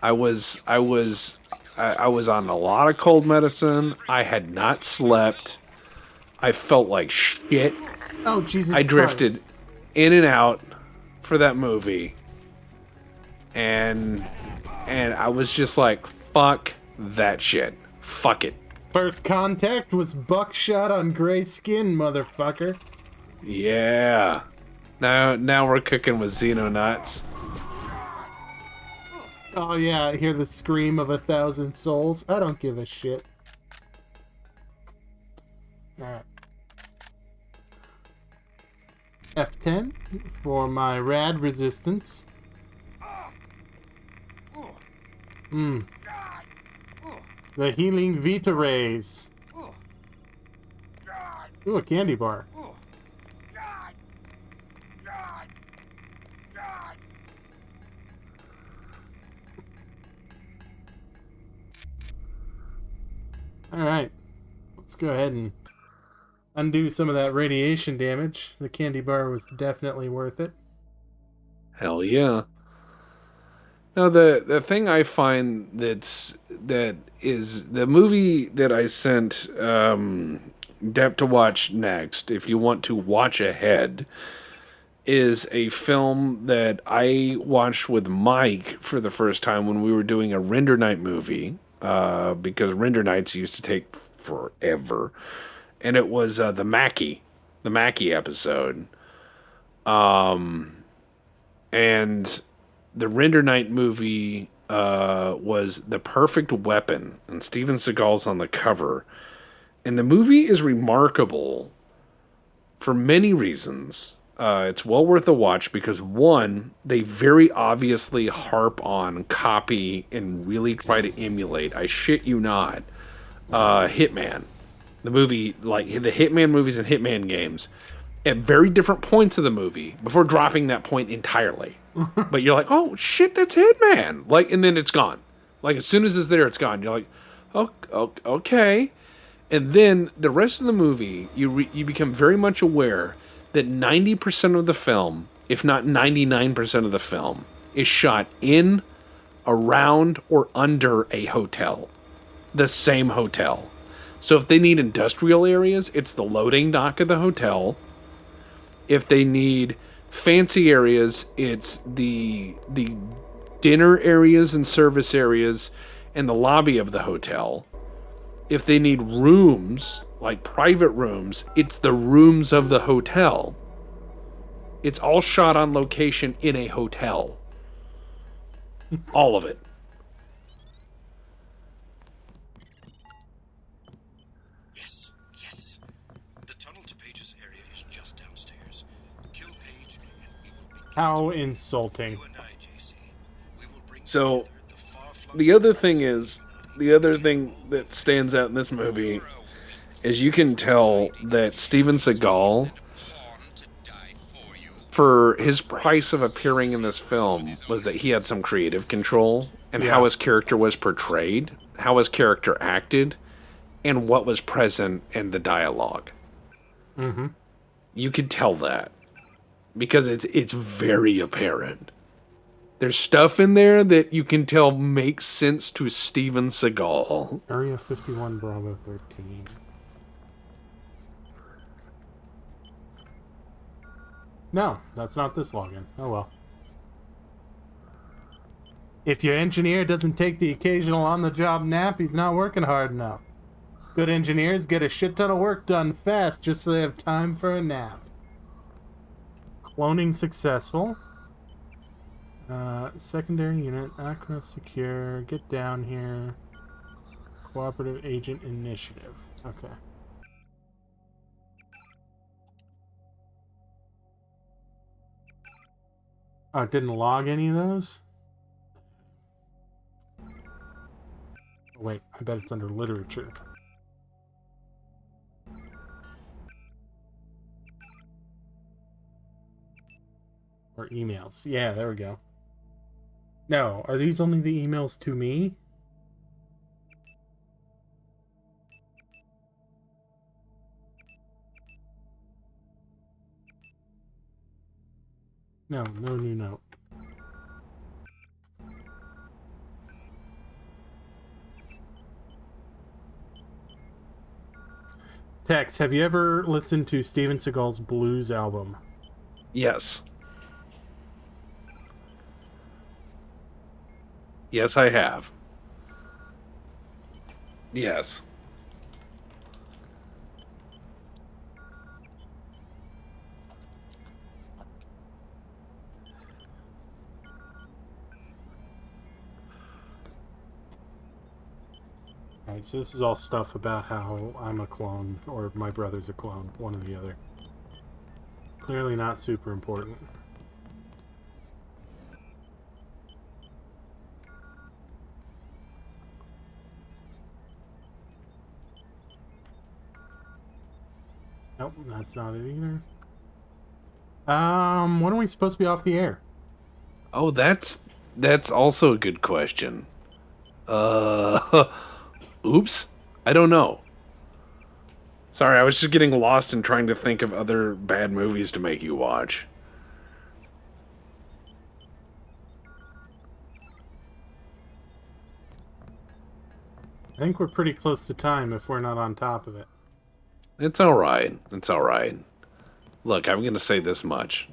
B: I was on a lot of cold medicine. I had not slept. I felt like shit.
A: Oh, Jesus
B: I drifted
A: Christ.
B: in and out for that movie. And I was just like, fuck that shit. Fuck it.
A: First contact was buckshot on gray skin, motherfucker.
B: Yeah. Now we're cooking with Xenonuts.
A: Oh yeah, I hear the scream of 1,000 souls. I don't give a shit. Alright. F10 for my rad resistance. The healing Vita Rays. Ooh, a candy bar. Alright. Let's go ahead and undo some of that radiation damage. The candy bar was definitely worth it.
B: Hell yeah. Now the thing I find that is the movie that I sent Dep to watch next, if you want to watch ahead, is a film that I watched with Mike for the first time when we were doing a Render Night movie, because Render Nights used to take forever, and it was the Mackie episode. And the Render Night movie was The Perfect Weapon, and Steven Seagal's on the cover. And the movie is remarkable for many reasons. It's well worth a watch because, one, they very obviously harp on, copy, and really try to emulate, I shit you not, Hitman. The movie, like the Hitman movies and Hitman games, at very different points of the movie before dropping that point entirely. But you're like, oh shit, that's Hitman. Like, and then it's gone. Like, as soon as it's there, it's gone. You're like, oh, okay. And then the rest of the movie, you become very much aware that 90% of the film, if not 99% of the film, is shot in, around, or under a hotel. The same hotel. So if they need industrial areas, it's the loading dock of the hotel. If they need fancy areas, it's the dinner areas and service areas and the lobby of the hotel. If they need rooms, like private rooms, it's the rooms of the hotel. It's all shot on location in a hotel. All of it.
F: Yes. The tunnel to Page's area is just downstairs. Kill Page, and we will begin.
A: How insulting.
F: You and I, JC. We will bring
B: So,
F: together the far-flung
B: the other
F: powers
B: thing
F: of
B: is, the other thing that stands out in this movie is you can tell that Steven Seagal, for his price of appearing in this film, was that he had some creative control and how his character was portrayed, how his character acted, and what was present in the dialogue.
A: Mm-hmm.
B: You could tell that because it's very apparent. There's stuff in there that you can tell makes sense to Steven Seagal.
A: Area 51, Bravo 13. No, that's not this login. Oh well. If your engineer doesn't take the occasional on-the-job nap, he's not working hard enough. Good engineers get a shit ton of work done fast just so they have time for a nap. Cloning successful. Secondary unit, Acro secure, get down here. Cooperative agent initiative. Okay. Oh, it didn't log any of those? Wait, I bet it's under literature. Or emails. Yeah, there we go. No, are these only the emails to me? No, no new note. Tex, have you ever listened to Steven Seagal's Blues album?
B: Yes. Yes, I have. Yes.
A: Alright, so this is all stuff about how I'm a clone, or my brother's a clone, one or the other. Clearly not super important. Nope, that's not it either. When are we supposed to be off the air?
B: Oh, that's also a good question. Oops. I don't know. Sorry, I was just getting lost in trying to think of other bad movies to make you watch.
A: I think we're pretty close to time if we're not on top of it.
B: It's alright. It's alright. Look, I'm gonna say this much.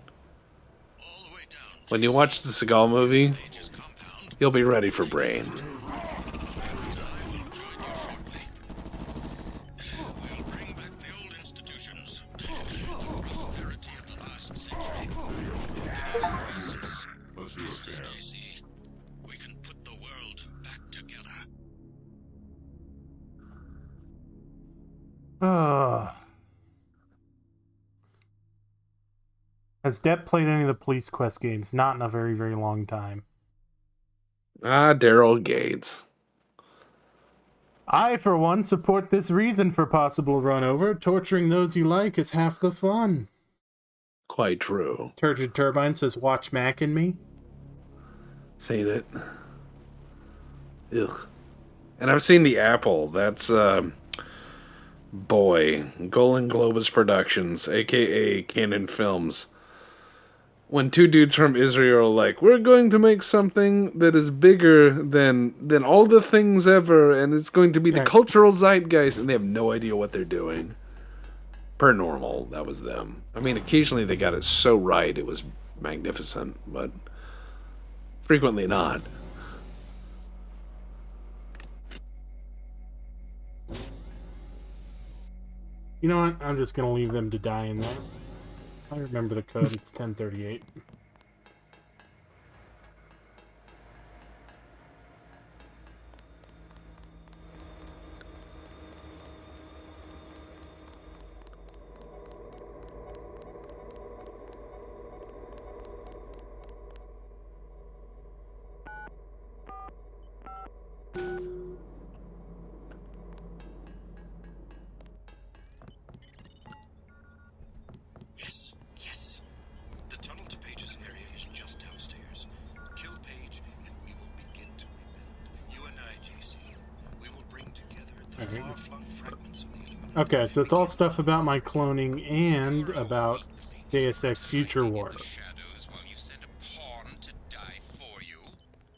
B: When you watch the Seagal movie, you'll be ready for Brain.
E: Let's do it, Dan.
C: JC. We can put the world back together.
A: Has Depp played any of the Police Quest games? Not in a very, very long time.
B: Daryl Gates.
A: I, for one, support this reason for possible run-over. Torturing those you like is half the fun.
B: Quite true.
A: Turgid Turbine says, watch Mac and me.
B: Seen it. Ugh. And I've seen the Apple. That's, boy, Golan Globus Productions, a.k.a. Canon Films. When two dudes from Israel are like, we're going to make something that is bigger than all the things ever, and it's going to be the cultural zeitgeist, and they have no idea what they're doing. Per normal, that was them. I mean, occasionally they got it so right, it was magnificent, but frequently not.
A: You know what? I'm just going to leave them to die in there. I remember the code. It's 1038.
F: Yes. The tunnel to Page's area is just downstairs. Kill Page, and we will begin to rebuild. You and I, JC, we will bring together the far-flung fragments of the Illuminati.
A: Okay, so it's all stuff about my cloning and about Deus Ex Future War.
G: Shadows while you send a pawn to die for you.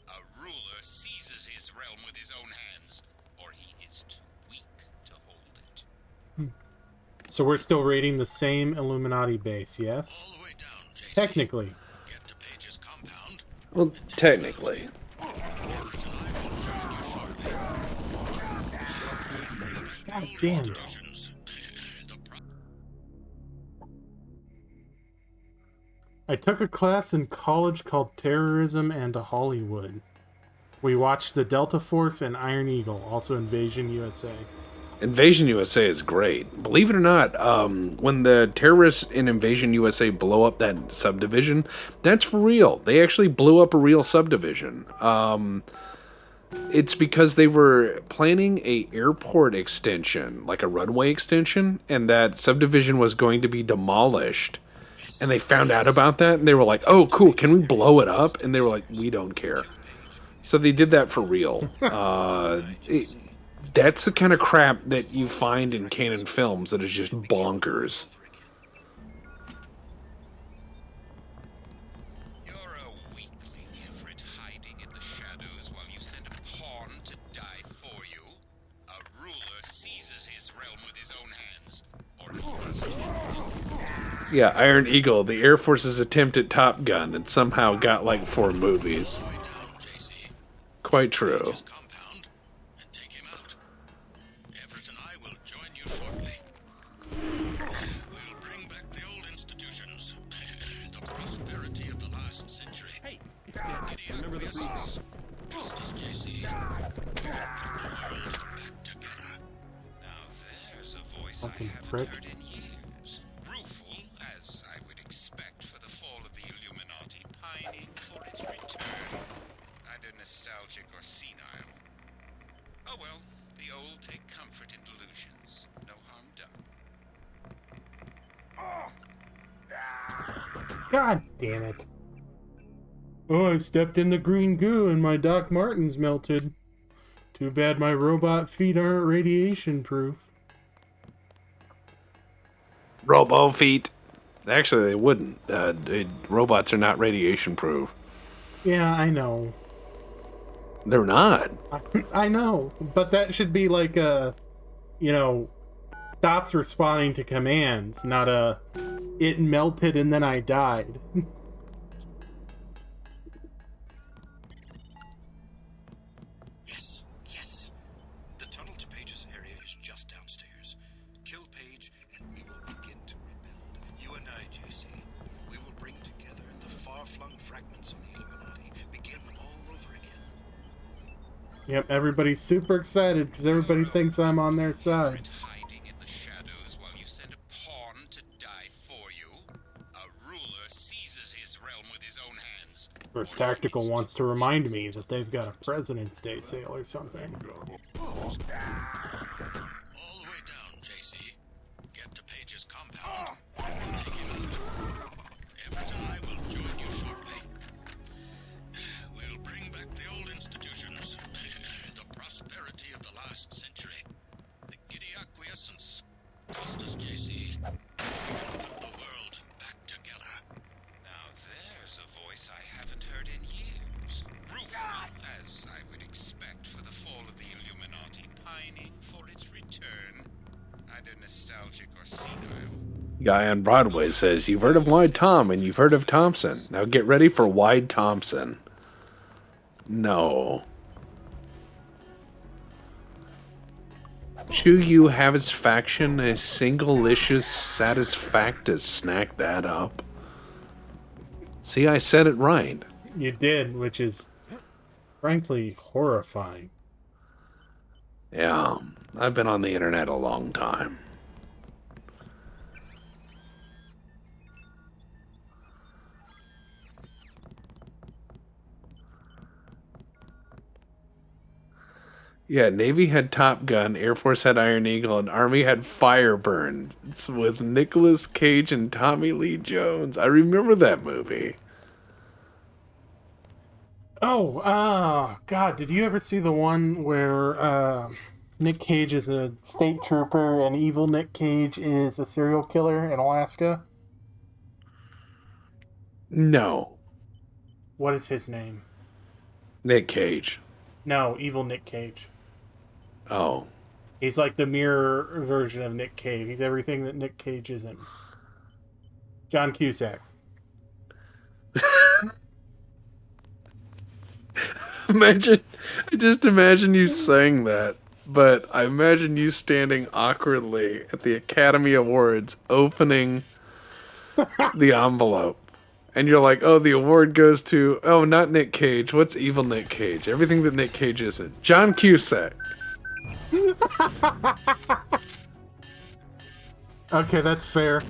G: A ruler seizes his realm with his own hands, or he is too weak to hold it.
A: So we're still raiding the same Illuminati base, yes?
C: All the way down, JC.
A: Technically.
C: Get to Page's compound.
B: Well, technically.
A: God damn it.
C: Institutions.
A: I took a class in college called Terrorism and Hollywood. We watched The Delta Force and Iron Eagle, also Invasion USA.
B: Invasion USA is great. Believe it or not, when the terrorists in Invasion USA blow up that subdivision, that's for real. They actually blew up a real subdivision. It's because they were planning a airport extension, like a runway extension, and that subdivision was going to be demolished. And they found out about that, and they were like, oh, cool, can we blow it up? And they were like, we don't care. So they did that for real. That's the kind of crap that you find in canon films that is just bonkers.
G: You're a weakling, Everett, hiding in the shadows while you send a pawn to die for you. A ruler seizes his realm with his own hands, or he is.
B: Yeah, Iron Eagle, the Air Force's attempt at Top Gun, and somehow got like 4 movies. Quite true.
C: Compound and take him out. Everett and I will join you shortly. We'll bring back the old institutions. The prosperity of the last century.
D: Hey, it's Dan. Remember the freaks?
C: Justice, JC. We will put the world back together.
G: Now there's a voice
A: Fucking
G: I haven't
A: prick.
G: heard in years. Rueful, as I would expect for the fall of the Illuminati, pining for its return. Neither nostalgic or senile. Oh well, the old take comfort in delusions. No harm done.
A: God damn it. Oh, I stepped in the green goo and my Doc Martens melted. Too bad my robot feet aren't radiation proof.
B: Robo feet. Actually, they wouldn't. Robots are not radiation proof.
A: Yeah, I know.
B: They're not.
A: I know, but that should be like a, stops responding to commands, not a, it melted and then I died.
F: Yes. The tunnel to Page's area is just downstairs. Kill Page, and we will begin to rebuild. You and I, JC, we will bring together the far-flung fragments of the Illuminati.
A: Yep, everybody's super excited because everybody thinks I'm on their side.
G: Hiding in the shadows while you send a pawn to die for you. A ruler seizes his realm with his own hands.
A: First Tactical wants to remind me that they've got a President's Day sale or something.
F: All the way down, JC. Get to Page's compound. Take him out. Everett and I will join you shortly. We'll bring back the old institutions. The prosperity of the last century. The giddy acquiescence. Justice, JC. We can put the world back together.
G: Now there's a voice I haven't heard in years. Rueful, as I would expect for the fall of the Illuminati, pining for its return. Either nostalgic or senile.
B: Guy on Broadway says, "You've heard of Wide Tom and you've heard of Thompson. Now get ready for Wide Thompson." No. Chew you have his faction a single-licious satisfact to snack that up. See, I said it right.
A: You did, which is frankly horrifying.
B: Yeah, I've been on the internet a long time. Yeah, Navy had Top Gun, Air Force had Iron Eagle, and Army had Fireburn. It's with Nicolas Cage and Tommy Lee Jones. I remember that movie.
A: Oh, God, did you ever see the one where Nick Cage is a state trooper and evil Nick Cage is a serial killer in Alaska?
B: No,
A: What is his name?
B: Nick Cage.
A: No, evil Nick Cage.
B: Oh,
A: He's like the mirror version of Nick Cage. He's everything that Nick Cage isn't. John Cusack.
B: just imagine you saying that, but I imagine you standing awkwardly at the Academy Awards opening the envelope. And you're like, oh, the award goes to, oh, not Nick Cage. What's evil Nick Cage? Everything that Nick Cage isn't. John Cusack.
A: Okay, that's fair.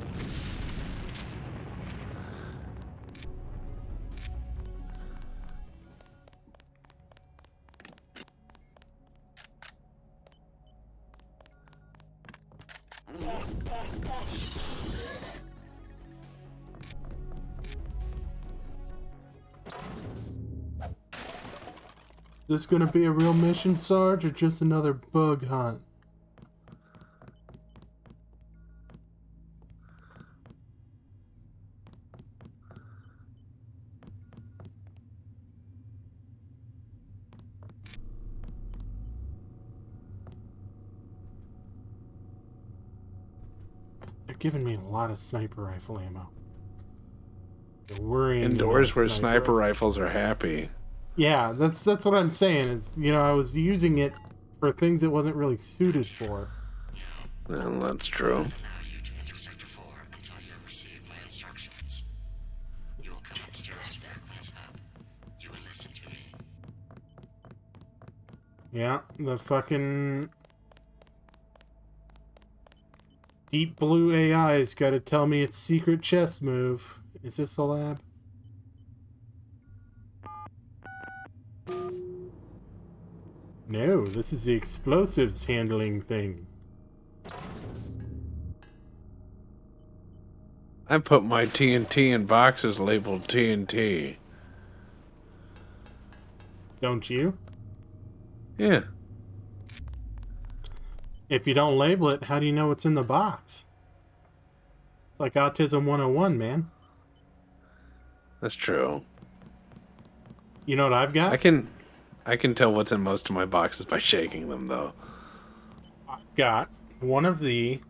A: This gonna be a real mission, Sarge, or just another bug hunt? They're giving me a lot of sniper rifle ammo. They're worrying me
B: Indoors
A: about
B: where sniper rifles are happy.
A: Yeah, that's what I'm saying. Is I was using it for things it wasn't really suited for.
B: Well, that's true.
C: Allow you to enter Sector 4 until you have received my instructions. You will come upstairs to Aqua's hub. You will listen to me.
A: Yeah, the fucking Deep Blue AI's got to tell me its secret chess move. Is this a lab? No, this is the explosives handling thing.
B: I put my TNT in boxes labeled TNT.
A: Don't you?
B: Yeah.
A: If you don't label it, how do you know what's in the box? It's like Autism 101, man.
B: That's true.
A: You know what I've got?
B: I can tell what's in most of my boxes by shaking them, though.
A: I've got one of the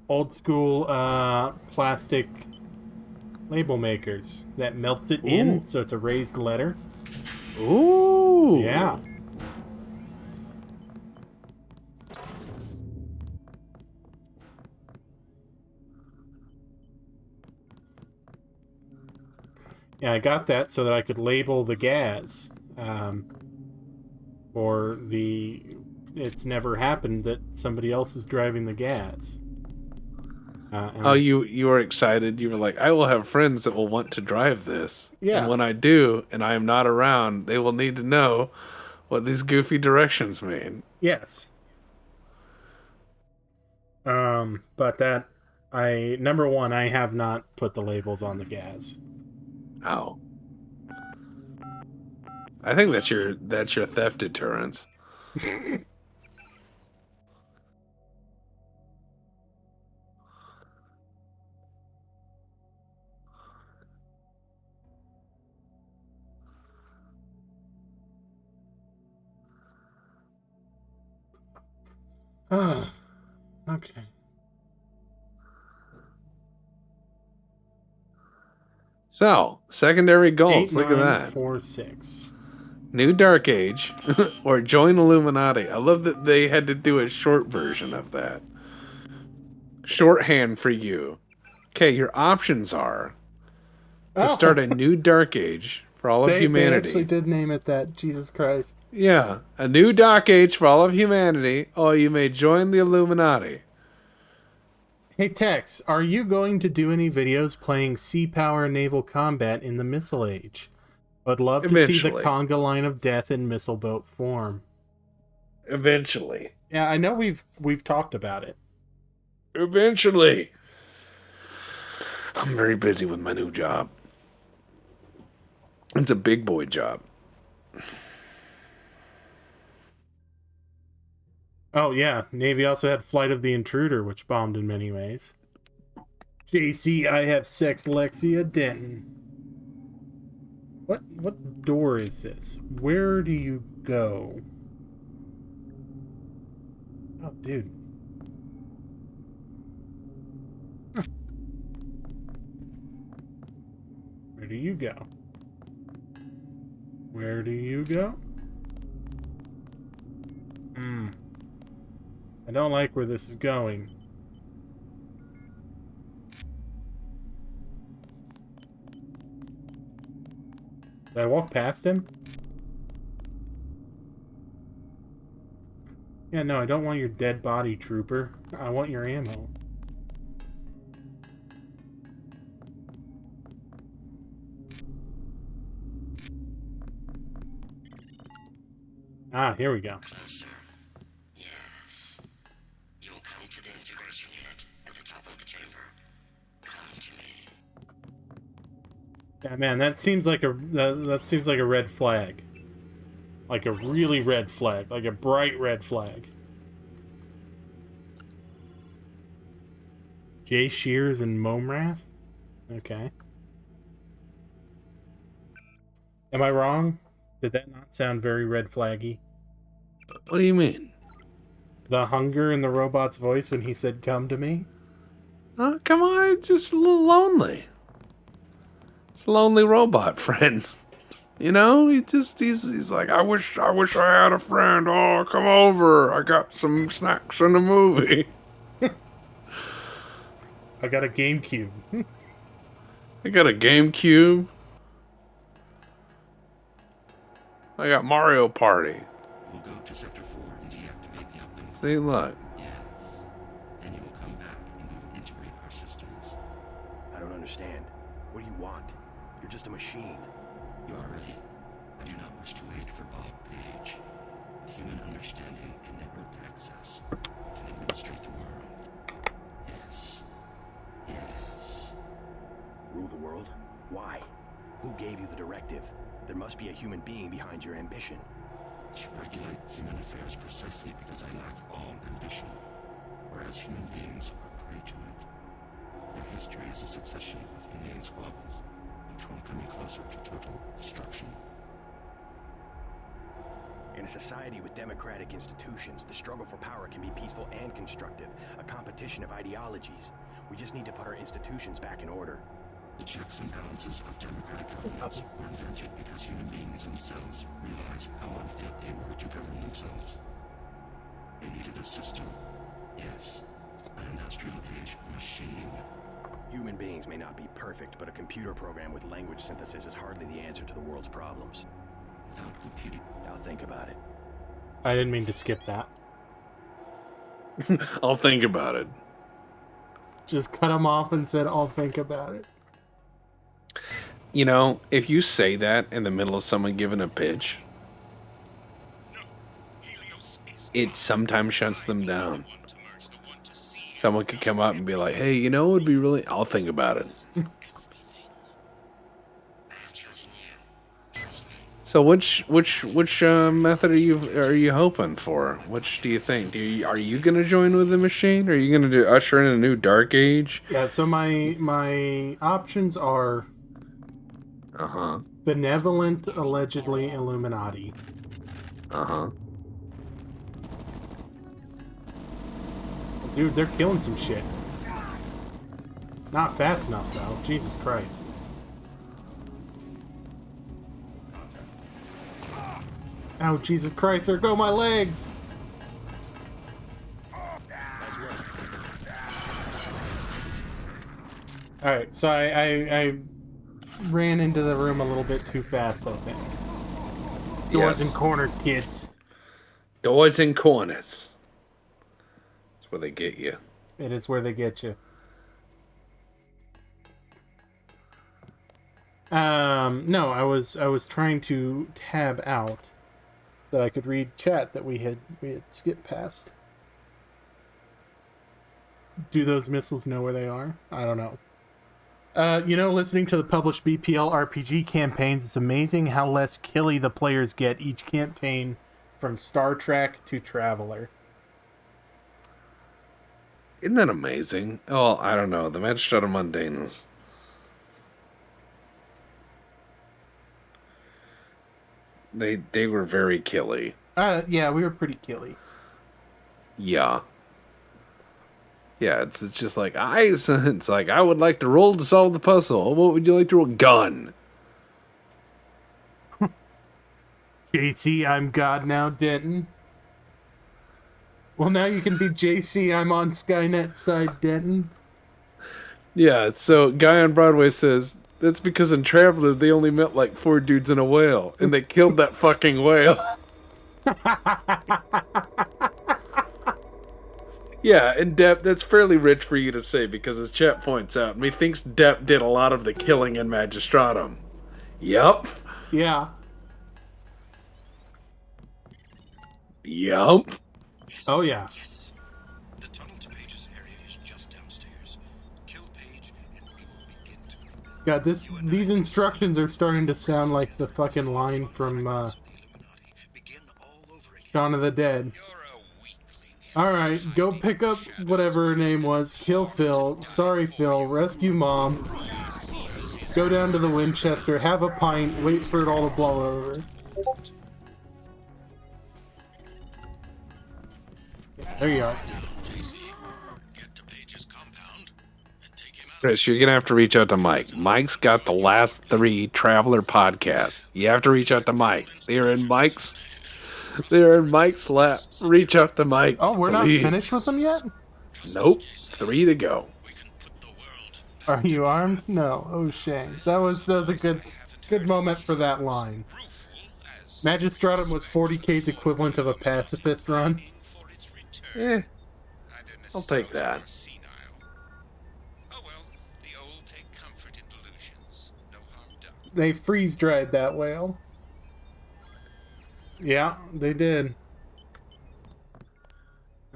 A: old school plastic label makers that melts it in, so it's a raised letter.
B: Ooh.
A: Yeah. Yeah, I got that so that I could label the gas. or it's never happened that somebody else is driving the gas.
B: Oh, you were excited. You were like, I will have friends that will want to drive this.
A: Yeah.
B: And when I do, and I am not around, they will need to know what these goofy directions mean.
A: Yes. But number one, I have not put the labels on the gas.
B: Oh. I think that's your theft deterrence.
A: Oh, okay.
B: So, secondary goals.
A: 8,
B: Look at
A: 9,
B: that.
A: 4, 6.
B: New Dark Age or join Illuminati. I love that they had to do a short version of that. Shorthand for you. Okay, your options are to start a new Dark Age for all of humanity.
A: They actually did name it that. Jesus Christ.
B: Yeah, a new Dark Age for all of humanity, or you may join the Illuminati.
A: Hey Tex, are you going to do any videos playing sea power naval combat in the Missile Age? I'd love to see the conga line of death in missile boat form.
B: Eventually.
A: Yeah, I know we've talked about it.
B: Eventually. I'm very busy with my new job. It's a big boy job.
A: Oh yeah, Navy also had Flight of the Intruder, which bombed in many ways. JC, I have sex, Lexia Denton. What door is this? Where do you go? Oh, dude. Huh. Where do you go? Where do you go? I don't like where this is going. Did I walk past him? Yeah, no, I don't want your dead body, trooper. I want your ammo. Ah, here we go.
C: Closer. Yes. You will come to the integration unit at the top of the chamber. Come to me.
A: Yeah, man, that seems like a red flag. Like a really red flag, like a bright red flag. Jay Shears and Momrath? Okay. Am I wrong? Did that not sound very red flaggy?
B: What do you mean?
A: The hunger in the robot's voice when he said, "Come to me"?
B: Oh, come on, it's just a little lonely. It's a lonely robot friend. You know, he's like, I wish I had a friend. Oh, come over. I got some snacks in the movie.
A: I got a GameCube.
B: I got a GameCube. I got Mario Party.
C: We'll go to Sector 4 and deactivate the uplink.
B: See, look.
C: Yes. Then you will come back and we will integrate our systems.
H: I don't understand. What do you want? You're just a machine.
C: You are ready. I do not wish to wait for Bob Page. With human understanding and network access, we can administrate the world. Yes. Yes.
H: Rule the world? Why? Who gave you the directive? There must be a human being behind your ambition.
C: To regulate human affairs precisely because I lack all ambition, whereas human beings are prey to it. Their history is a succession of inane squabbles, each one coming closer to total destruction.
H: In a society with democratic institutions, the struggle for power can be peaceful and constructive, a competition of ideologies. We just need to put our institutions back in order.
C: The checks and balances of democratic governments were invented because human beings themselves realized how unfit they were to govern themselves. They needed a system. Yes, an industrial age machine.
H: Human beings may not be perfect, but a computer program with language synthesis is hardly the answer to the world's problems.
C: Without computing,
H: Now think about it.
A: I didn't mean to skip that.
B: I'll think about it.
A: Just cut him off and said, I'll think about it.
B: You know, if you say that in the middle of someone giving a pitch, it sometimes shuts them down. Someone could come up and be like, hey, you know what would be really... I'll think about it. So which method are you hoping for? Which do you think? Are you gonna join with the machine? Or are you gonna usher in a new dark age?
A: Yeah, so my options are benevolent, allegedly Illuminati. Dude, they're killing some shit. Not fast enough though. Jesus Christ. Oh, Jesus Christ, there go my legs! Alright, so I ran into the room a little bit too fast, I think. Doors and corners, kids.
B: Doors and corners. That's where they get you.
A: It is where they get you. No, I was trying to tab out so that I could read chat that we had skipped past. Do those missiles know where they are? I don't know. Listening to the published BPL RPG campaigns, it's amazing how less killy the players get each campaign, from Star Trek to Traveler.
B: Isn't that amazing? Oh, I don't know. The Magistrate of Mundanus. They were very killy.
A: Yeah, we were pretty killy.
B: Yeah. Yeah, it's just like it's like I would like to roll to solve the puzzle. What would you like to roll? Gun.
A: JC, I'm God now, Denton. Well, now you can be JC, I'm on Skynet side, Denton.
B: Yeah, so guy on Broadway says that's because in Traveler they only met like 4 dudes and a whale, and they killed that fucking whale. Yeah, and Depp, that's fairly rich for you to say because as chat points out, methinks Depp did a lot of the killing in Magistratum. Yup.
A: Yeah.
B: Yup.
A: Oh yeah.
F: Yes. The tunnel to Page's area is just downstairs. Kill Page, and we will begin to rebuild.
A: God, these instructions are starting to sound like the fucking line from Shaun of the Dead. Alright, go pick up whatever her name was, kill Phil, sorry Phil, rescue Mom, go down to the Winchester, have a pint, wait for it all to blow over. There you are.
B: Chris, you're gonna have to reach out to Mike. Mike's got the last 3 Traveler podcasts. You have to reach out to Mike. They're in Mike's lap. Reach out to Mike.
A: Oh, we're
B: please.
A: not finished with them yet?
B: Nope. 3 to go.
A: Are you armed? No. Oh, shame. That was a good moment for that line. Magistratum was 40k's equivalent of a pacifist run.
B: I'll take that.
A: They freeze-dried that whale. Yeah, they did.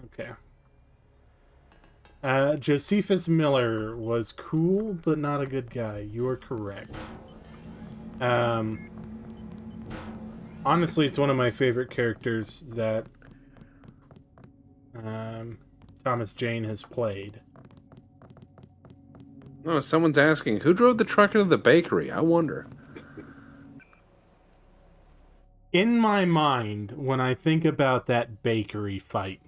A: Okay. Josephus Miller was cool, but not a good guy. You are correct. Honestly, it's one of my favorite characters that Thomas Jane has played.
B: Oh, someone's asking, who drove the truck into the bakery? I wonder.
A: In my mind, when I think about that bakery fight,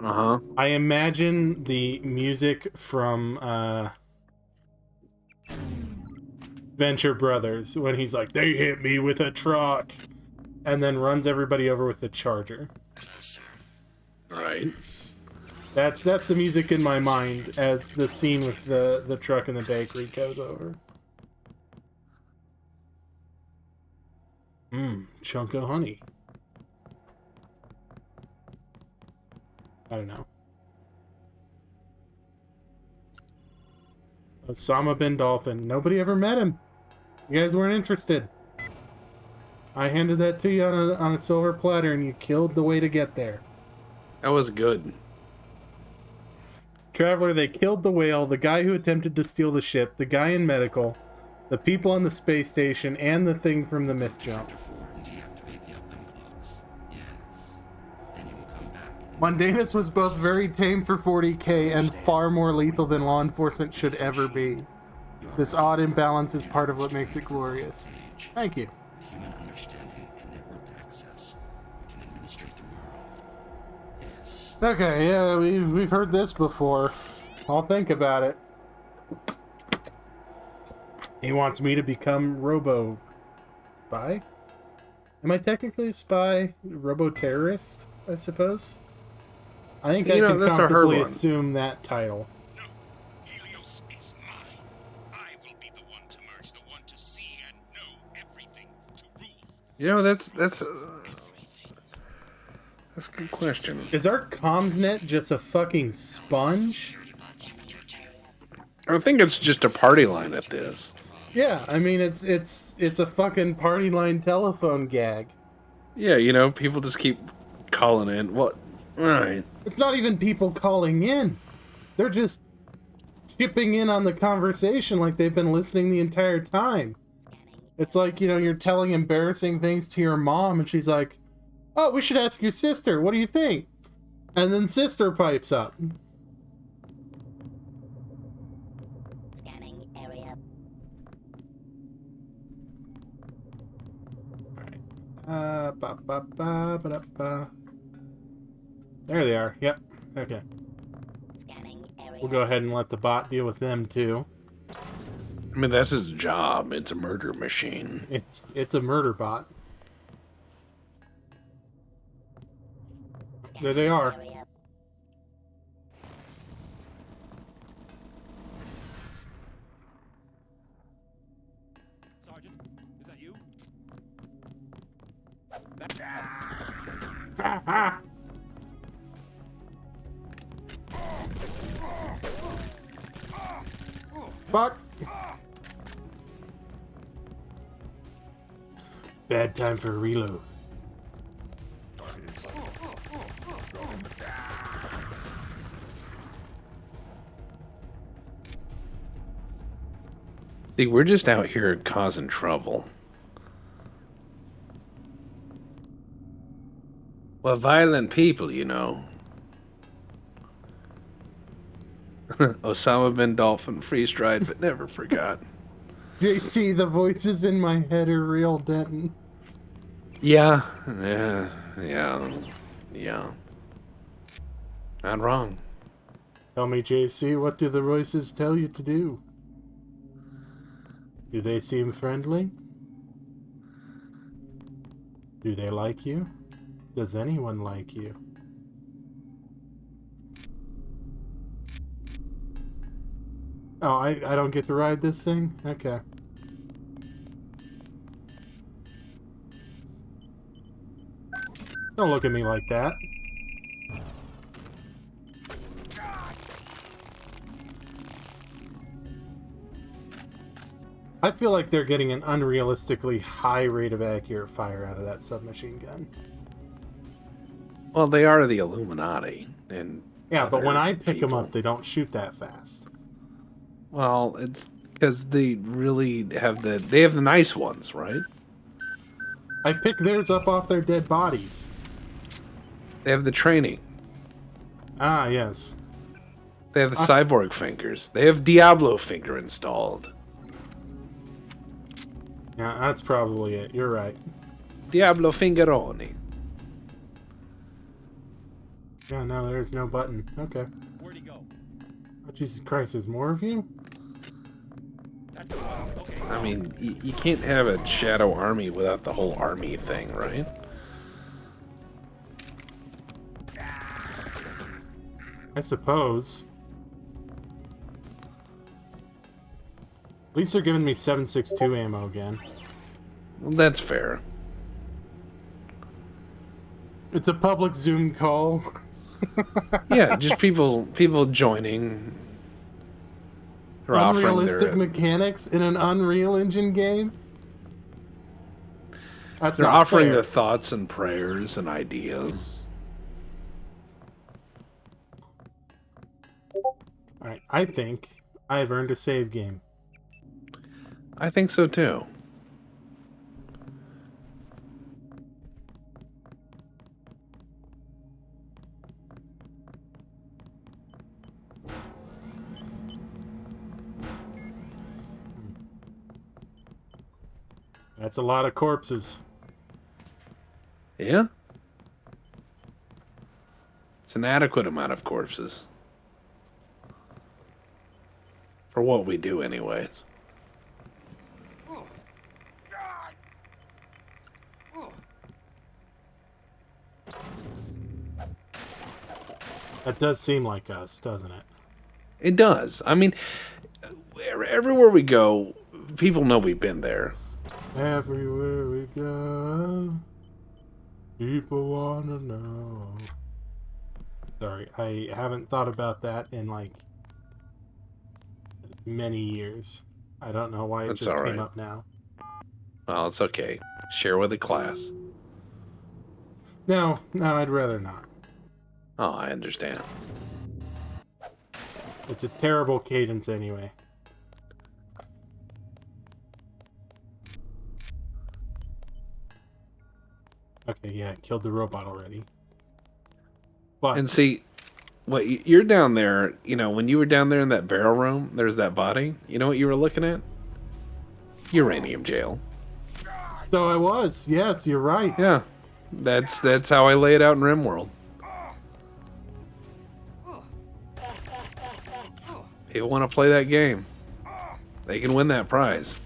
A: I imagine the music from Venture Brothers when he's like, they hit me with a truck, and then runs everybody over with the charger.
B: Right.
A: That's the music in my mind as the scene with the truck in the bakery goes over. Chunk of honey. I don't know. Osama bin Dolphin. Nobody ever met him. You guys weren't interested. I handed that to you on a silver platter, and you killed the way to get there.
B: That was good.
A: Traveler, they killed the whale, the guy who attempted to steal the ship, the guy in medical, the people on the space station, and the thing from the mist jump. Mundanus was both very tame for 40k and far more lethal than law enforcement should ever be. This odd imbalance is part of what makes it glorious. Thank you.
C: Human understanding and network access. We can administrate the world. Yes.
A: Okay, yeah, we've heard this before. I'll think about it. He wants me to become Robo Spy? Am I technically a spy? Robo Terrorist, I suppose? I think I can
B: that's a hard
A: comfortably
B: one.
A: assume that title.
G: No, Helios is mine. I will be the one to merge, the one to see and know everything, to rule
B: That's
G: everything.
B: a good question.
A: Is our commsnet just a fucking sponge?
B: I think it's just a party line at this.
A: Yeah, I mean it's a fucking party line telephone gag.
B: Yeah, people just keep calling in. What? All right.
A: It's not even people calling in. They're just chipping in on the conversation like they've been listening the entire time. It's like, you're telling embarrassing things to your mom and she's like, "Oh, we should ask your sister. What do you think?" And then sister pipes up.
I: Scanning area.
A: There they are. Yep. Okay.
I: Scanning area.
A: We'll go ahead and let the bot deal with them too.
B: I mean, that's his job. It's a murder machine.
A: It's a murder bot. There they are.
I: Area.
D: Sergeant, is that you?
A: Fuck. Bad time for a reload.
B: See, we're just out here causing trouble. Well, violent people, Osama bin Dolphin freeze-dried but never forgot.
A: JT, the voices in my head are real, Denton.
B: Yeah. Not wrong.
A: Tell me, JC, what do the voices tell you to do? Do they seem friendly? Do they like you? Does anyone like you? Oh, I don't get to ride this thing? Okay. Don't look at me like that. I feel like they're getting an unrealistically high rate of accurate fire out of that submachine gun.
B: Well, they are the Illuminati, and
A: Yeah, but when
B: other
A: I pick them
B: people.
A: up, they don't shoot that fast.
B: Well, it's because they really have they have the nice ones, right?
A: I pick theirs up off their dead bodies.
B: They have the training.
A: Ah, yes.
B: They have the cyborg fingers. They have Diablo finger installed.
A: Yeah, that's probably it. You're right.
B: Diablo fingeroni.
A: Yeah, no, there's no button. Okay.
D: Where'd he go?
A: Oh, Jesus Christ, there's more of you?
D: That's the one. Okay.
B: I mean, you can't have a shadow army without the whole army thing, right?
A: I suppose. At least they're giving me 7.62 ammo again.
B: Well, that's fair.
A: It's a public Zoom call.
B: Yeah, just people joining. They're offering
A: Unrealistic
B: their
A: mechanics in an Unreal Engine game? That's
B: they're
A: not
B: offering their
A: fair.
B: thoughts and prayers and ideas.
A: Alright, I think I've earned a save game.
B: I think so too.
A: That's a lot of corpses.
B: Yeah. It's an adequate amount of corpses. For what we do anyways.
A: That does seem like us, doesn't it?
B: It does. I mean, everywhere we go, people know we've been there.
A: Everywhere we go, people wanna know. Sorry, I haven't thought about that in like many years. I don't know why it
B: That's
A: just
B: all
A: came
B: right.
A: up now.
B: Well, it's okay. Share with the class.
A: No, I'd rather not.
B: Oh, I understand.
A: It's a terrible cadence anyway. Okay, yeah, I killed the robot already. But
B: And see, you're down there, when you were down there in that barrel room, there's that body. You know what you were looking at? Uranium jail.
A: so I was. Yes, you're right.
B: Yeah. That's how I lay it out in RimWorld. People want to play that game. They can win that prize.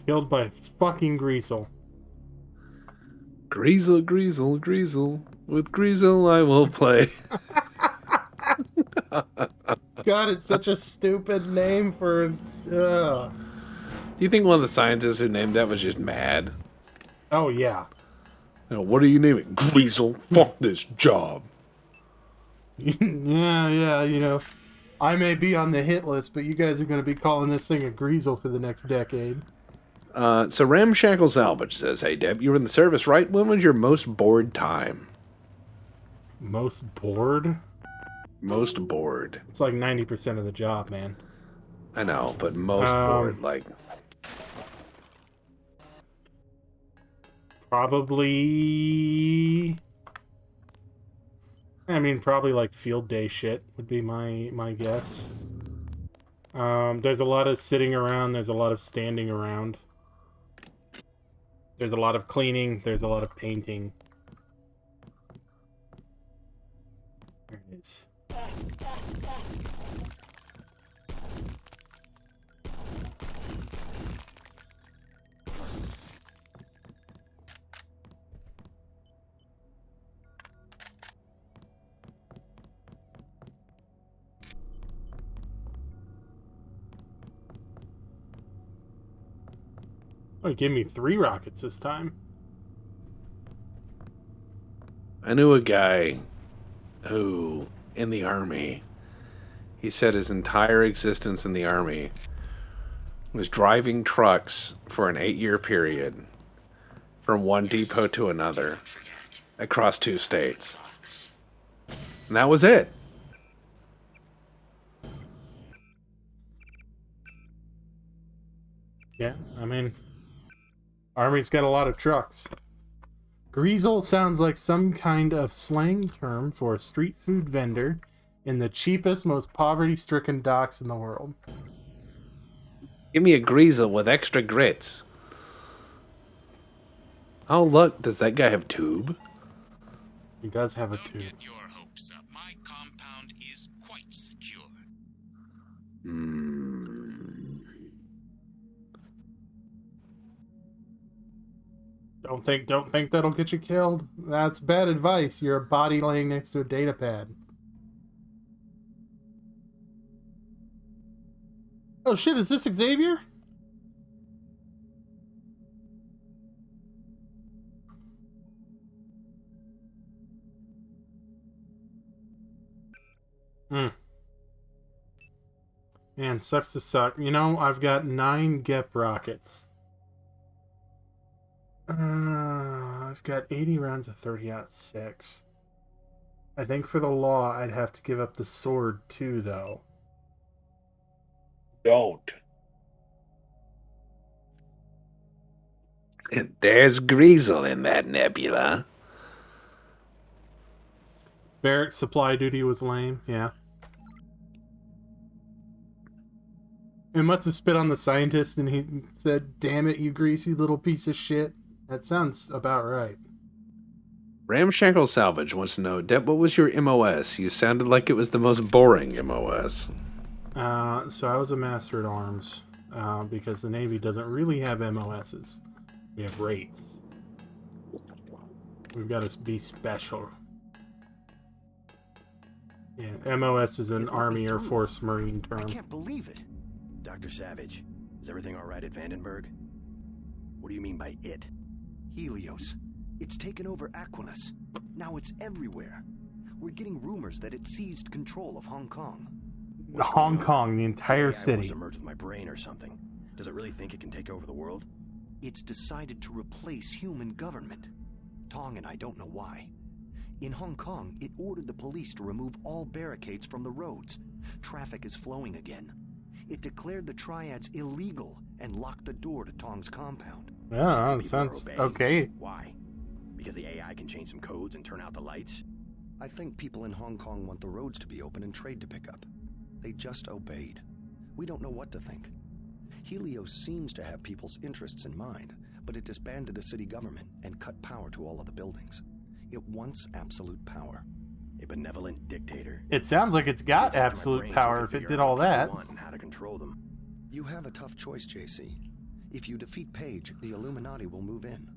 A: Killed by fucking Greasel.
B: Greasel, Greasel, Greasel. With Greasel I will play.
A: God, it's such a stupid name for.
B: Do you think one of the scientists who named that was just mad?
A: Oh yeah.
B: What are you naming? Greasel. Fuck this job.
A: yeah. I may be on the hit list, but you guys are going to be calling this thing a Greasel for the next decade.
B: So Ramshackle Salvage says, "Hey Deb, you were in the service, right? When was your most bored time?"
A: Most bored?
B: Most bored.
A: It's like 90% of the job, man.
B: I know, but most bored, like.
A: Probably. I mean, probably like field day shit would be my guess. There's a lot of sitting around. There's a lot of standing around. There's a lot of cleaning. There's a lot of painting. There it is. Oh, he gave me 3 rockets this time.
B: I knew a guy who, in the Army, he said his entire existence in the Army was driving trucks for an 8-year period from one depot to another across 2 states. And that was it.
A: Yeah, I mean, Army's got a lot of trucks. Greasel sounds like some kind of slang term for a street food vendor in the cheapest, most poverty-stricken docks in the world.
B: Give me a greasel with extra grits. Oh, look, does that guy have tube?
A: He does have a
G: Don't
A: tube.
G: get your hopes up. My compound is quite secure.
A: Don't think that'll get you killed. That's bad advice. You're a body laying next to a data pad. Oh shit, is this Xavier? Hmm. Man, sucks to suck. You know, I've got 9 GEP rockets. I've got 80 rounds of 30-06. I think for the law, I'd have to give up the sword too, though.
B: Don't. There's Greasel in that nebula.
A: Barrack supply duty was lame, yeah. It must have spit on the scientist and he said, "Damn it, you greasy little piece of shit." That sounds about right.
B: Ramshackle Salvage wants to know, Deb, what was your MOS? You sounded like it was the most boring MOS.
A: So I was a master at arms, because the Navy doesn't really have MOSs. We have rates. We've got to be special. Yeah, MOS is an Army, Air Force, Marine term.
H: I can't believe it. Dr. Savage, is everything all right at Vandenberg? What do you mean by it?
J: Helios. It's taken over Aquinas. Now it's everywhere. We're getting rumors that it seized control of Hong Kong.
A: Hong Kong, the entire
H: AI
A: city.
H: wants to merge with my brain or something. Does it really think it can take over the world?
J: It's decided to replace human government. Tong and I don't know why. In Hong Kong, it ordered the police to remove all barricades from the roads. Traffic is flowing again. It declared the triads illegal and locked the door to Tong's compound.
A: Yeah, that sounds okay.
H: Why? Because the AI can change some codes and turn out the lights?
J: I think people in Hong Kong want the roads to be open and trade to pick up. They just obeyed. We don't know what to think. Helios seems to have people's interests in mind, but it disbanded the city government and cut power to all of the buildings. It wants absolute power.
H: A benevolent dictator.
A: It sounds like it's got absolute power if it did all that.
H: And how to control them.
J: You have a tough choice, JC. If you defeat Page, the Illuminati will move in.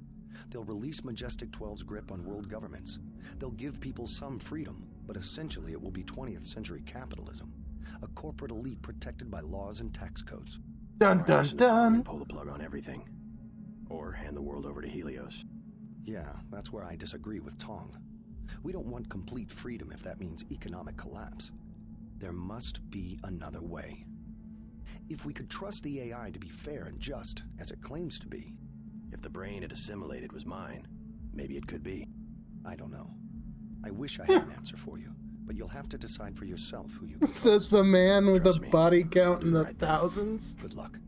J: They'll release Majestic 12's grip on world governments. They'll give people some freedom, but essentially it will be 20th century capitalism. A corporate elite protected by laws and tax codes.
A: Dun dun dun!
H: Pull the plug on everything. Or hand the world over to Helios.
J: Yeah, that's where I disagree with Tong. We don't want complete freedom if that means economic collapse. There must be another way. If we could trust the AI to be fair and just, as it claims to be.
H: If the brain it assimilated was mine, maybe it could be.
J: I don't know. I wish I had an answer for you, but you'll have to decide for yourself who you can trust.
A: Says a man with a
H: Trust me.
A: body count in the thousands.
J: Good luck.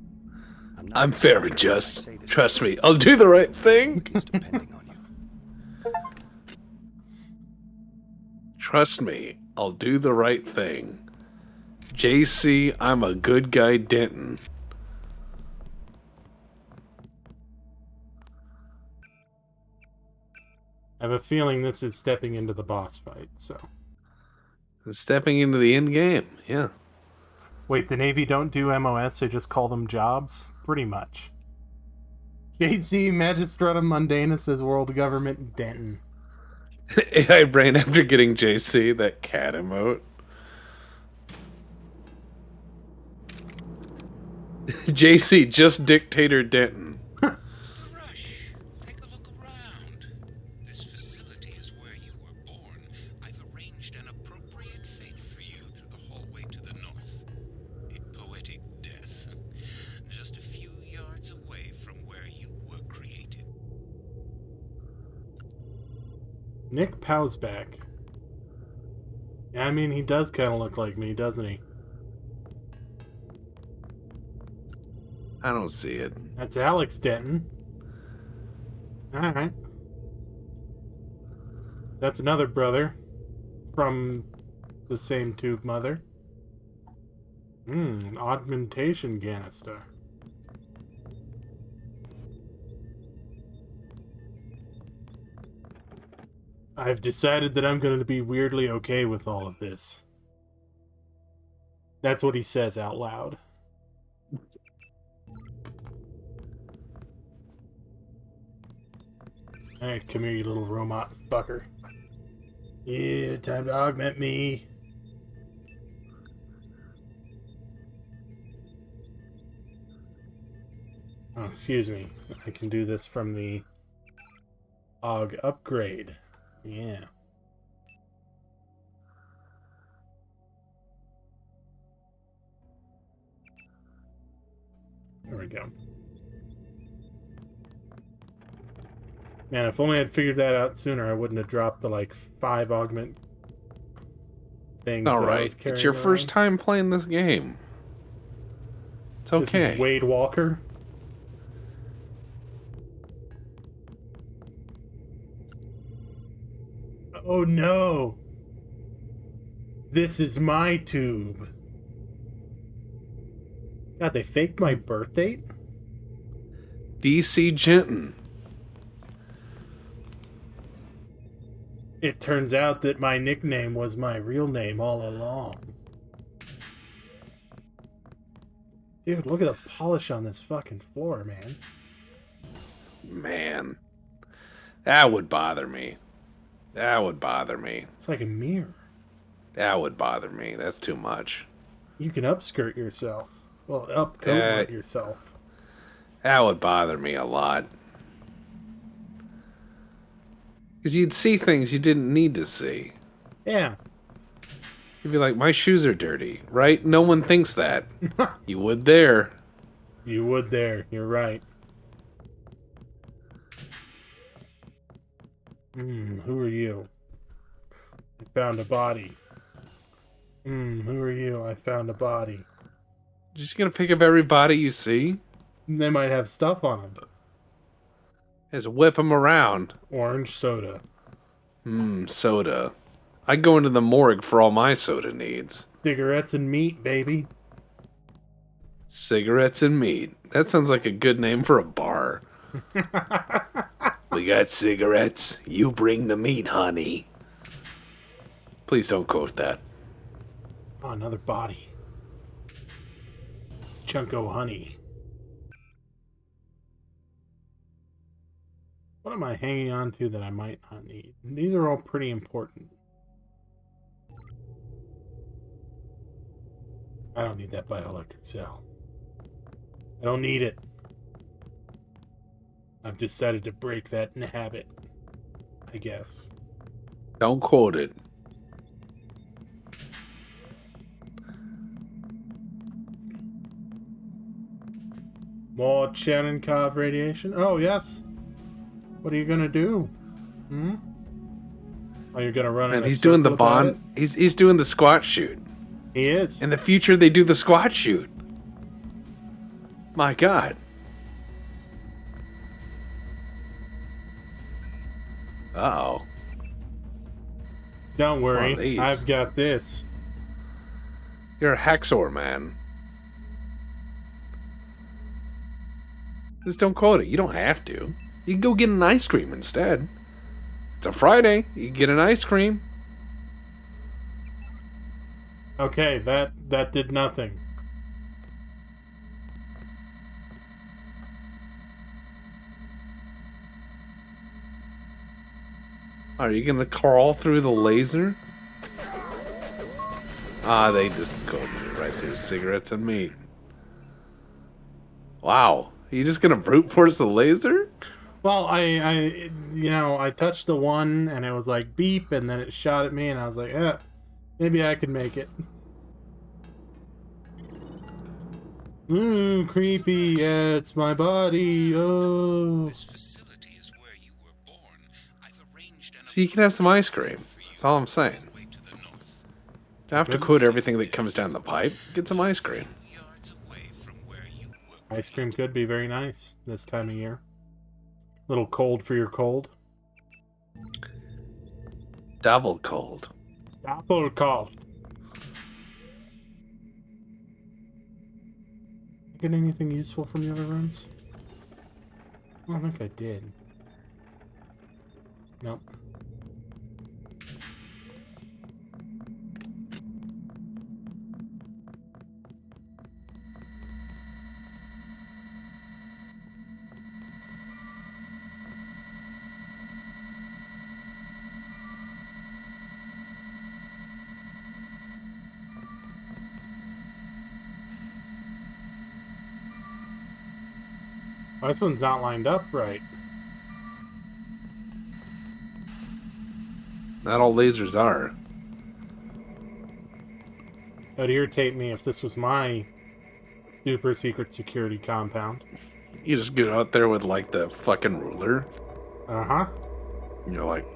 B: I'm fair and just. Trust me, I'll do the right thing.
J: It's depending on you.
B: Trust me, I'll do the right thing. JC, I'm a good guy, Denton.
A: I have a feeling this is stepping into the boss fight, so.
B: Stepping into the end game, yeah.
A: Wait, the Navy don't do MOS, they just call them jobs? Pretty much. JC Magistratum Mundanus says World Government Denton.
B: AI brain after getting JC, that cat emote. JC, just Dictator Denton.
G: What's the rush? Take a look around. This facility is where you were born. I've arranged an appropriate fate for you through the hallway to the north. A poetic death. Just a few yards away from where you were created.
A: Nick Pow's back. Yeah, I mean, he does kind of look like me, doesn't he?
B: I don't see it.
A: That's Alex Denton. Alright. That's another brother from the same tube mother. Augmentation canister. I've decided that I'm going to be weirdly okay with all of this. That's what he says out loud. Alright, come here, you little robot fucker. Yeah, time to augment me. Oh, excuse me. I can do this from the AUG upgrade. Yeah. There we go. Man, if only I'd figured that out sooner, I wouldn't have dropped the, like, 5 augment things that I was
B: Alright,
A: carrying
B: it's your first
A: around.
B: time playing this game. It's okay.
A: This is Wade Walker. Oh no! This is my tube. God, they faked my birth date?
B: DC Genton.
A: It turns out that my nickname was my real name all along. Dude, look at the polish on this fucking floor, man.
B: Man. That would bother me. That would bother me.
A: It's like a mirror.
B: That would bother me. That's too much.
A: You can upskirt yourself. Well, upcoat yourself.
B: That would bother me a lot. Because you'd see things you didn't need to see.
A: Yeah.
B: You'd be like, my shoes are dirty, right? No one thinks that. You would there.
A: You would there. You're right. Who are you? I found a body. Who are you? I found a body.
B: You're just gonna pick up every body you see?
A: They might have stuff on them.
B: Just whip them around.
A: Orange soda.
B: Soda. I go into the morgue for all my soda needs.
A: Cigarettes and meat, baby.
B: Cigarettes and meat. That sounds like a good name for a bar. We got cigarettes. You bring the meat, honey. Please don't quote that.
A: Oh, another body. Chunko honey. What am I hanging on to that I might not need? These are all pretty important. I don't need that bioelectric cell. I don't need it. I've decided to break that habit, I guess.
B: Don't quote it.
A: More Cherenkov radiation? Oh, yes. What are you gonna do? Oh, you're gonna run
B: And
A: in a
B: he's doing the
A: circle about
B: bond. He's doing the squat shoot.
A: it? He is.
B: In the future, they do the squat shoot. My God. Uh-oh.
A: Don't
B: one of
A: worry,
B: these.
A: I've got this.
B: You're a Hexor, man. Just don't quote it. You don't have to. You can go get an ice cream instead. It's a Friday. You can get an ice cream.
A: Okay, that did nothing.
B: Are you gonna crawl through the laser? Ah, they just killed me right through cigarettes and meat. Wow. Are you just gonna brute force the laser?
A: Well, I touched the one and it was like beep and then it shot at me and I was like, maybe I could make it. Creepy. Yeah, it's my body. Oh.
G: This facility is where you were born. I've arranged an
B: So you can have some ice cream. That's all I'm saying.
G: way to the north,
B: Don't have to quote everything that comes down the pipe. Get some ice cream.
G: yards away from where you were.
A: Ice cream could be very nice this time of year. Little cold for your cold.
B: Double cold.
A: Apple cold. Get anything useful from the other rooms? I don't think I did. Nope. Oh, this one's not lined up right.
B: Not all lasers are.
A: It would irritate me if this was my super secret security compound.
B: You just get out there with like the fucking ruler.
A: Uh-huh.
B: And you're like,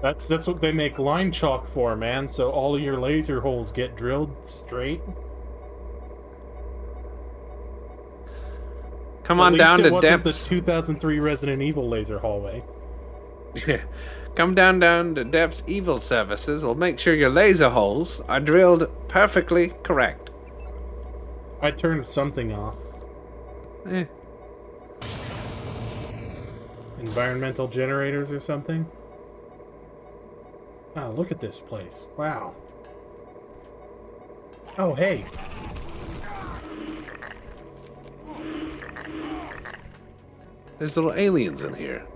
A: That's what they make line chalk for, man. So all of your laser holes get drilled straight.
B: Come
A: At
B: on
A: least
B: down
A: it
B: to
A: wasn't
B: Depus.
A: the 2003 Resident Evil laser hallway.
B: Yeah. Come down to Depus Evil Services. We'll make sure your laser holes are drilled perfectly correct.
A: I turned something off.
B: Eh.
A: Environmental generators or something? Oh, look at this place. Wow. Oh, hey.
B: There's little aliens in here.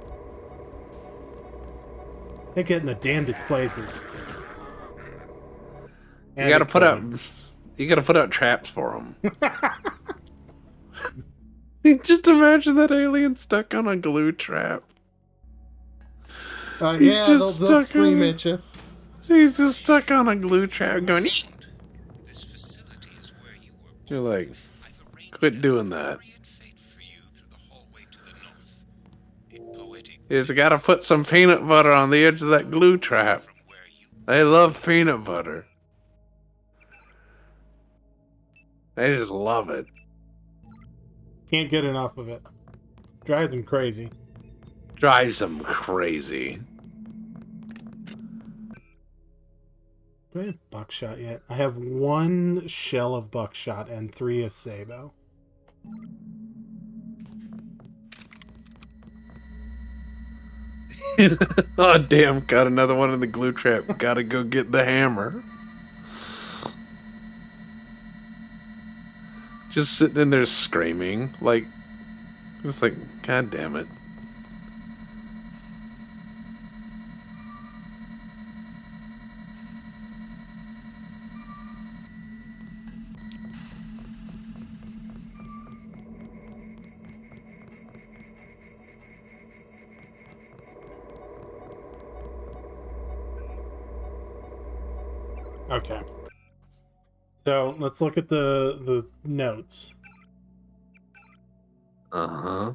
A: They get in the damnedest places.
B: You gotta put out traps for them. Just imagine that alien stuck on a glue trap. He's
A: Yeah,
B: just
A: they'll
B: stuck
A: scream
B: on
A: at you.
B: He's just stuck on a glue trap going.
G: This facility is where you were born.
B: You're like,
G: I've arranged
B: quit
G: a
B: doing that.
G: appropriate fate for you through the hallway to the north. A poetic
B: You just gotta put some peanut butter on the edge of that glue trap.
G: from where you
B: They love peanut butter. They just love it.
A: Can't get enough of it. Drives them crazy.
B: Drives them crazy.
A: Do I have buckshot yet? I have 1 shell of buckshot and 3 of sabo.
B: Oh damn, got another one in the glue trap. Gotta go get the hammer. Just sitting in there screaming. Like, it's like, god damn it.
A: Okay. So let's look at the notes.
B: Uh-huh.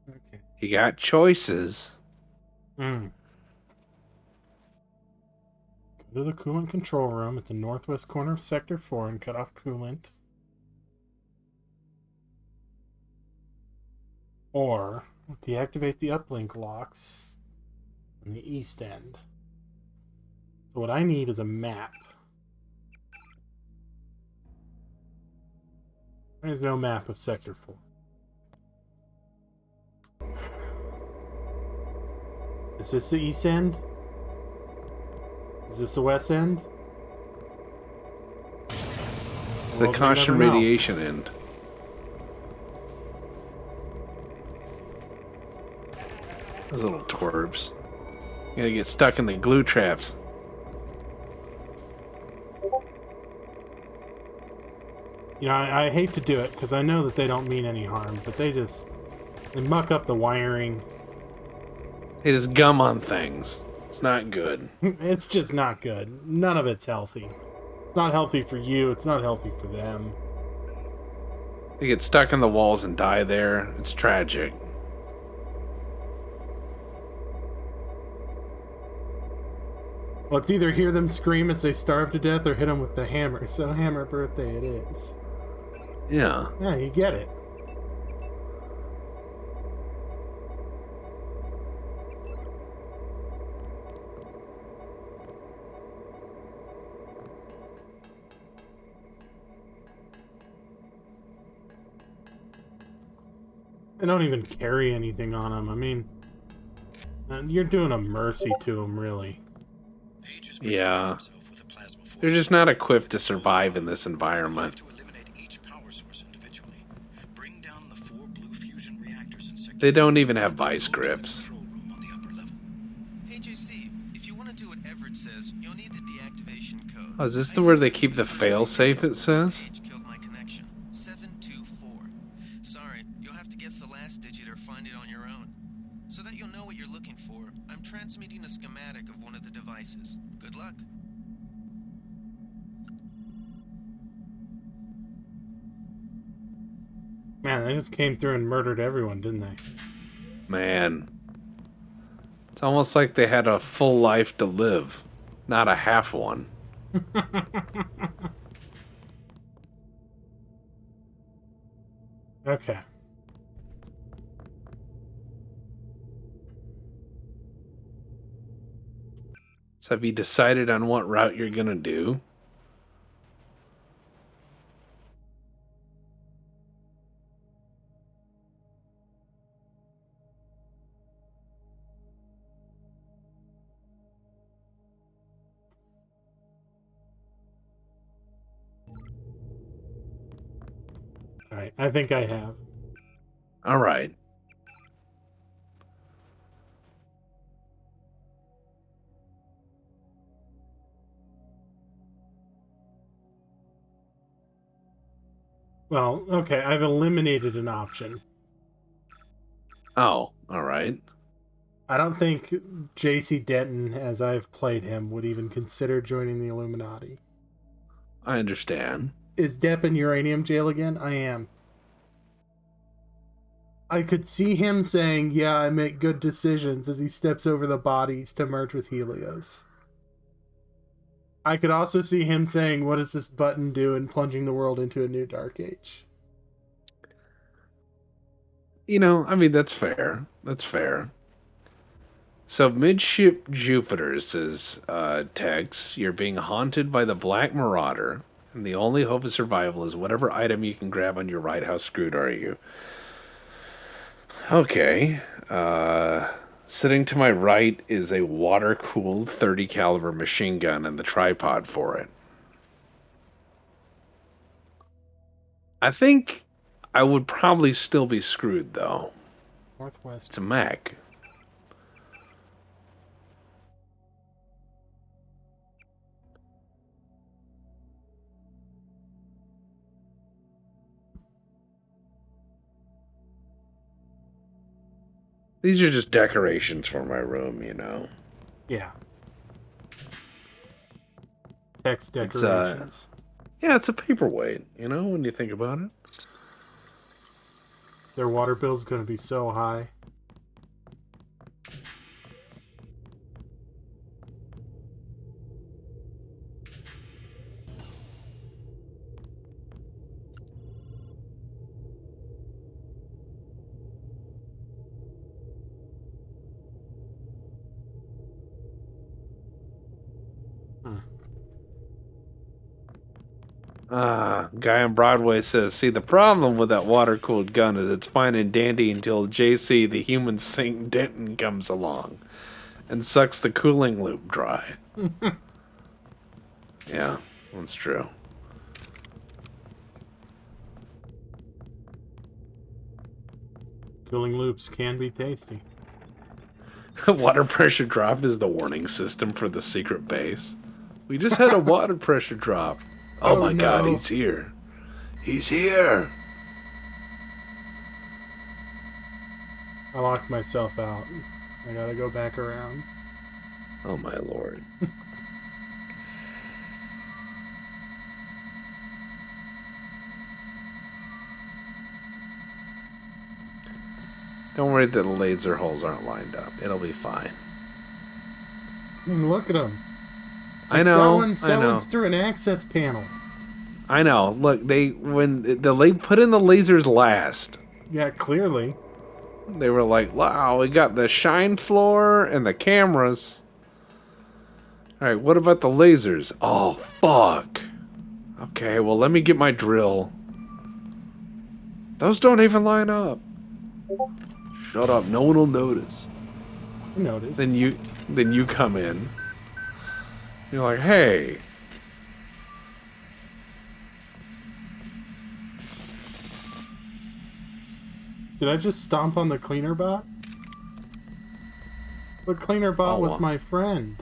A: Okay.
B: You got choices.
A: Go to the coolant control room at the northwest corner of Sector 4 and cut off coolant. Or deactivate the uplink locks on the east end. So what I need is a map. There's no map of Sector 4. Is this the east end? Is this the west end?
B: It's
A: Well,
B: the
A: we'll
B: caution
A: never know.
B: radiation end. Those little twerps. You gotta get stuck in the glue traps.
A: You know, I hate to do it because I know that they don't mean any harm, but they muck up the wiring.
B: They just gum on things. It's not good.
A: It's just not good. None of it's healthy. It's not healthy for you. It's not healthy for them.
B: They get stuck in the walls and die there. It's tragic.
A: Well, it's either hear them scream as they starve to death or hit them with the hammer. So hammer birthday it is.
B: Yeah.
A: Yeah, you get it. They don't even carry anything on them. I mean, you're doing a mercy to them, really.
B: Yeah. They're just not equipped to survive in this environment. They don't even have vice grips.
F: Hey JC, if you want to do what Everett says, you'll need the deactivation code.
B: Oh, is this the where they keep the failsafe, it says?
F: Killed my connection. 724. Sorry, you'll have to guess the last digit or find it on your own. So that you'll know what you're looking for, I'm transmitting a schematic of one of the devices. Good luck.
A: Man, they just came through and murdered everyone, didn't they?
B: Man. It's almost like they had a full life to live, not a half one.
A: Okay.
B: So have you decided on what route you're going to do?
A: All right. I think I have.
B: All right.
A: Well, okay. I've eliminated an option.
B: Oh, all right.
A: I don't think J.C. Denton, as I've played him, would even consider joining the Illuminati.
B: I understand.
A: Is Depp in uranium jail again? I am. I could see him saying, yeah, I make good decisions as he steps over the bodies to merge with Helios. I could also see him saying, what does this button do, and plunging the world into a new dark age.
B: You know, I mean, that's fair. That's fair. So, midship Jupiter says, Tex, you're being haunted by the Black Marauder, and the only hope of survival is whatever item you can grab on your ride. How screwed are you? Okay. Sitting to my right is a water-cooled 30 caliber machine gun and the tripod for it. I think I would probably still be screwed, though.
A: Northwest.
B: It's a mech. These are just decorations for my room, you know.
A: Yeah. Text decorations.
B: Yeah, it's a paperweight, you know, when you think about it.
A: Their water bill's going to be so high.
B: Guy on Broadway says, see, the problem with that water-cooled gun is it's fine and dandy until JC, the human Saint Denton, comes along and sucks the cooling loop dry. Yeah, that's true.
A: Cooling loops can be tasty.
B: Water pressure drop is the warning system for the secret base. We just had a water pressure drop. Oh my god, he's here. He's here.
A: I locked myself out. I gotta go back around.
B: Oh my lord. Don't worry that the laser holes aren't lined up. It'll be fine.
A: I mean, look at them.
B: I know.
A: That one's through an access panel.
B: I know. Look, they put in the lasers last.
A: Yeah, clearly.
B: They were like, wow, we got the shine floor and the cameras. All right, what about the lasers? Oh, fuck. Okay, well, let me get my drill. Those don't even line up. Shut up, no one will notice.
A: I noticed.
B: Then you come in. You're like, hey.
A: Did I just stomp on the cleaner bot? The cleaner bot was my friend.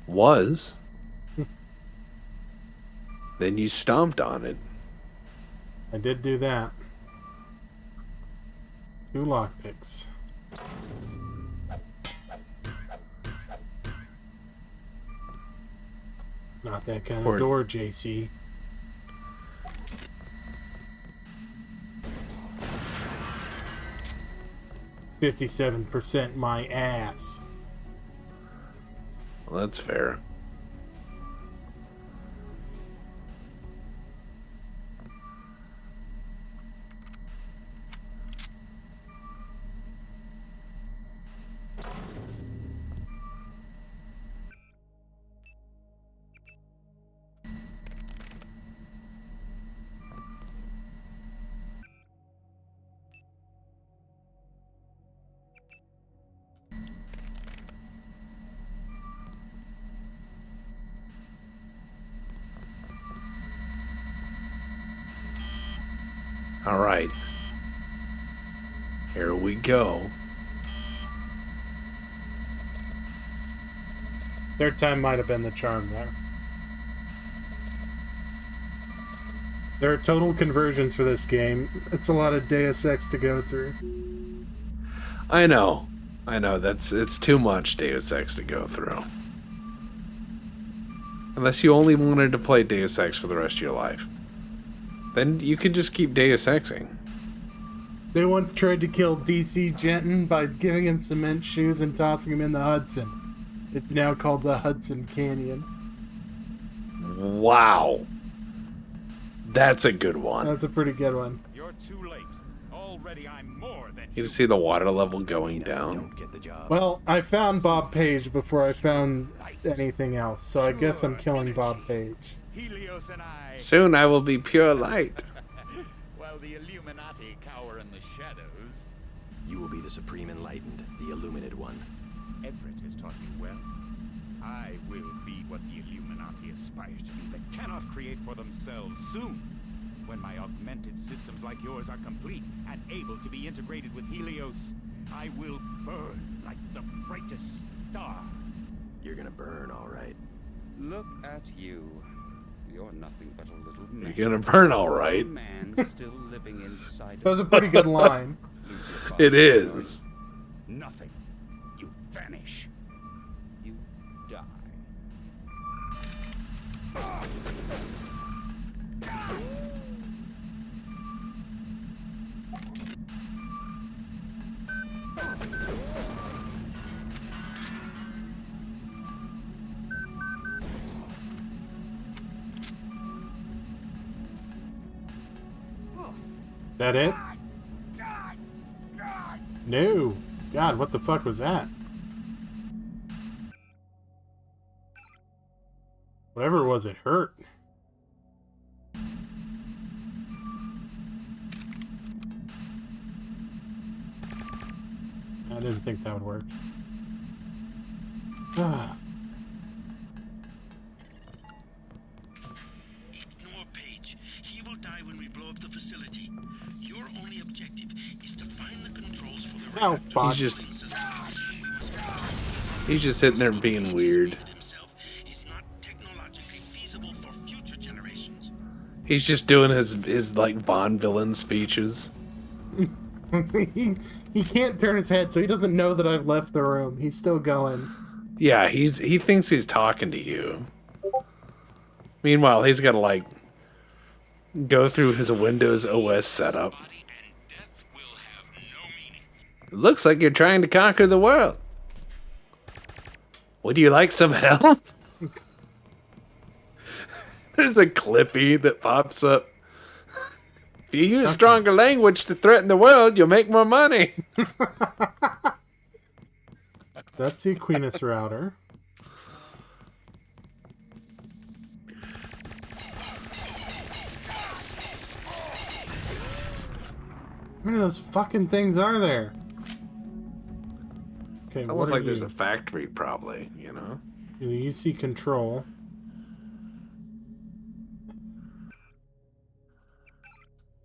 B: Was? Then you stomped on it.
A: I did do that. 2 lockpicks. Not that kind of door, JC. 57% my ass.
B: Well, that's fair. All right. Here we go.
A: Third time might have been the charm there. There are total conversions for this game. It's a lot of Deus Ex to go through.
B: I know. It's too much Deus Ex to go through. Unless you only wanted to play Deus Ex for the rest of your life. Then you could just keep Deus Exing.
A: They once tried to kill DC Jenton by giving him cement shoes and tossing him in the Hudson. It's now called the Hudson Canyon.
B: Wow. That's a good one.
A: That's a pretty good one.
F: You're too late. Already I'm more than
B: You can see the water level going down.
H: Don't get the job.
A: Well, I found Bob Page before I found anything else, so I guess I'm killing Bob Page.
F: Helios and I.
B: Soon I will be pure light.
F: While the Illuminati cower in the shadows.
H: You will be the Supreme Enlightened, the Illuminated One.
F: Everett has taught you well. I will be what the Illuminati aspire to be, but cannot create for themselves soon. When my augmented systems like yours are complete and able to be integrated with Helios, I will burn like the brightest star.
H: You're gonna burn, all right.
K: Look at you. You're nothing but a little man.
B: You're gonna burn all right.
K: Man still living inside.
A: That was a pretty good line.
B: It is.
F: Nothing. You vanish.
K: You die.
A: Is that it? No. God, what the fuck was that? Whatever it was, it hurt. I didn't think that would work. Ah.
C: Ignore Page. He will die when we blow up the facility. Your only objective is to find the controls for the
A: Ow,
C: reactor.
A: fuck.
B: He's just sitting there being weird.
C: Is not technologically feasible for future generations.
B: He's just doing his like Bond villain speeches.
A: He can't turn his head, so he doesn't know that I've left the room. He's still going.
B: Yeah, he thinks he's talking to you. Meanwhile, he's got to like go through his Windows OS setup. It looks like you're trying to conquer the world. Would you like some help? There's a Clippy that pops up. If you use stronger language to threaten the world, you'll make more money.
A: That's the Aquinas router. How many of those fucking things are there? Okay,
B: It's almost
A: what are
B: like there's
A: you?
B: a factory, probably, you know?
A: You see control.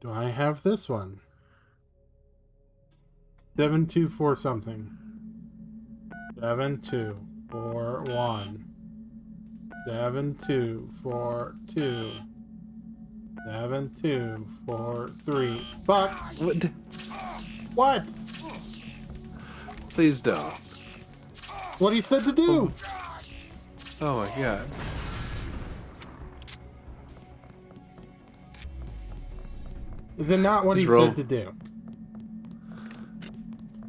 A: Do I have this one? 724 something. 7241. 7242. 7243. Fuck!
B: What?
A: What?
B: Please don't.
A: What he said to do?
B: Oh my god.
A: Is it not what he
B: He's roll-
A: said to do?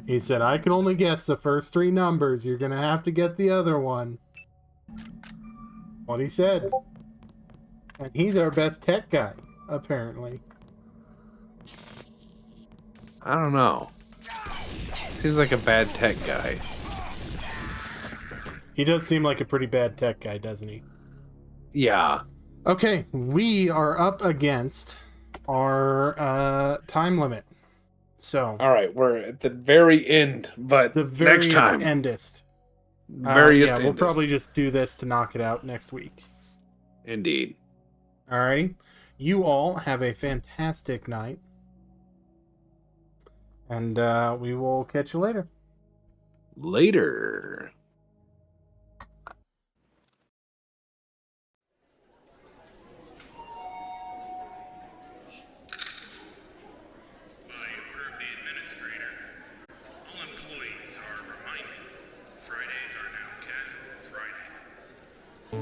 A: He said, I can only guess the first 3 numbers. You're going to have to get the other one. What he said. And he's our best tech guy, apparently.
B: I don't know. Seems like a bad tech guy.
A: He does seem like a pretty bad tech guy, doesn't he?
B: Yeah.
A: Okay, we are up against our time limit. So,
B: all right, we're at the very end, but
A: the
B: next time.
A: endest.
B: Veriest
A: we'll
B: endest.
A: probably just do this to knock it out next week.
B: Indeed.
A: Alrighty. You all have a fantastic night. And we will catch you later.
B: Later.